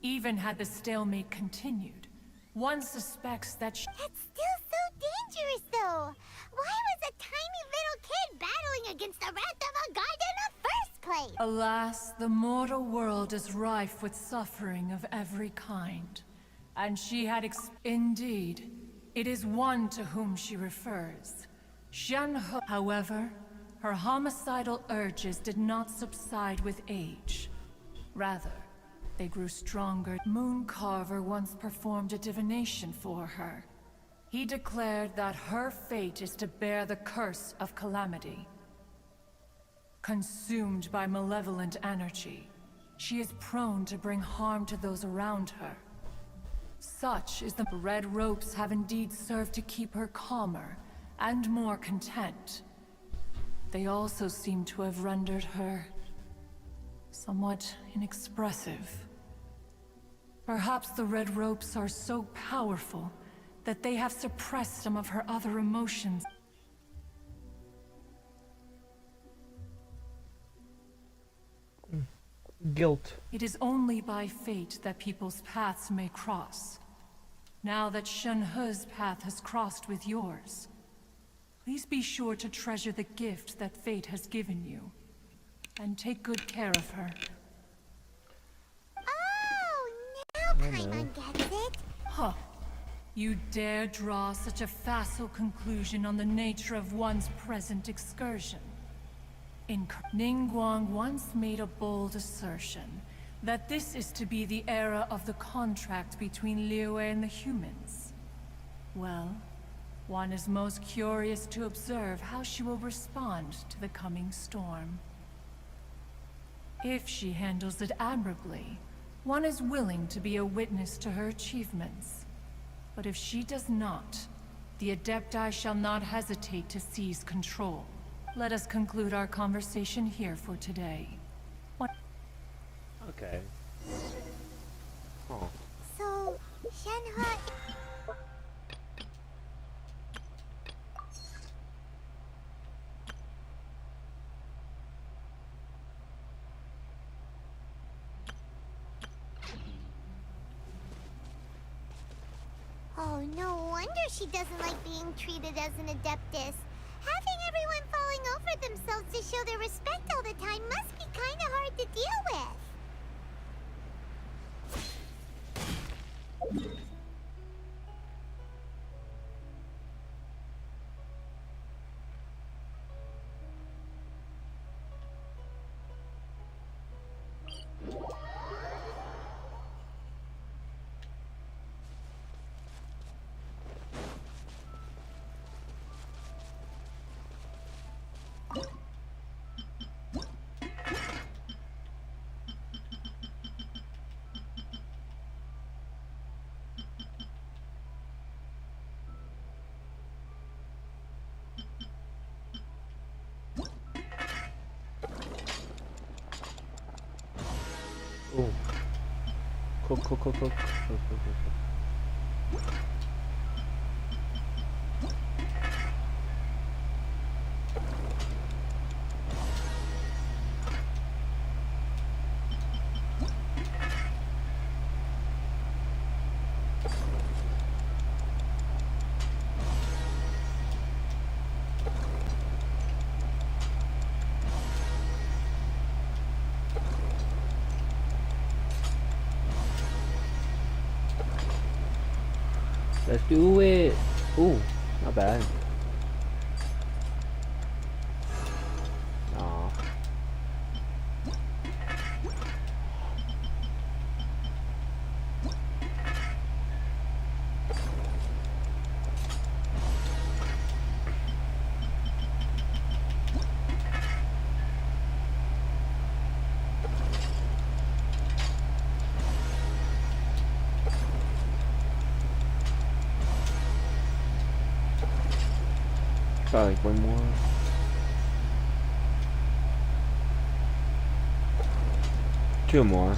Even had the stalemate continued, one suspects that That's still so dangerous, though! Why was a tiny little kid battling against the wrath of a god in the first place? Alas, the mortal world is rife with suffering of every kind. And she had Indeed, it is one to whom she refers. Shenhe. However, her homicidal urges did not subside with age. Rather, they grew stronger. Mooncarver once performed a divination for her. He declared that her fate is to bear the curse of calamity. Consumed by malevolent energy, she is prone to bring harm to those around her. Such is the red ropes have indeed served to keep her calmer and more content. They also seem to have rendered her somewhat inexpressive. Perhaps the red ropes are so powerful that they have suppressed some of her other emotions. Guilt. It is only by fate that people's paths may cross. Now that Shenhe's path has crossed with yours, please be sure to treasure the gift that fate has given you, and take good care of her. Oh, now Paimon gets it. Huh. You dare draw such a facile conclusion on the nature of one's present excursion. Ningguang once made a bold assertion that this is to be the era of the contract between Liyue and the humans. Well, one is most curious to observe how she will respond to the coming storm. If she handles it admirably, one is willing to be a witness to her achievements. But if she does not, the Adepti shall not hesitate to seize control. Let us conclude our conversation here for today. Okay. Oh. So, Shenhe... Oh, no wonder she doesn't like being treated as an adeptus. Having everyone falling over themselves to show their respect all the time must be kind of hard to deal with. Oh. Cook. Let's do it. Ooh, not bad. Aw. Probably like one more. Two more.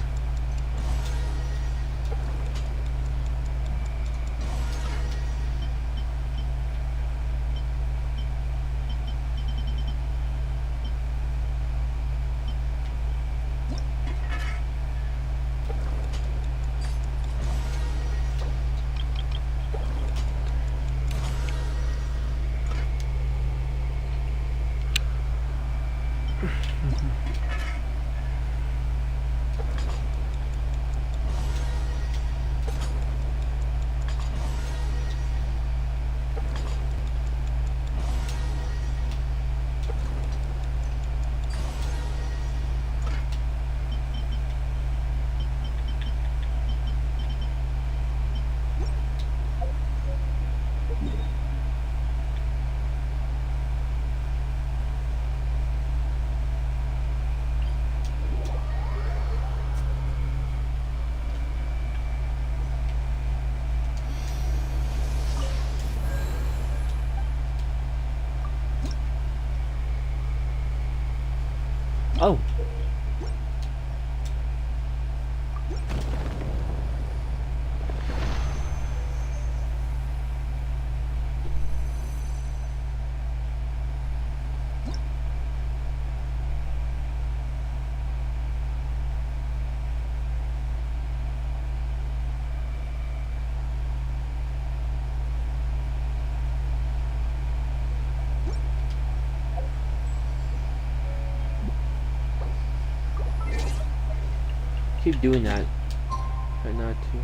Oh. Keep doing that. Try not to.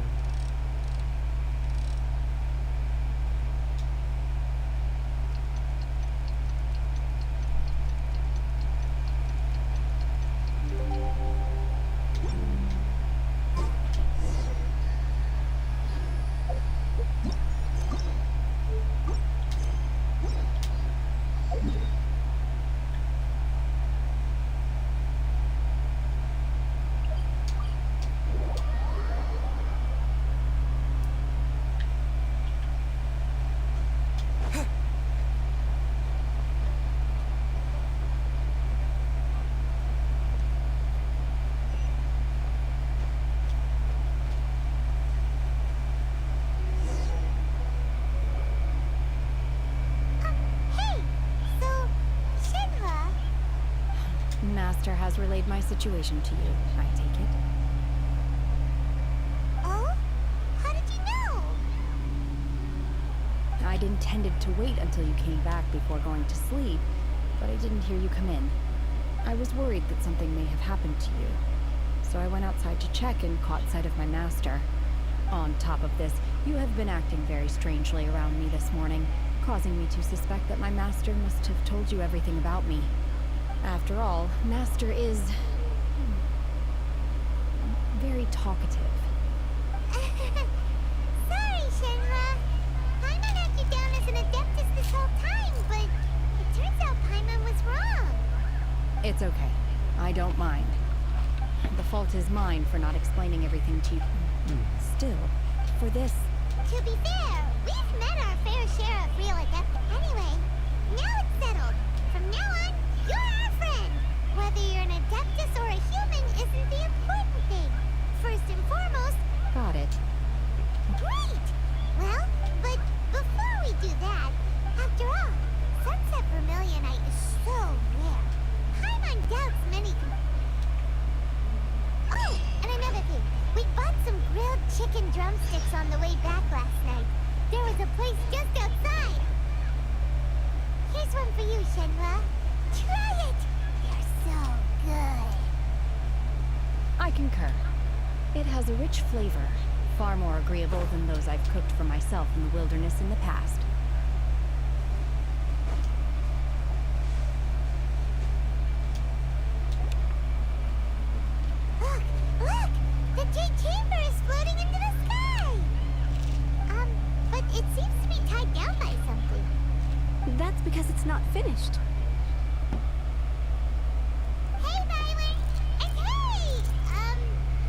Master has relayed my situation to you, I take it. Oh? How did you know? I'd intended to wait until you came back before going to sleep, but I didn't hear you come in. I was worried that something may have happened to you, so I went outside to check and caught sight of my master. On top of this, you have been acting very strangely around me this morning, causing me to suspect that my master must have told you everything about me. After all, Master is very talkative. Sorry, Shenhua. Paimon had you down as an adeptus this whole time, but it turns out Paimon was wrong. It's okay. I don't mind. The fault is mine for not explaining everything to you. Still, for this... To be fair, we've met our fair share of real adepts. Anyway, now it's settled. From now on, you're our friend. Whether you're an adeptus or a human isn't the important thing. First and foremost... Got it. Great! Well, but before we do that, after all, Sunset Vermilionite is so rare. Paimon doubts many... Oh, and another thing. We bought some grilled chicken drumsticks on the way back last night. There was a place just outside. Here's one for you, Shenhua. Try it! They're so good. I concur. It has a rich flavor, far more agreeable than those I've cooked for myself in the wilderness in the past. Look! The Jade Chamber is floating into the sky! But it seems to be tied down by something. That's because it's not finished. Hey, Byron! And hey!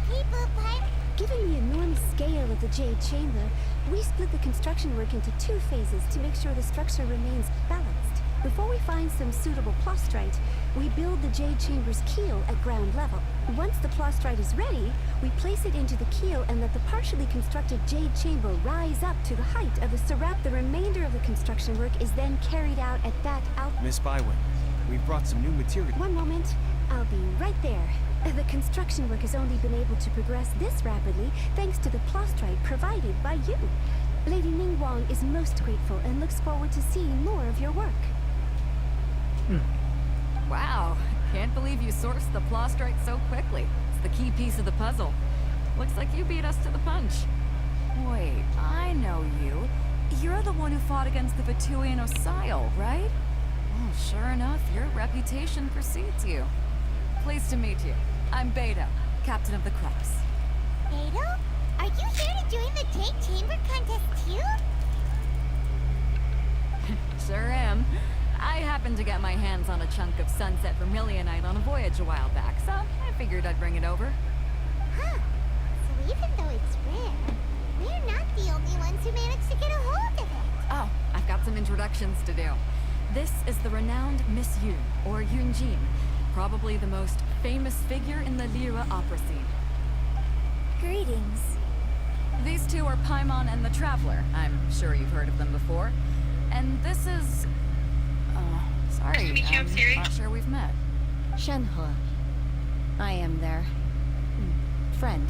People, Byron... Given the enormous scale of the Jade Chamber, we split the construction work into 2 phases to make sure the structure remains balanced. Before we find some suitable plastrite, we build the Jade Chamber's keel at ground level. Once the plastrite is ready, we place it into the keel and let the partially constructed Jade Chamber rise up to the height of the syrup. The remainder of the construction work is then carried out at that Miss Byron, we've brought some new material. One moment. I'll be right there. The construction work has only been able to progress this rapidly thanks to the plastrite provided by you. Lady Ningguang is most grateful and looks forward to seeing more of your work. Wow, can't believe you sourced the plastrite so quickly. It's the key piece of the puzzle. Looks like you beat us to the punch. Wait, I know you. You're the one who fought against the Vituian Osile, right? Well, sure enough, your reputation precedes you. Pleased to meet you. I'm Beto, captain of the Cross. Beto? Are you here to join the Jade Chamber contest too? Sure am. I happened to get my hands on a chunk of Sunset Vermilionite on a voyage a while back, so I figured I'd bring it over. Huh. So even though it's rare, we're not the only ones who managed to get a hold of it. Oh, I've got some introductions to do. This is the renowned Miss Yun, or Yunjin, probably the most famous figure in the Liyue opera scene. Greetings. These two are Paimon and the Traveler. I'm sure you've heard of them before. And this is... sorry, I'm not sure we've met. Shenhua. I am their... friend.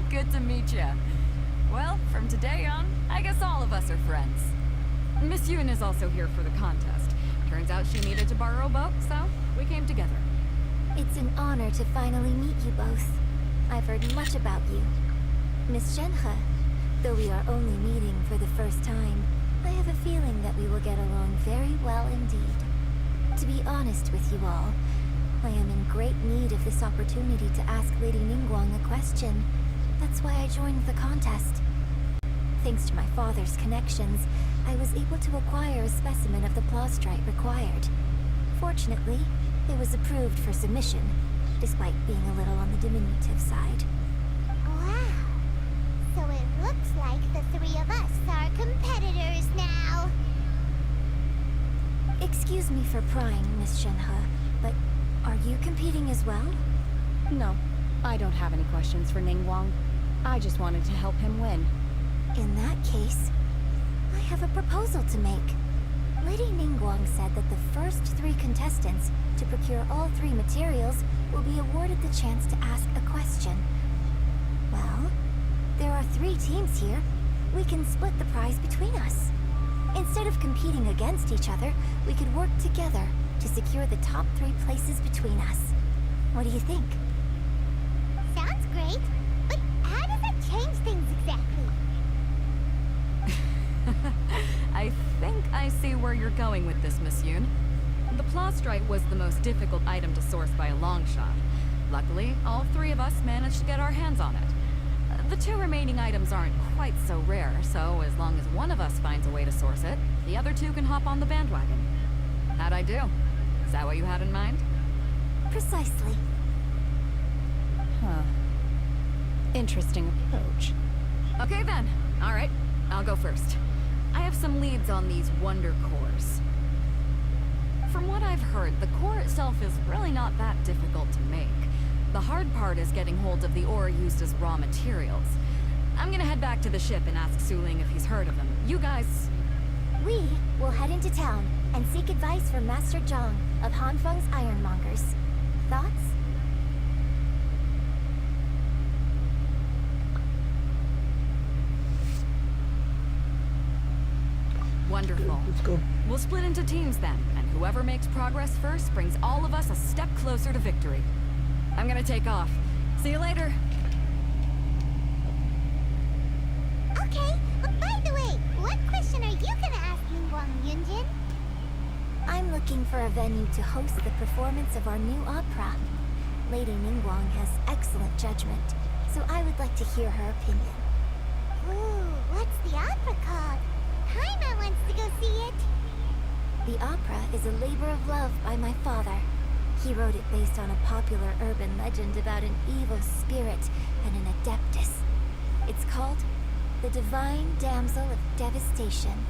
Good to meet you. Well, from today on, I guess all of us are friends. Miss Yun is also here for the contest. Turns out she needed to borrow a boat, so we came together. It's an honor to finally meet you both. I've heard much about you. Miss Shenhe, though we are only meeting for the first time, I have a feeling that we will get along very well indeed. To be honest with you all, I am in great need of this opportunity to ask Lady Ningguang a question. That's why I joined the contest. Thanks to my father's connections, I was able to acquire a specimen of the plastrite required. Fortunately, it was approved for submission, despite being a little on the diminutive side. Wow. So it looks like the 3 of us are competitors now. Excuse me for prying, Miss Shenhe, but are you competing as well? No, I don't have any questions for Ningguang. I just wanted to help him win. In that case, I have a proposal to make. Lady Ningguang said that the first 3 contestants to procure all 3 materials will be awarded the chance to ask a question. Well, there are 3 teams here. We can split the prize between us. Instead of competing against each other, we could work together to secure the top 3 places between us. What do you think? Sounds great, but how does that change things exactly? I think I see where you're going with this, Miss Yoon. The Plostrite was the most difficult item to source by a long shot. Luckily, all 3 of us managed to get our hands on it. The 2 remaining items aren't quite so rare, so as long as one of us finds a way to source it, the other 2 can hop on the bandwagon. How'd I do? Is that what you had in mind? Precisely. Huh. Interesting approach. Okay then. Alright, I'll go first. I have some leads on these wonder cores. From what I've heard, the core itself is really not that difficult to make. The hard part is getting hold of the ore used as raw materials. I'm gonna head back to the ship and ask Suling if he's heard of them. You guys... We will head into town and seek advice from Master Zhang of Hanfeng's Ironmongers. Thoughts? Wonderful. Let's go. We'll split into teams then, and whoever makes progress first brings all of us a step closer to victory. I'm gonna take off. See you later. Okay, by the way, what question are you gonna ask Ningguang, Yunjin? I'm looking for a venue to host the performance of our new opera. Lady Ningguang has excellent judgment, so I would like to hear her opinion. Ooh, what's the opera called? Paimon wants to go see it. The opera is a labor of love by my father. He wrote it based on a popular urban legend about an evil spirit and an adeptus. It's called The Divine Damsel of Devastation.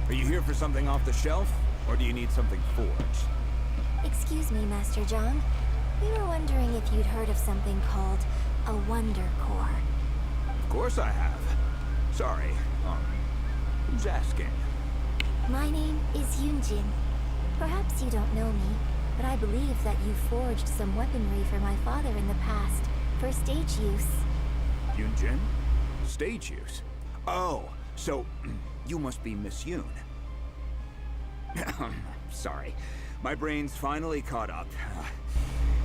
Are you here for something off the shelf, or do you need something forged? Excuse me, Master Zhang. We were wondering if you'd heard of something called a Wonder Core. Of course I have. Sorry, who's asking? My name is Yunjin. Perhaps you don't know me, but I believe that you forged some weaponry for my father in the past, for stage use. Yunjin? Stage use? Oh, so you must be Miss Yoon. Sorry, my brain's finally caught up.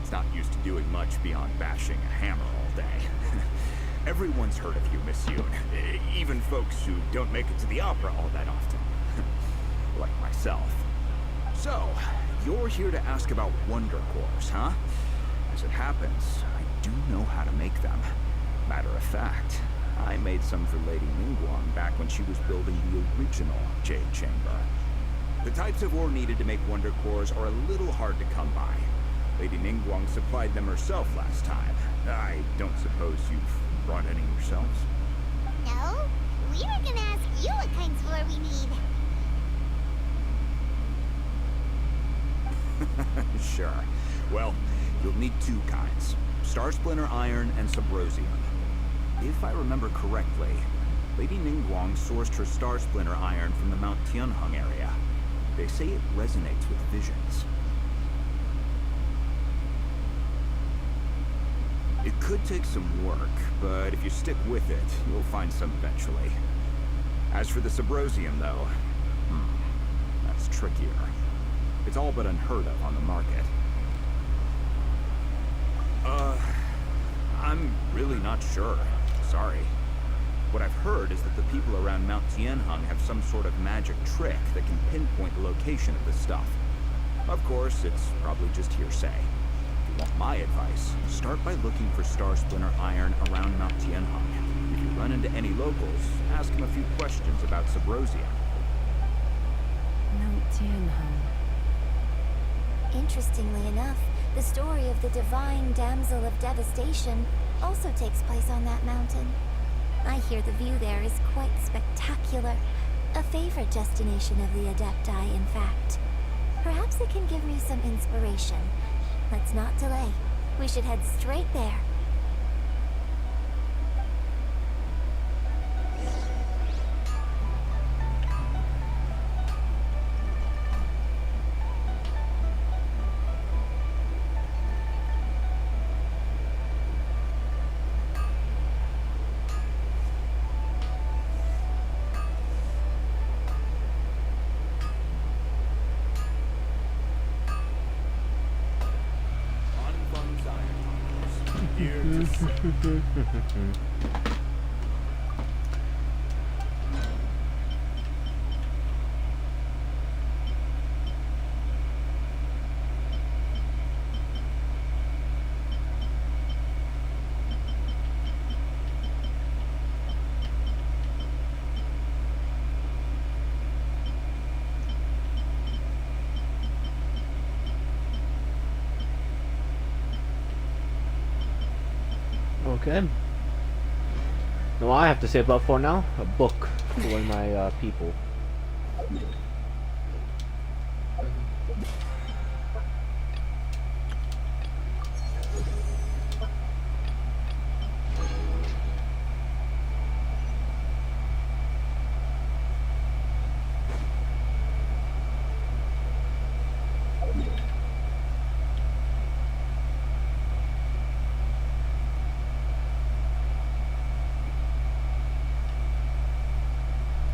It's not used to doing much beyond bashing a hammer all day. Everyone's heard of you, Miss Yoon. Even folks who don't make it to the opera all that often. Like myself. So, you're here to ask about Wonder Cores, huh? As it happens, I do know how to make them. Matter of fact, I made some for Lady Ningguang back when she was building the original Jade Chamber. The types of ore needed to make Wonder Cores are a little hard to come by. Lady Ningguang supplied them herself last time. I don't suppose you've brought any yourselves? No, we were gonna ask you what kinds of ore we need. Sure. Well, you'll need 2 kinds. Star Splinter Iron and Subrosium. If I remember correctly, Lady Ningguang sourced her Star Splinter Iron from the Mount Tianheng area. They say it resonates with visions. It could take some work, but if you stick with it, you'll find some eventually. As for the Subrosium, though, that's trickier. It's all but unheard of on the market. I'm really not sure. Sorry. What I've heard is that the people around Mount Tianheng have some sort of magic trick that can pinpoint the location of this stuff. Of course, it's probably just hearsay. If you want my advice, start by looking for Star Splinter iron around Mount Tianheng. If you run into any locals, ask them a few questions about Subrosia. Mount Tianheng. Interestingly enough, the story of the divine damsel of devastation also takes place on that mountain. I hear the view there is quite spectacular. A favorite destination of the Adepti, in fact. Perhaps it can give me some inspiration. Let's not delay. We should head straight there. Okay. Now I have to save up for now a book for my people.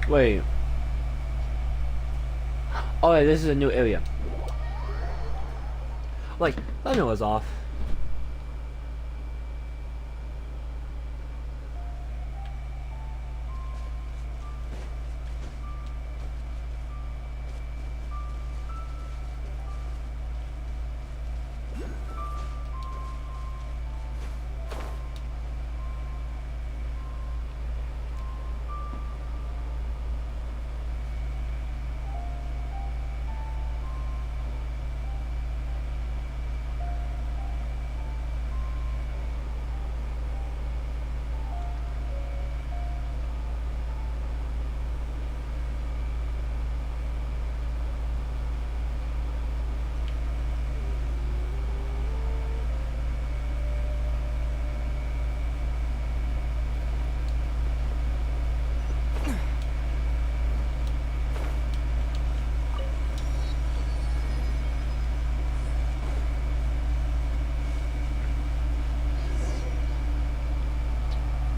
Wait. Oh yeah, this is a new area. Like, I know it's off.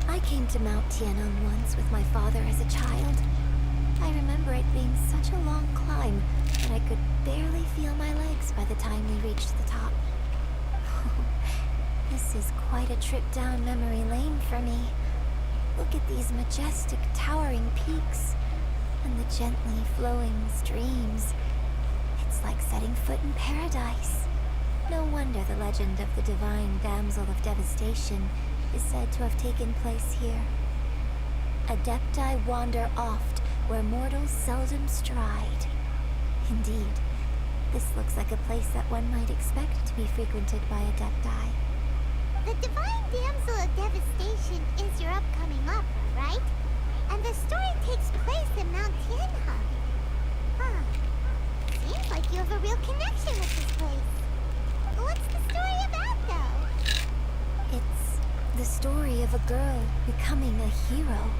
I came to Mount Tianheng once with my father as a child. I remember it being such a long climb that I could barely feel my legs by the time we reached the top. This is quite a trip down memory lane for me. Look at these majestic, towering peaks and the gently flowing streams. It's like setting foot in paradise. No wonder the legend of the divine damsel of devastation is said to have taken place here. Adepti wander oft where mortals seldom stride. Indeed, this looks like a place that one might expect to be frequented by Adepti. The divine damsel of devastation is your upcoming opera, right? And the story takes place in Mount Tianheng. Huh. Seems like you have a real connection with this place. What's the story about, though? It's the story of a girl becoming a hero.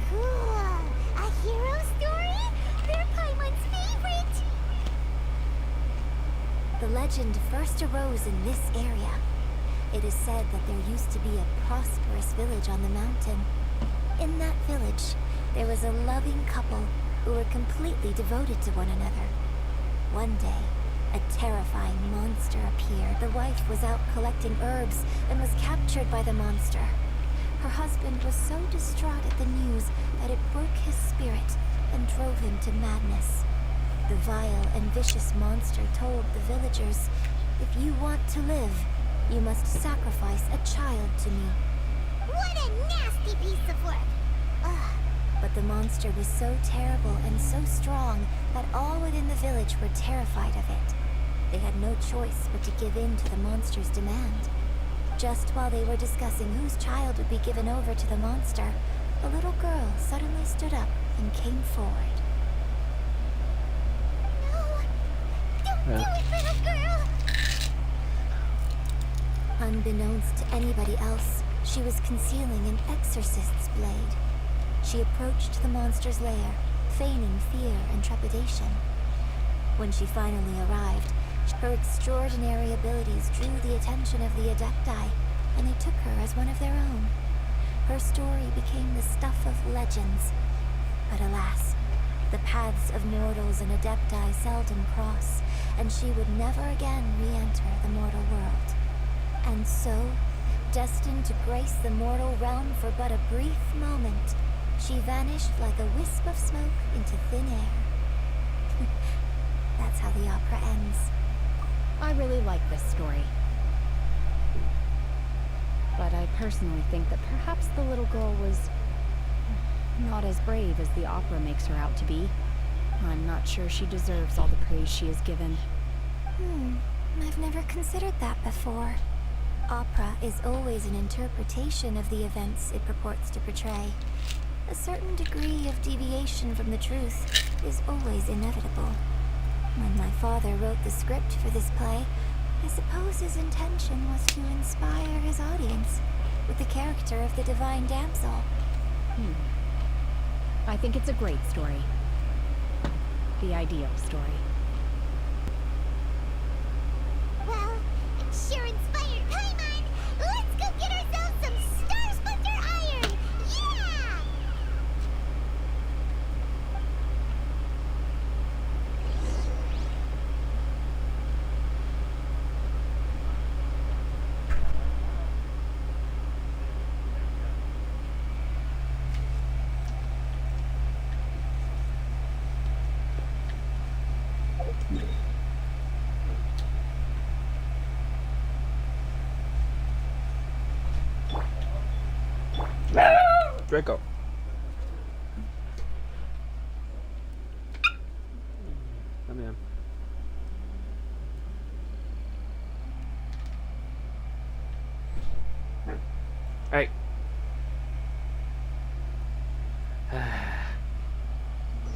Cool. A hero story? They're Paimon's favorite. The legend first arose in this area. It is said that there used to be a prosperous village on the mountain. In that village, there was a loving couple who were completely devoted to one another. One day, a terrifying monster appeared. The wife was out collecting herbs and was captured by the monster. Her husband was so distraught at the news that it broke his spirit and drove him to madness. The vile and vicious monster told the villagers, "If you want to live, you must sacrifice a child to me." What a nasty piece of work! Ugh. But the monster was so terrible and so strong that all within the village were terrified of it. They had no choice but to give in to the monster's demand. Just while they were discussing whose child would be given over to the monster, a little girl suddenly stood up and came forward. Don't do it, little girl! Unbeknownst to anybody else, she was concealing an exorcist's blade. She approached the monster's lair, feigning fear and trepidation. When she finally arrived, her extraordinary abilities drew the attention of the Adepti, and they took her as one of their own. Her story became the stuff of legends. But alas, the paths of mortals and Adepti seldom cross, and she would never again re-enter the mortal world. And so, destined to grace the mortal realm for but a brief moment, she vanished like a wisp of smoke into thin air. That's how the opera ends. I really like this story. But I personally think that perhaps the little girl was not as brave as the opera makes her out to be. I'm not sure she deserves all the praise she is given. I've never considered that before. Opera is always an interpretation of the events it purports to portray. A certain degree of deviation from the truth is always inevitable. When my father wrote the script for this play, I suppose his intention was to inspire his audience with the character of the divine damsel. I think it's a great story. The ideal story. Well, it sure inspired Paimon! Let's go get ourselves some Star Splinter Iron! Yeah! Draco. Come in. Hey.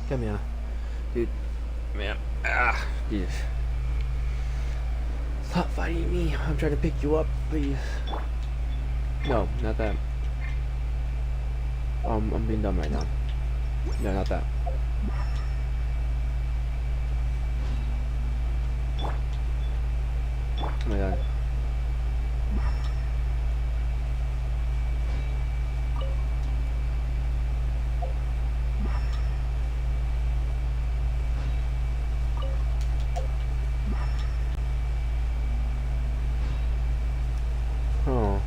Come here. Dude. Man. Jesus. Stop fighting me. I'm trying to pick you up, please. No, not that. I'm being dumb right now. No, not that. Oh my god. Oh.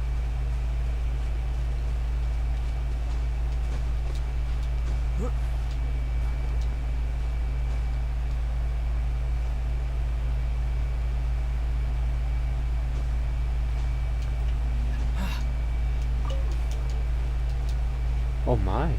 Oh my.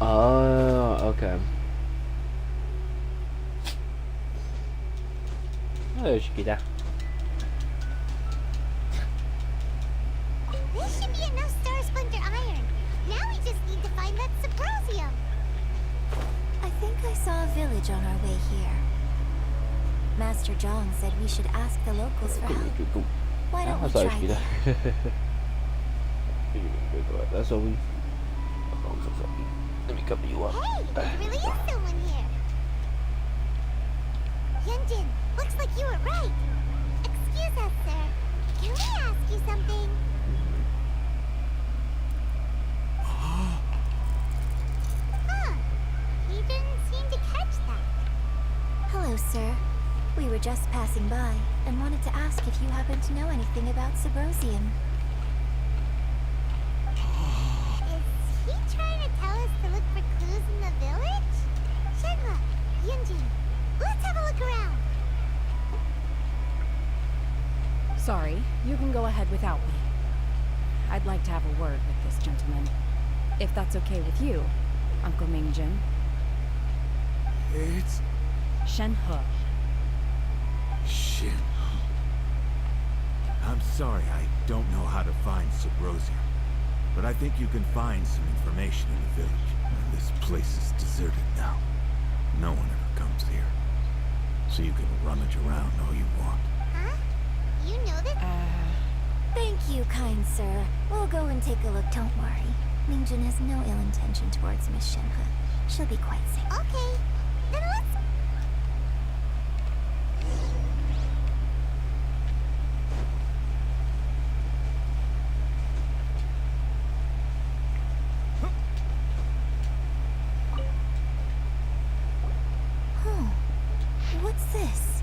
Oh, okay. Oh, Chiquita. This should be enough Star Splinter Iron. Now we just need to find that Symposium. I think I saw a village on our way here. Master Zhang said we should ask the locals for help. Why don't we try that? That's all we. Let me cover you up. Hey, there really is someone here. Hyunjin, looks like you were Hello, sir. We were just passing by and wanted to ask if you happen to know anything about Subrosium. Is he trying to tell us to look for clues in the village? Shenhua, Yunjin, let's have a look around. Sorry, you can go ahead without me. I'd like to have a word with this gentleman. If that's okay with you, Uncle Mingjin. It's... Shenhe. Shit. I'm sorry, I don't know how to find Subrosium, but I think you can find some information in the village. This place is deserted now. No one ever comes here. So you can rummage around all you want. Huh? You know this? Thank you, kind sir. We'll go and take a look, don't worry. Mingjin has no ill intention towards Miss Shenhe. She'll be quite safe. Okay, then let's... What's this?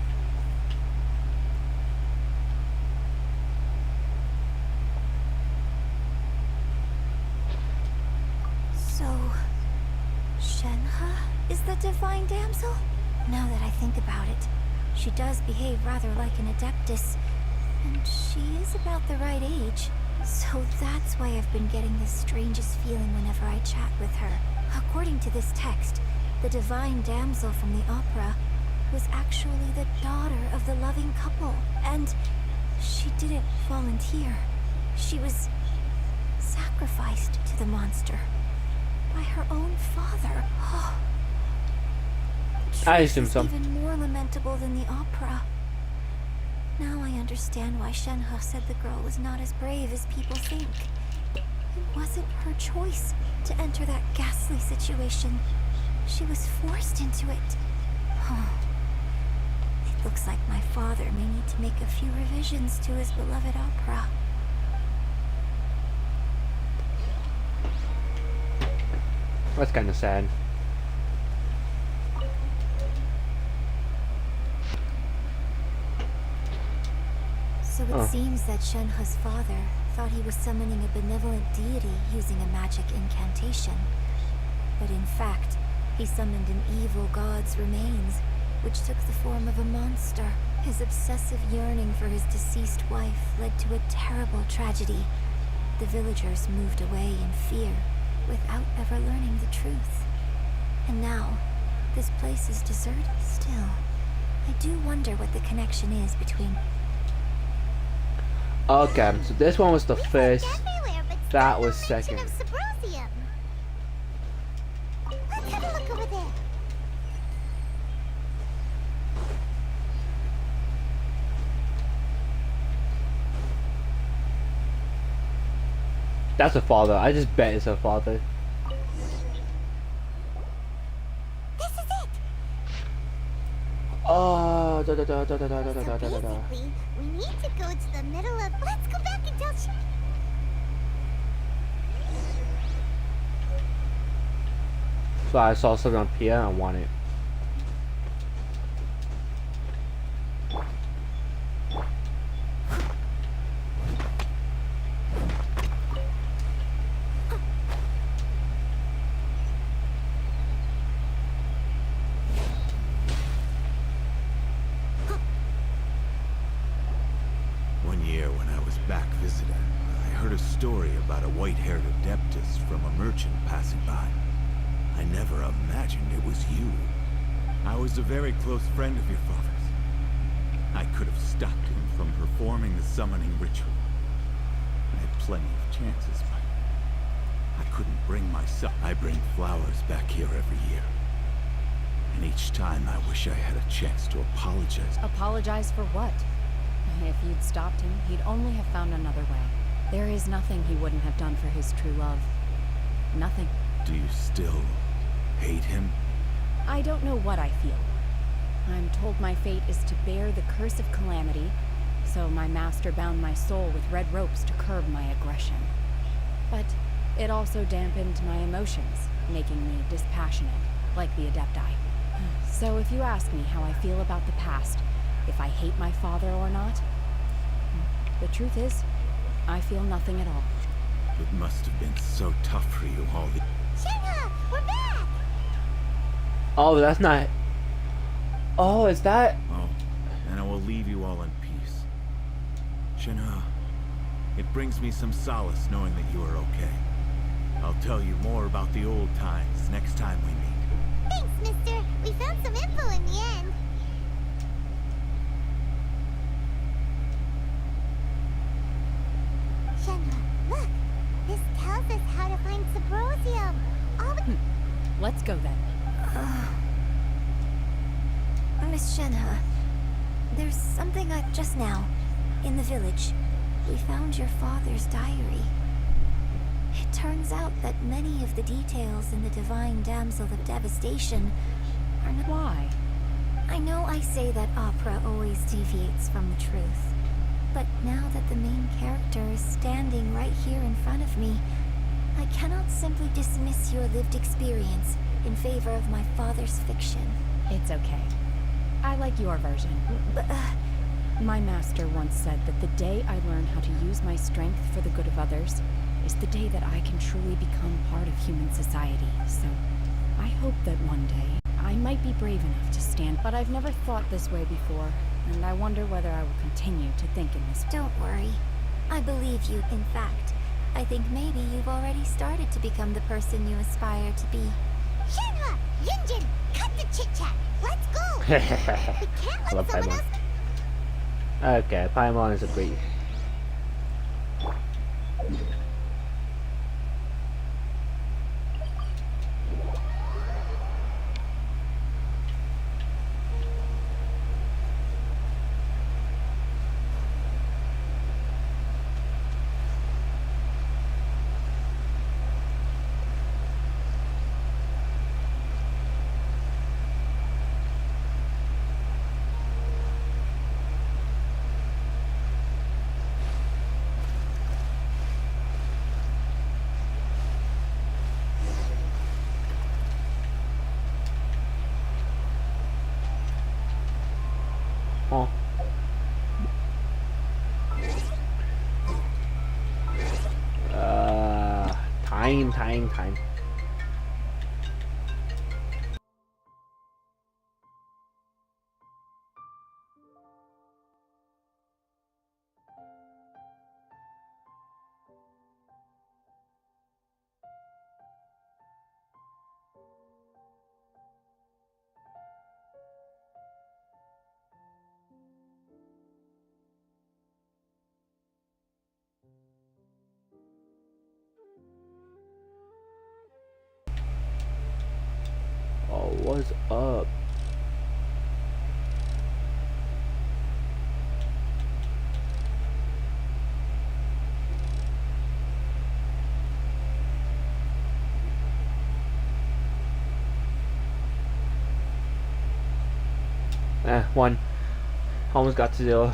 So, Shenhe is the divine damsel? Now that I think about it, she does behave rather like an adeptus, and she is about the right age. So that's why I've been getting the strangest feeling whenever I chat with her. According to this text, the divine damsel from the opera was actually the daughter of the loving couple, and she didn't volunteer. She was sacrificed to the monster by her own father. Oh. I assume so. Even more lamentable than the opera. Now I understand why Shenhe said the girl was not as brave as people think. It wasn't her choice to enter that ghastly situation. She was forced into it. Oh. It looks like my father may need to make a few revisions to his beloved opera. That's kind of sad. So it seems that Shenhe's father thought he was summoning a benevolent deity using a magic incantation. But in fact, he summoned an evil god's remains, which took the form of a monster. His obsessive yearning for his deceased wife led to a terrible tragedy. The villagers moved away in fear, without ever learning the truth. And now, this place is deserted still. I do wonder what the connection is between... Okay, so this one was the first, that was second. Let's have a look over there. That's her father. I just bet it's her father. This is it. Oh, So basically, we need to go to the middle of... Let's go back and tell... So I saw something on Pia and I want it. One year when I was back visiting, I heard a story about a white-haired adeptus from a merchant passing by. I never imagined it was you. I was a very close friend of your father's. I could have stopped him from performing the summoning ritual. I had plenty of chances, but I couldn't bring myself. I bring flowers back here every year. And each time I wish I had a chance to apologize. Apologize for what? If you'd stopped him, he'd only have found another way. There is nothing he wouldn't have done for his true love. Nothing. Do you still hate him? I don't know what I feel. I'm told my fate is to bear the curse of calamity, so my master bound my soul with red ropes to curb my aggression. But it also dampened my emotions, making me dispassionate, like the Adepti. So if you ask me how I feel about the past, if I hate my father or not, the truth is, I feel nothing at all. It must have been so tough for you all the... Shenhe, we're back! Oh, that's not... Oh, is that... Oh, and I will leave you all in peace. Shenhe, it brings me some solace knowing that you are okay. I'll tell you more about the old times next time we meet. Thanks, mister. We found some info in the end. Shenhe, look. This tells us how to find Subrosium. All the... Let's go then. Miss Shenhe, there's something just now, in the village. We found your father's diary. It turns out that many of the details in the Divine Damsel of Devastation are not... Why? I know I say that opera always deviates from the truth, but now that the main character is standing right here in front of me, I cannot simply dismiss your lived experience in favor of my father's fiction. It's okay. I like your version. But, my master once said that the day I learn how to use my strength for the good of others is the day that I can truly become part of human society. So, I hope that one day I might be brave enough to stand, but I've never thought this way before, and I wonder whether I will continue to think in this way. Don't worry. I believe you, in fact. I think maybe you've already started to become the person you aspire to be. Shenhe! Yunjin! Cut the chit-chat! Let's go! We can't I love let someone Paimon. else... Okay, Paimon is a great... Oh. Time. Oh, what's up? One. Almost got to 0.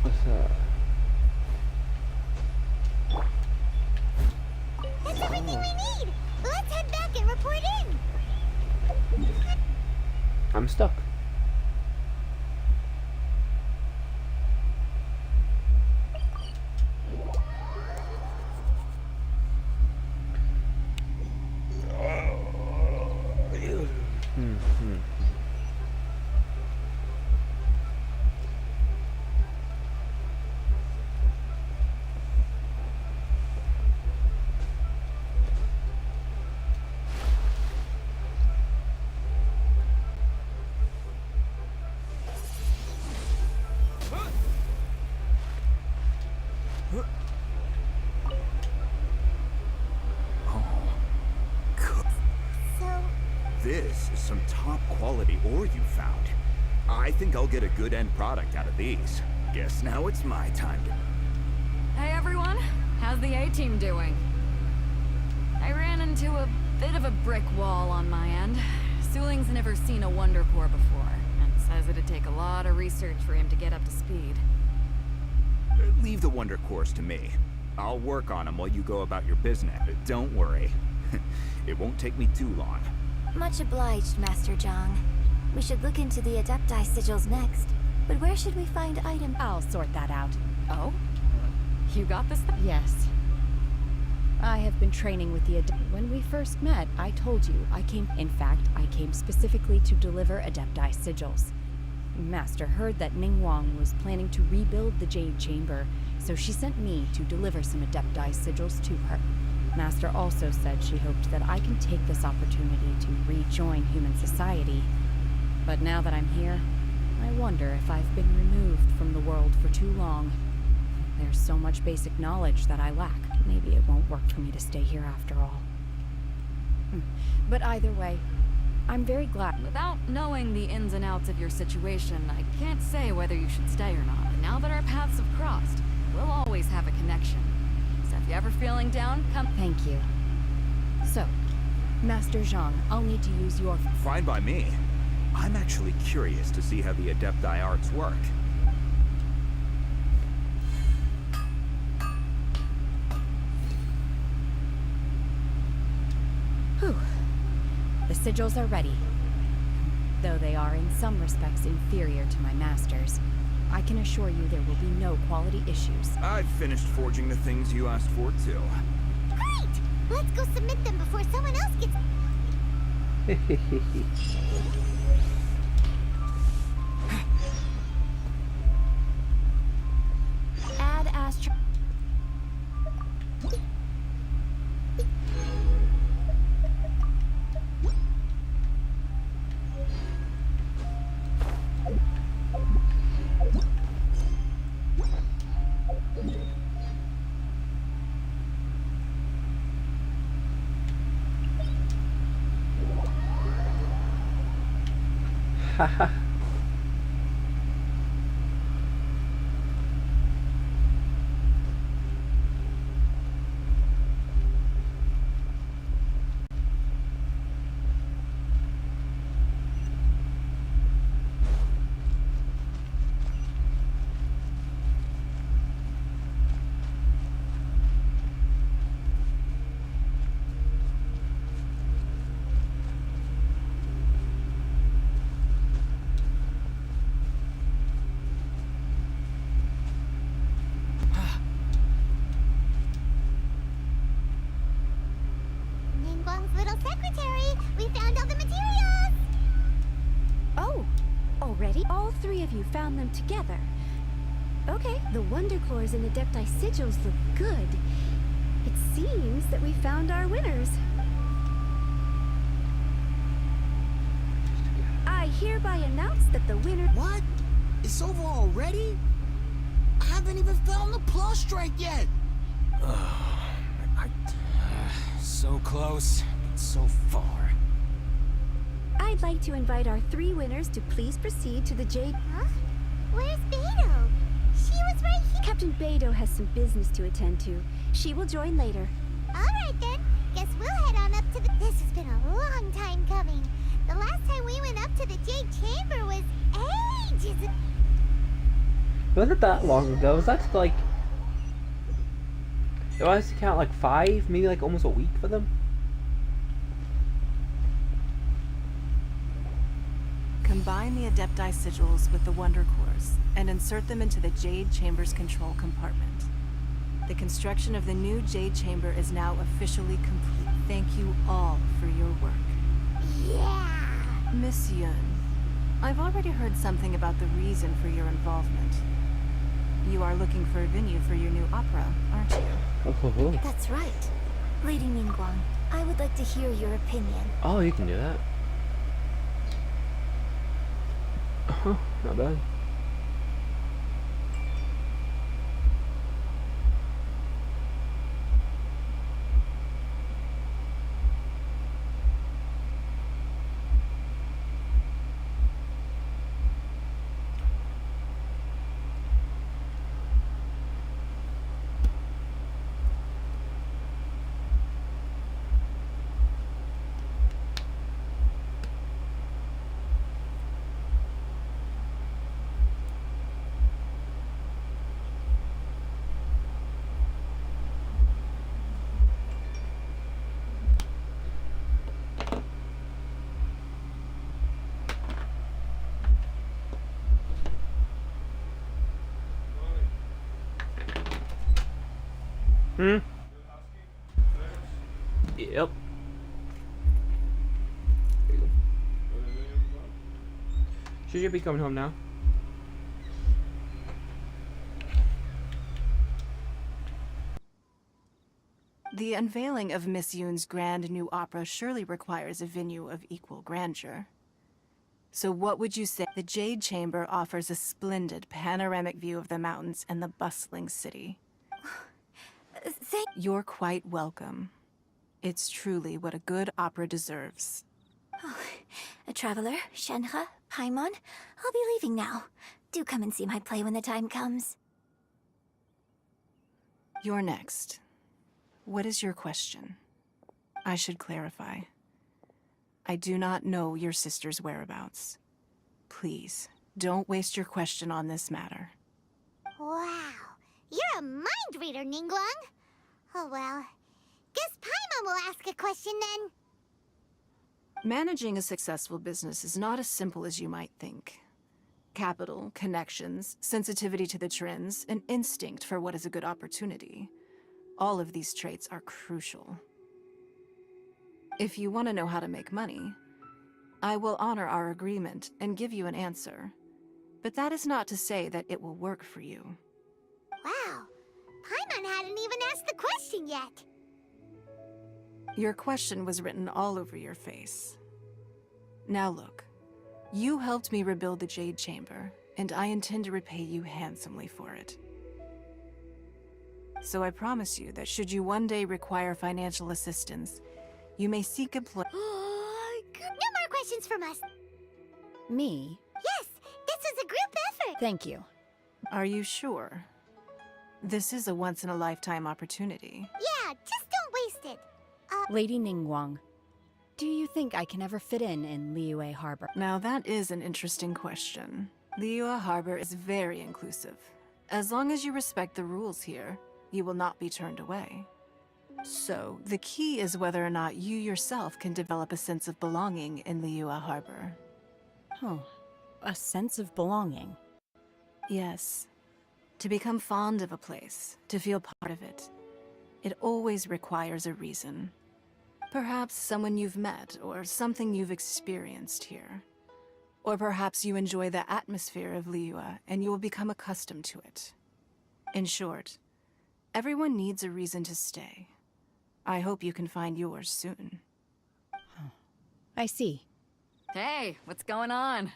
What's up? That's everything we need! Let's head back and report in! I'm stuck. So, This is some top quality ore you found. I think I'll get a good end product out of these. Guess now it's my time to... Hey everyone, how's the A-team doing? I ran into a bit of a brick wall on my end. Suling's never seen a Wonder Core before, and says it'd take a lot of research for him to get up to speed. Leave the Wonder Cores to me. I'll work on them while you go about your business. Don't worry. It won't take me too long. Much obliged, Master Zhang. We should look into the Adepti sigils next. But where should we find items? I'll sort that out. Oh? You got this? Yes. I have been training with the When we first met, I told you I came... In fact, I came specifically to deliver Adepti sigils. Master heard that Ningguang was planning to rebuild the Jade Chamber, so she sent me to deliver some Adepti sigils to her. Master also said she hoped that I can take this opportunity to rejoin human society. But now that I'm here, I wonder if I've been removed from the world for too long. There's so much basic knowledge that I lack. Maybe it won't work for me to stay here after all. But either way, I'm very glad. Without knowing the ins and outs of your situation, I can't say whether you should stay or not. But now that our paths have crossed, we'll always have a connection. So if you're ever feeling down, come... Thank you. So, Master Zhang, I'll need to use your... Fine by me. I'm actually curious to see how the Adepti arts work. Whew. The sigils are ready. Though they are in some respects inferior to my master's, I can assure you there will be no quality issues. I've finished forging the things you asked for, too. great! Let's go submit them before someone else gets... Add Astro... Haha. Ningguang's little secretary! We found all the materials! Oh, already? All three of you found them together. Okay, the Wonder Cores and Adepti sigils look good. It seems that we found our winners. I hereby announce that the winner... What? It's over already? I haven't even found the plustrate yet! So close, but so far. I'd like to invite our three winners to please proceed to the Jade... Huh? Where's Beidou? She was right here. Captain Beidou has some business to attend to. She will join later. Alright then. Guess we'll head on up to the... This has been a long time coming. The last time we went up to the Jade Chamber was ages ago. Was it that long ago? Was that like... Do I have to count like 5? Maybe like almost a week for them? Combine the Adepti sigils with the Wonder Cores and insert them into the Jade Chamber's control compartment. The construction of the new Jade Chamber is now officially complete. Thank you all for your work. Yeah! Miss Yun, I've already heard something about the reason for your involvement. You are looking for a venue for your new opera, aren't you? Oh. That's right. Lady Ningguang, I would like to hear your opinion. Oh, you can do that. Not bad. Hmm? Yep. There you go. Should you be coming home now? The unveiling of Miss Yoon's grand new opera surely requires a venue of equal grandeur. So what would you say? The Jade Chamber offers a splendid panoramic view of the mountains and the bustling city. You're quite welcome. It's truly what a good opera deserves. Oh, a traveler, Shenhe, Paimon, I'll be leaving now. Do come and see my play when the time comes. You're next. What is your question? I should clarify. I do not know your sister's whereabouts. Please, don't waste your question on this matter. Wow, you're a mind reader, Ningguang. Oh well, guess Paimon will ask a question then. Managing a successful business is not as simple as you might think. Capital, connections, sensitivity to the trends, and instinct for what is a good opportunity. All of these traits are crucial. If you want to know how to make money, I will honor our agreement and give you an answer. But that is not to say that it will work for you. Wow, Paimon hadn't even asked the question yet. Your question was written all over your face. Now look, you helped me rebuild the Jade Chamber, and I intend to repay you handsomely for it. So I promise you that should you one day require financial assistance, you may seek employment. No more questions from us. Me? Yes, this is a group effort. Thank you. Are you sure? This is a once-in-a-lifetime opportunity. Yeah, just don't waste it. Lady Ningguang, do you think I can ever fit in Liyue Harbor? Now that is an interesting question. Liyue Harbor is very inclusive. As long as you respect the rules here, you will not be turned away. So, the key is whether or not you yourself can develop a sense of belonging in Liyue Harbor. Oh, a sense of belonging. Yes. To become fond of a place, to feel part of it, it always requires a reason. Perhaps someone you've met, or something you've experienced here. Or perhaps you enjoy the atmosphere of Liyue, and you will become accustomed to it. In short, everyone needs a reason to stay. I hope you can find yours soon. I see. Hey, what's going on?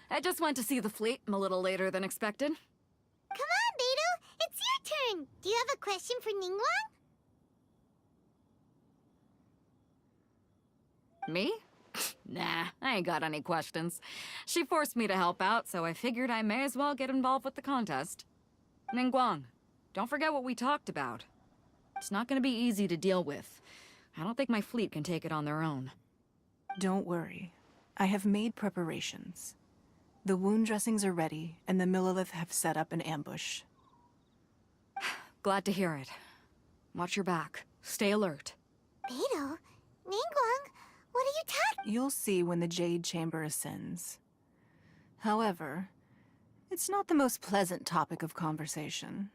I just went to see the fleet. I'm a little later than expected. Come on, Beidou, it's your turn. Do you have a question for Ningguang? Me? Nah, I ain't got any questions. She forced me to help out, so I figured I may as well get involved with the contest. Ningguang, don't forget what we talked about. It's not gonna be easy to deal with. I don't think my fleet can take it on their own. Don't worry. I have made preparations. The wound dressings are ready, and the Millilith have set up an ambush. Glad to hear it. Watch your back. Stay alert. Beidou, Ningguang, what are you talking? You'll see when the Jade Chamber ascends. However, it's not the most pleasant topic of conversation.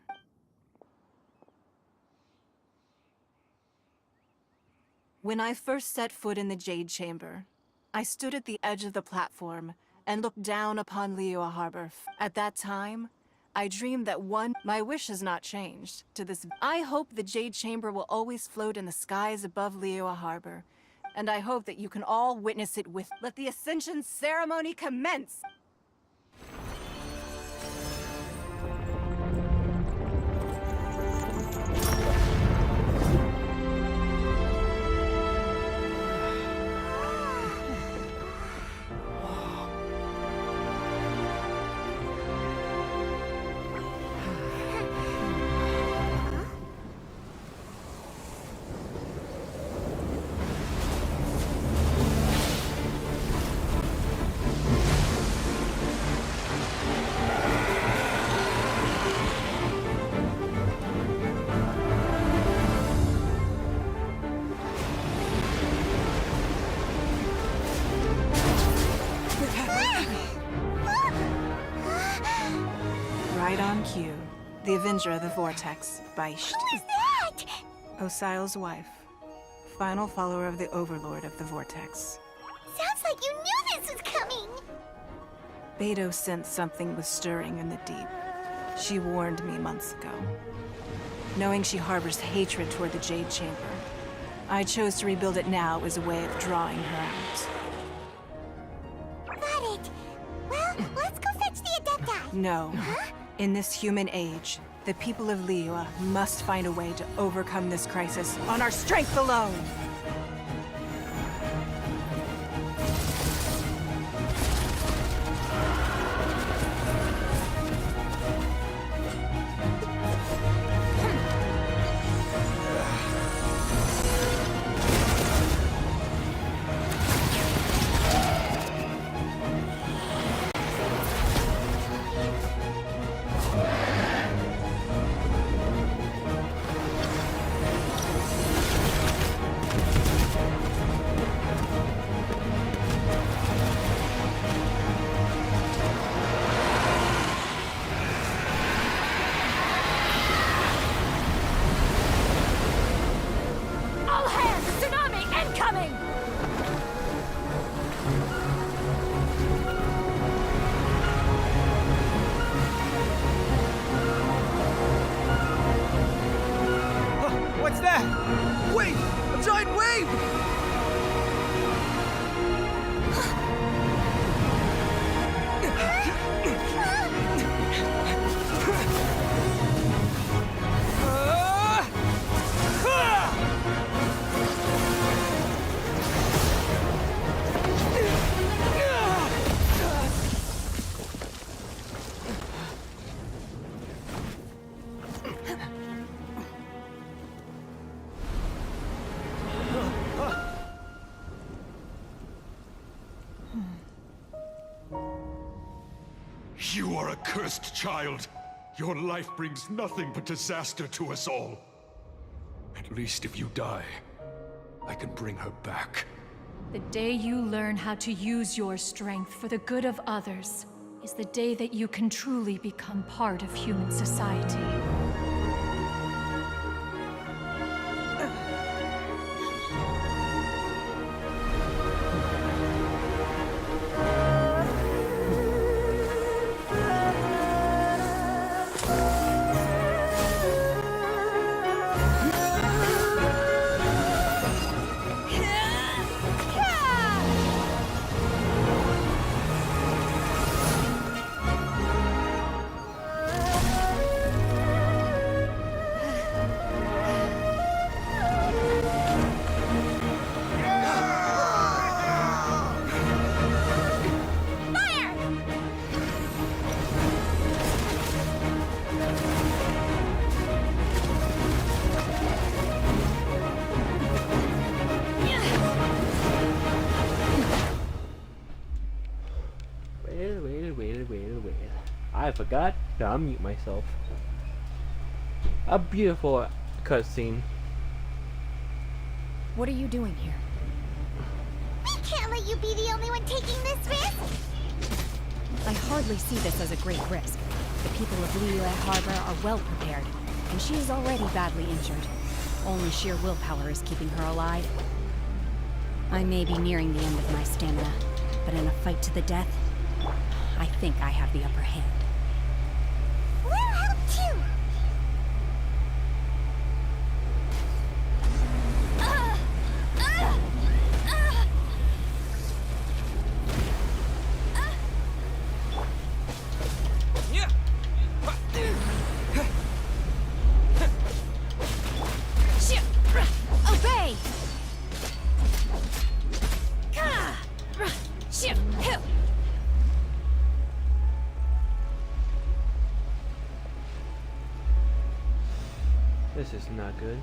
When I first set foot in the Jade Chamber, I stood at the edge of the platform and looked down upon Liyue Harbor. At that time, I dreamed that my wish has not changed to this. I hope the Jade Chamber will always float in the skies above Liyue Harbor, and I hope that you can all witness it with. Let the Ascension ceremony commence! Right on cue. The Avenger of the Vortex by Who is that? What? Osial's wife. Final follower of the Overlord of the Vortex. Sounds like you knew this was coming! Beto sensed something was stirring in the deep. She warned me months ago. Knowing she harbors hatred toward the Jade Chamber, I chose to rebuild it now as a way of drawing her out. Got it! Well, let's go fetch the Adepti! No. Huh? In this human age, the people of Liyue must find a way to overcome this crisis on our strength alone! What's that? Wait! A giant wave! You are a cursed child. Your life brings nothing but disaster to us all. At least if you die, I can bring her back. The day you learn how to use your strength for the good of others is the day that you can truly become part of human society. Wait. I forgot to unmute myself. A beautiful cutscene. What are you doing here? We can't let you be the only one taking this risk! I hardly see this as a great risk. The people of Liyue Harbor are well prepared, and she is already badly injured. Only sheer willpower is keeping her alive. I may be nearing the end of my stamina, but in a fight to the death, I think I have the upper hand. We'll help too! Obey! This is not good.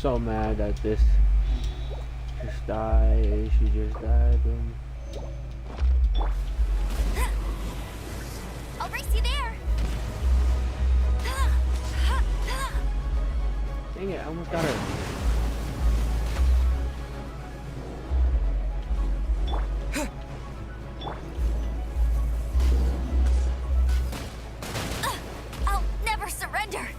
so mad that this just died. She just died. Boom. I'll race you there. Dang it, I almost got her. I'll never surrender.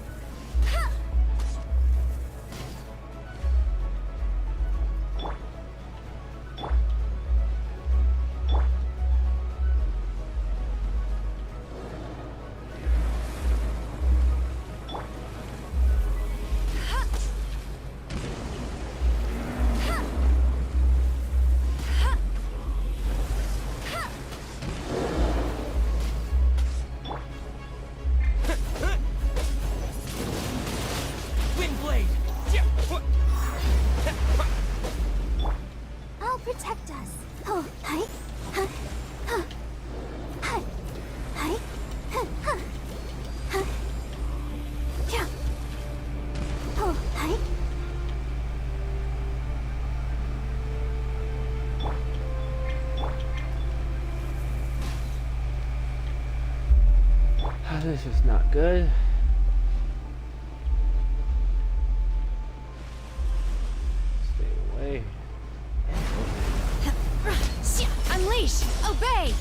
I'll protect us. Oh, hi. Huh. Huh. Hi. Hi. Huh. Huh. Huh. Yeah. Oh, hi. This is not good. Stay away. Unleash! Obey!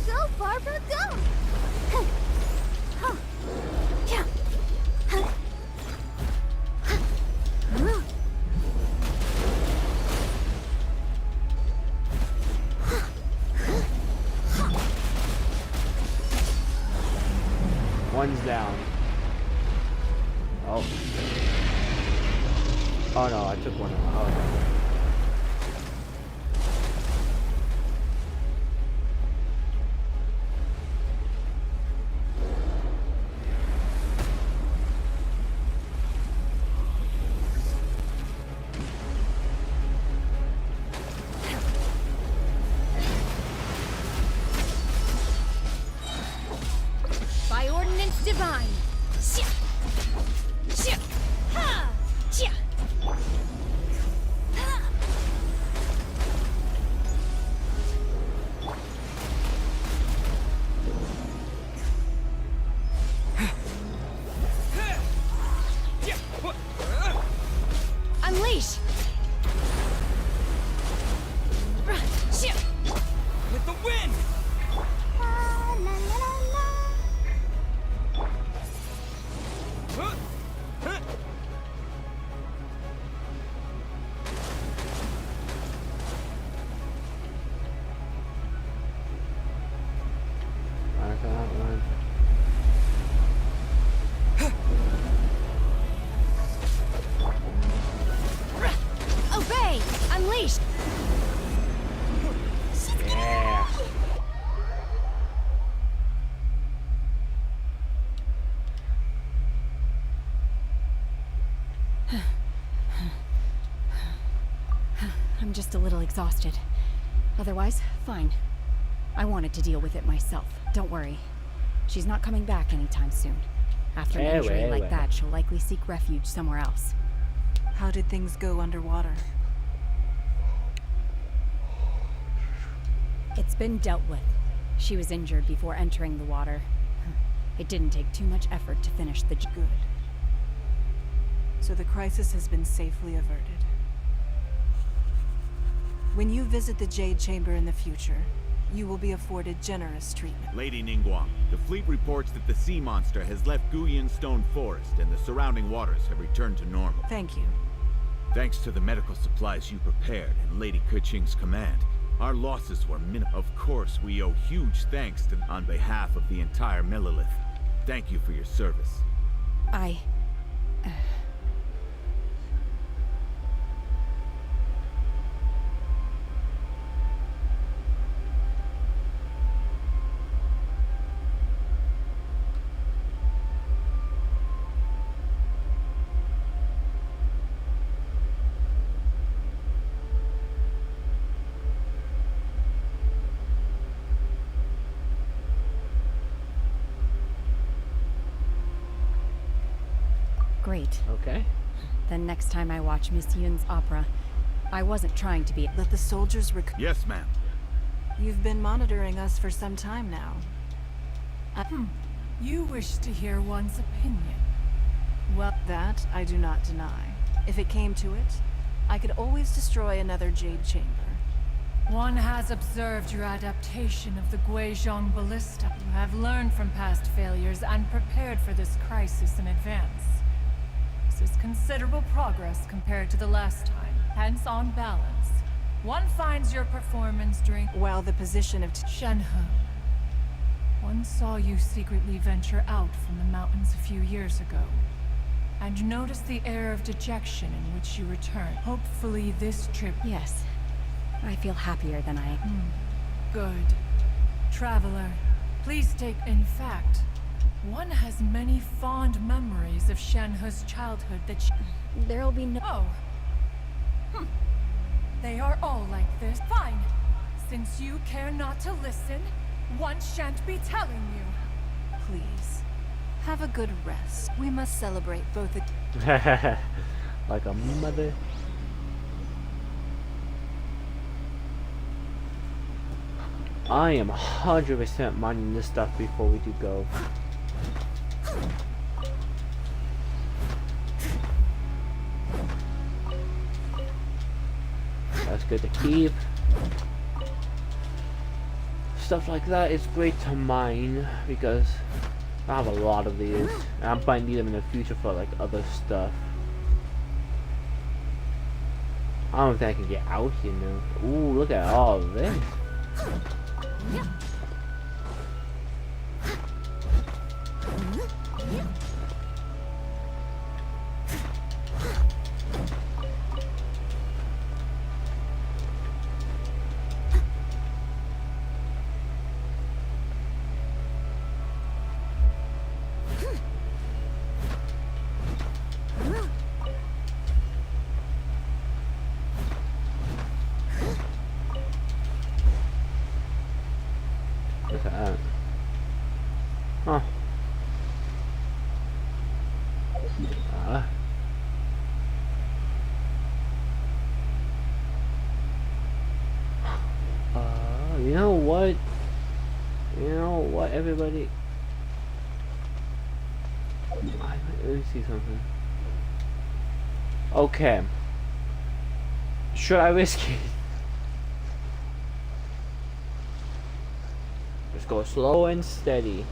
Go, Barbara, go! Huh. Huh. Yeah. Huh. Huh. Huh. One's down. Oh. Oh no, I took one of them. Oh, okay. By ordinance divine. Shia. Shia. Ha. Shia. Unleash. Shia. With the wind! La, la, la, la, la. Mark that one. Obey. Unleash. Yeah. I'm just a little exhausted. Otherwise, fine. I wanted to deal with it myself. Don't worry. She's not coming back anytime soon. After an injury like that, she'll likely seek refuge somewhere else. How did things go underwater? It's been dealt with. She was injured before entering the water. It didn't take too much effort to finish the job. Good. So the crisis has been safely averted. When you visit the Jade Chamber in the future, you will be afforded generous treatment. Lady Ningguang, the fleet reports that the sea monster has left Guyan Stone Forest and the surrounding waters have returned to normal. Thank you. Thanks to the medical supplies you prepared and Lady Keqing's command, our losses were minimal. Of course, we owe huge thanks to on behalf of the entire Millelith. Thank you for your service. Great. Okay. Then next time I watch Miss Yun's opera, I wasn't trying to be. Let the soldiers Yes, ma'am. You've been monitoring us for some time now. You wish to hear one's opinion. Well, that I do not deny. If it came to it, I could always destroy another Jade Chamber. One has observed your adaptation of the Guizhong ballista. You have learned from past failures and prepared for this crisis in advance. This is considerable progress compared to the last time. Hence, on balance, one finds your performance during... While the position of... Shenhe. One saw you secretly venture out from the mountains a few years ago, and noticed the air of dejection in which you returned. Hopefully this trip... Yes. I feel happier than I... Good. Traveler, please take... In fact, one has many fond memories of Shenhe's childhood that There'll be no... Oh. They are all like this. Fine. Since you care not to listen, one shan't be telling you. Please. Have a good rest. We must celebrate both the... Like a mother. I am 100% mining this stuff before we do go. That's good to keep. Stuff like that is great to mine because I have a lot of these. And I might need them in the future for like other stuff. I don't think I can get out here now. Ooh, look at all of this. Look at that. Huh. You know what? You know what, everybody? Let me see something. Okay. Should I risk it? Just go slow and steady.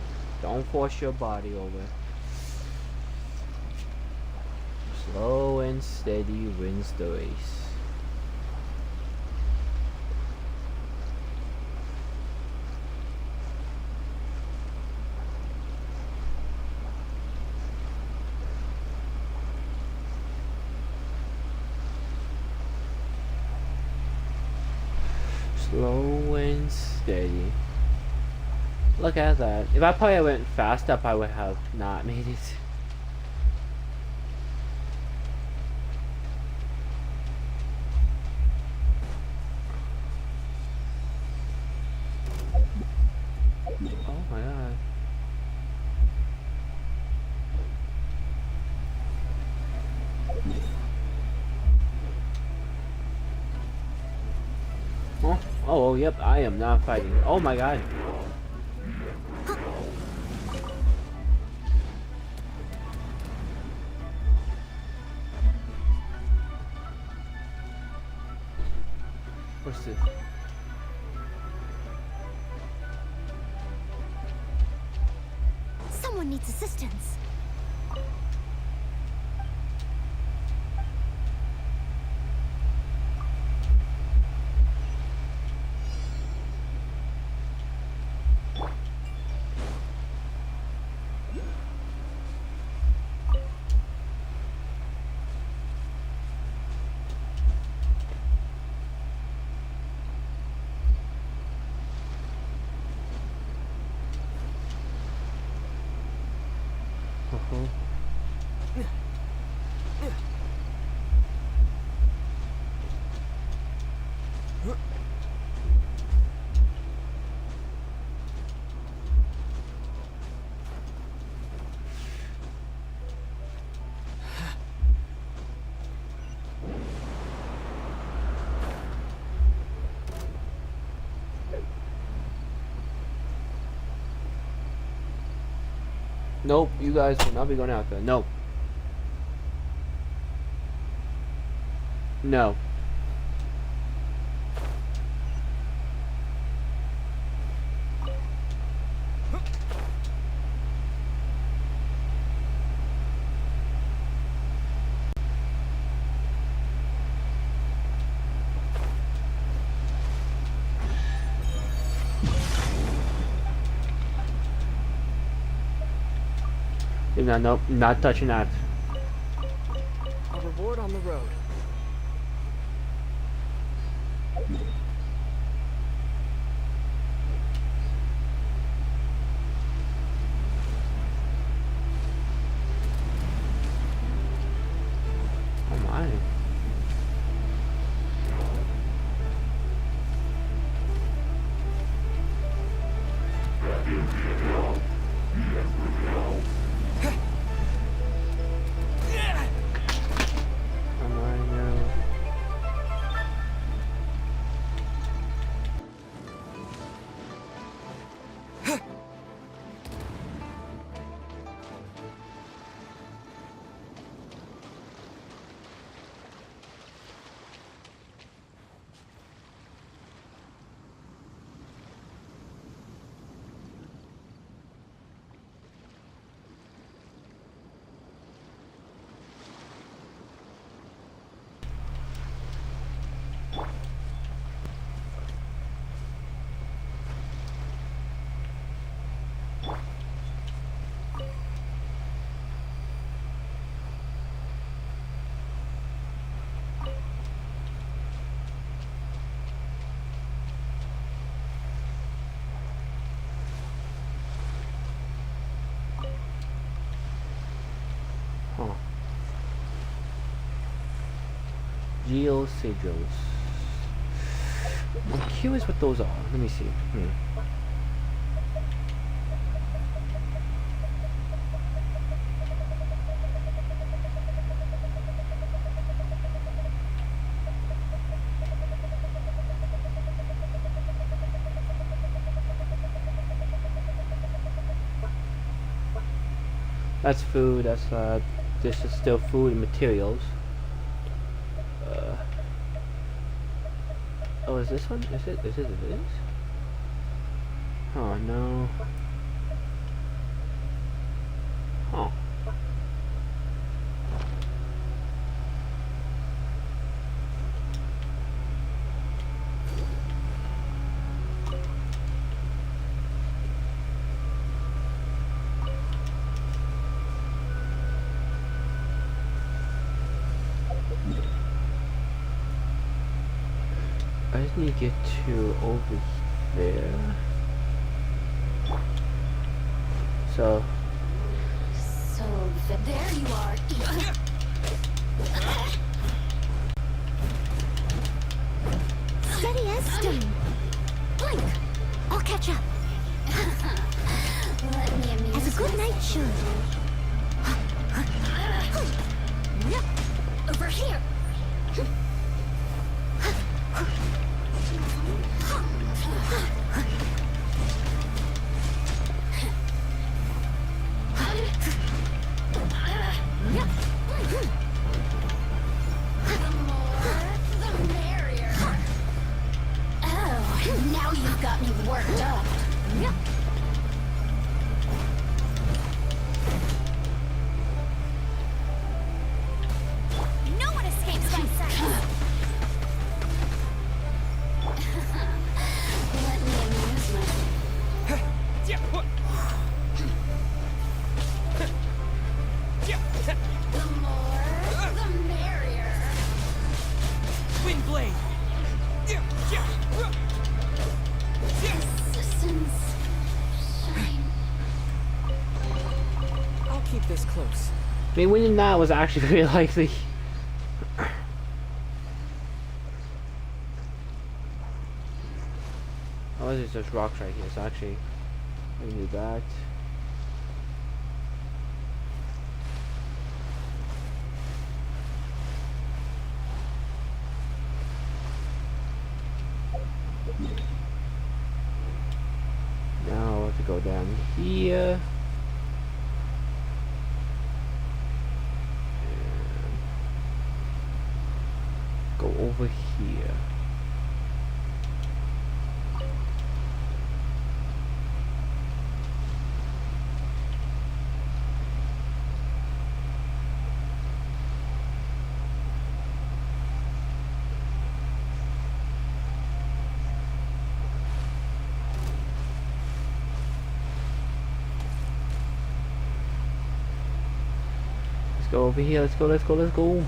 Don't force your body over. Slow and steady wins the race. Slow and steady. Look at that. If I probably went fast up, I would have not made it. Oh my god. Oh, yep, I am not fighting. Oh my god. What's this? Someone needs assistance. Nope, you guys will not be going out there. No. No. No, nope, not touching that. A reward on the road. Oh my. Huh. Geo sigils. I'm curious what those are. Let me see. That's food, that's this is still food and materials. Oh, is this one? Is it? Is it? It is? Oh no. Huh. I just need to get to over there. So there you are. Steady as stone. Blink. I'll catch up. Let me amuse As a good night should. Over here. Now you've got me worked up. No one escapes my sight. Let me amuse myself. The more, the merrier. Wind blade. Assistance. Shine. I'll keep this close. I mean, winning that was actually very likely. Oh, this is just rocks right here, so actually, I can do that. Now I have to go down here. over here. Let's go over here. Let's go. Let's go. Let's go.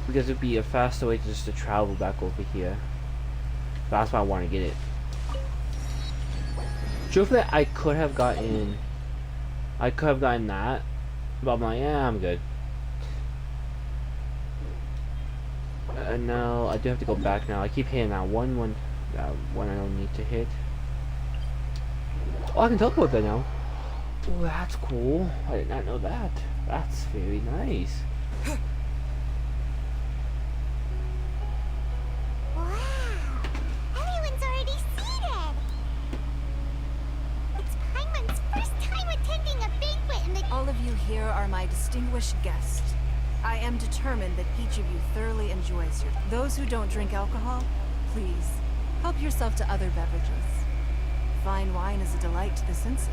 Because it'd be a faster way just to travel back over here. That's why I want to get it. Truthfully, I could have gotten that, but I'm like, yeah, I'm good. And now I do have to go back now. I keep hitting that one I don't need to hit. Oh, I can teleport there now. Oh, that's cool. I did not know that. That's very nice. All of you here are my distinguished guests. I am determined that each of you thoroughly enjoys your... Those who don't drink alcohol, please, help yourself to other beverages. Fine wine is a delight to the senses.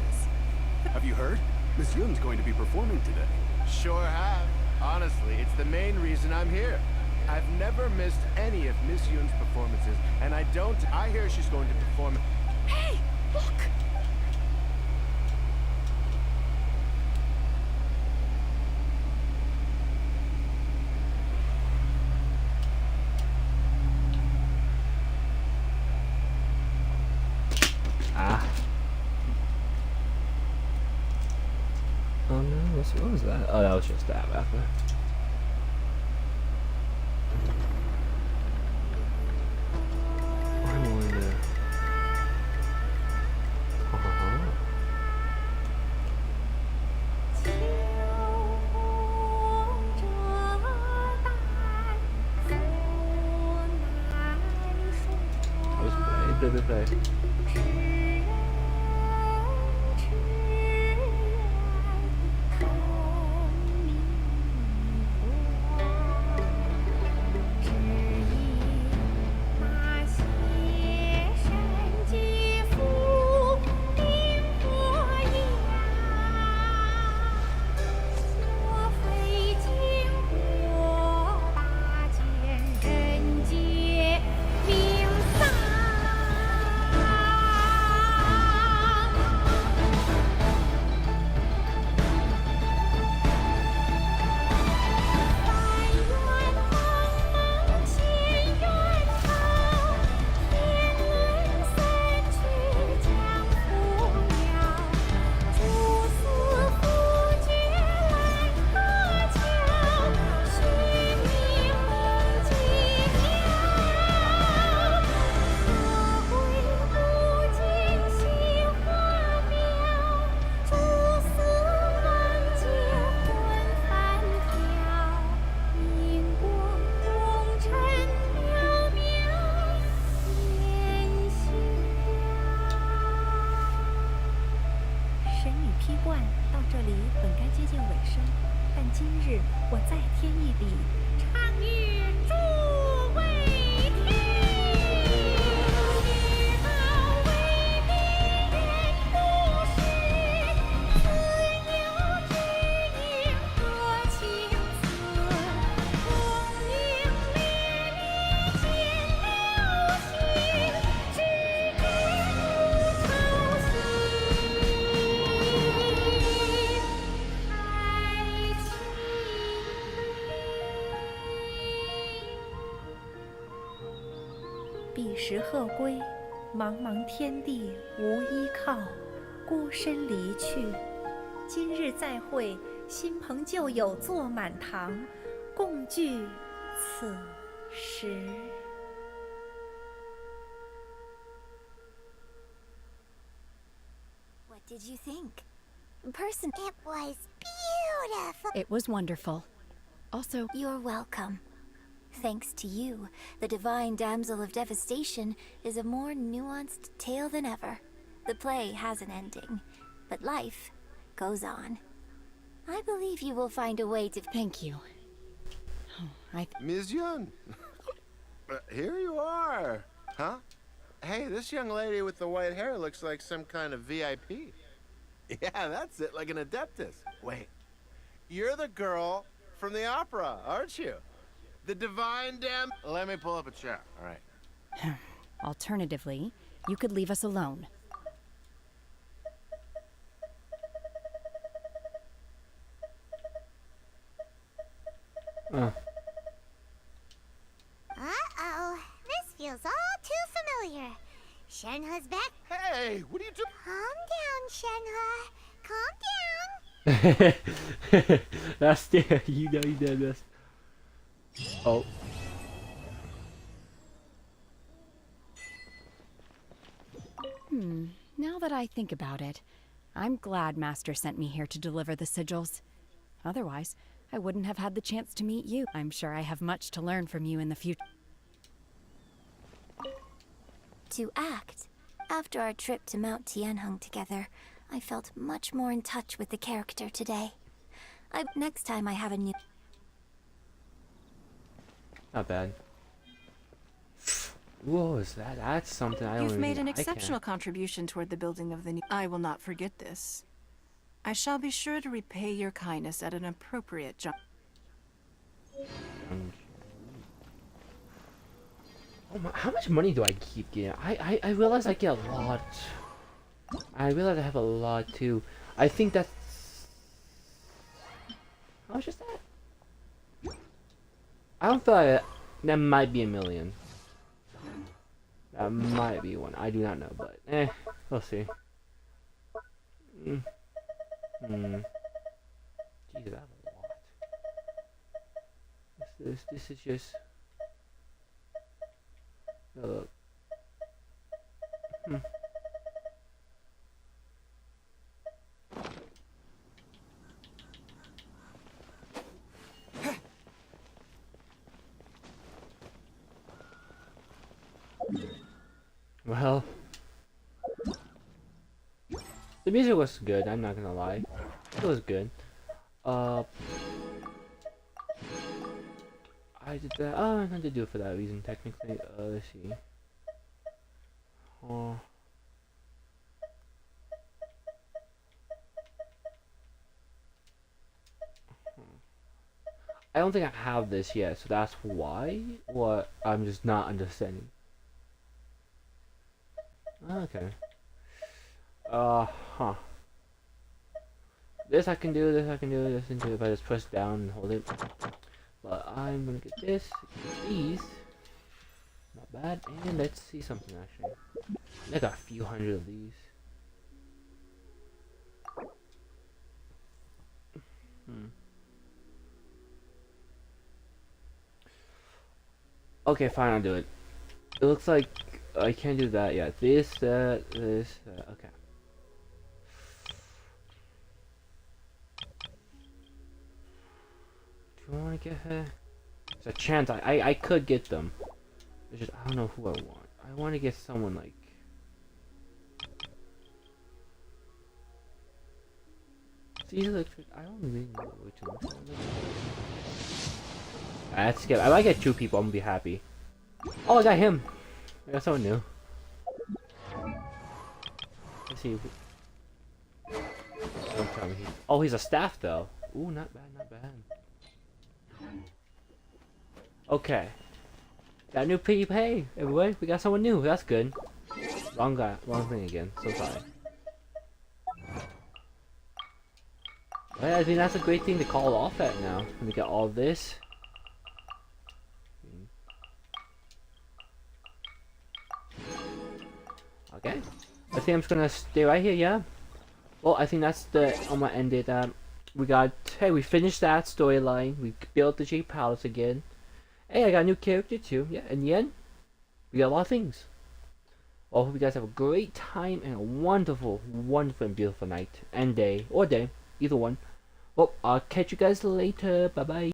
Have you heard? Miss Yun's going to be performing today. Sure have. Honestly, it's the main reason I'm here. I've never missed any of Miss Yun's performances, and I hear she's going to perform... Hey, look! Oh no, what was that? Oh, that was just that rapper. I wonder. Play.彼时鹤归，茫茫天地无依靠，孤身离去。今日再会，新朋旧友坐满堂，共聚此时。What did you think? Person, it was beautiful. It was wonderful. Also, you're welcome. Thanks to you, the Divine Damsel of Devastation is a more nuanced tale than ever. The play has an ending, but life goes on. I believe you will find a way to... Thank you. Oh, Ms. Yun. Here you are. Huh? Hey, this young lady with the white hair looks like some kind of VIP. Yeah, that's it, like an adeptus. Wait, you're the girl from the opera, aren't you? The divine dam... Let me pull up a chair, all right. Alternatively, you could leave us alone. Uh-oh. This feels all too familiar. Shenhe's back. Hey, what are you doing? Calm down, Shenhe. Calm down. That's there. You know you did this. Oh. Now that I think about it, I'm glad Master sent me here to deliver the sigils. Otherwise, I wouldn't have had the chance to meet you. I'm sure I have much to learn from you in the future. To act. After our trip to Mount Tianheng together, I felt much more in touch with the character today. Next time I have a new... Not bad. Whoa, is that? That's something I don't You've even... made an exceptional contribution toward the building of the new... I will not forget this. I shall be sure to repay your kindness at an appropriate Oh my, how much money do I keep getting? I realize I get a lot. I realize I have a lot too. I think that's... How much is that? I don't feel like that might be $1 million. That might be one. I do not know, but we'll see. Jeez, I have a lot. This is just... Look. Well, the music was good, I'm not gonna lie. It was good. I did that. Oh, I had to do it for that reason, technically. Let's see. I don't think I have this yet, so that's why. What I'm just not understanding. Okay. This I can do, this I can do, this I can do if I just press down and hold it. But I'm gonna get this, these. Not bad. And let's see something actually. I got a few hundred of these. Okay, fine, I'll do it. It looks like I can't do that yet. This, okay. Do I want to get her? There's a chance I could get them. It's just I don't know who I want. I want to get someone like... These electric... I don't really know which one. That's good. If I get 2 people, I'm gonna be happy. Oh, I got him. I got someone new. Let's see. Don't tell me oh, he's a staff though. Ooh, not bad, not bad. Okay. Got a new people. Hey, everybody, we got someone new. That's good. Wrong guy, wrong thing again. So sorry. Well, I think that's a great thing to call off at now. When we get all this. Okay. I think I'm just gonna stay right here, yeah? Well, I think that's I'm gonna end it. Hey, we finished that storyline. We built the Jade Palace again. Hey, I got a new character too. Yeah, in the end, we got a lot of things. Well, I hope you guys have a great time and a wonderful, wonderful and beautiful night. And day. Or day. Either one. Well, I'll catch you guys later. Bye-bye.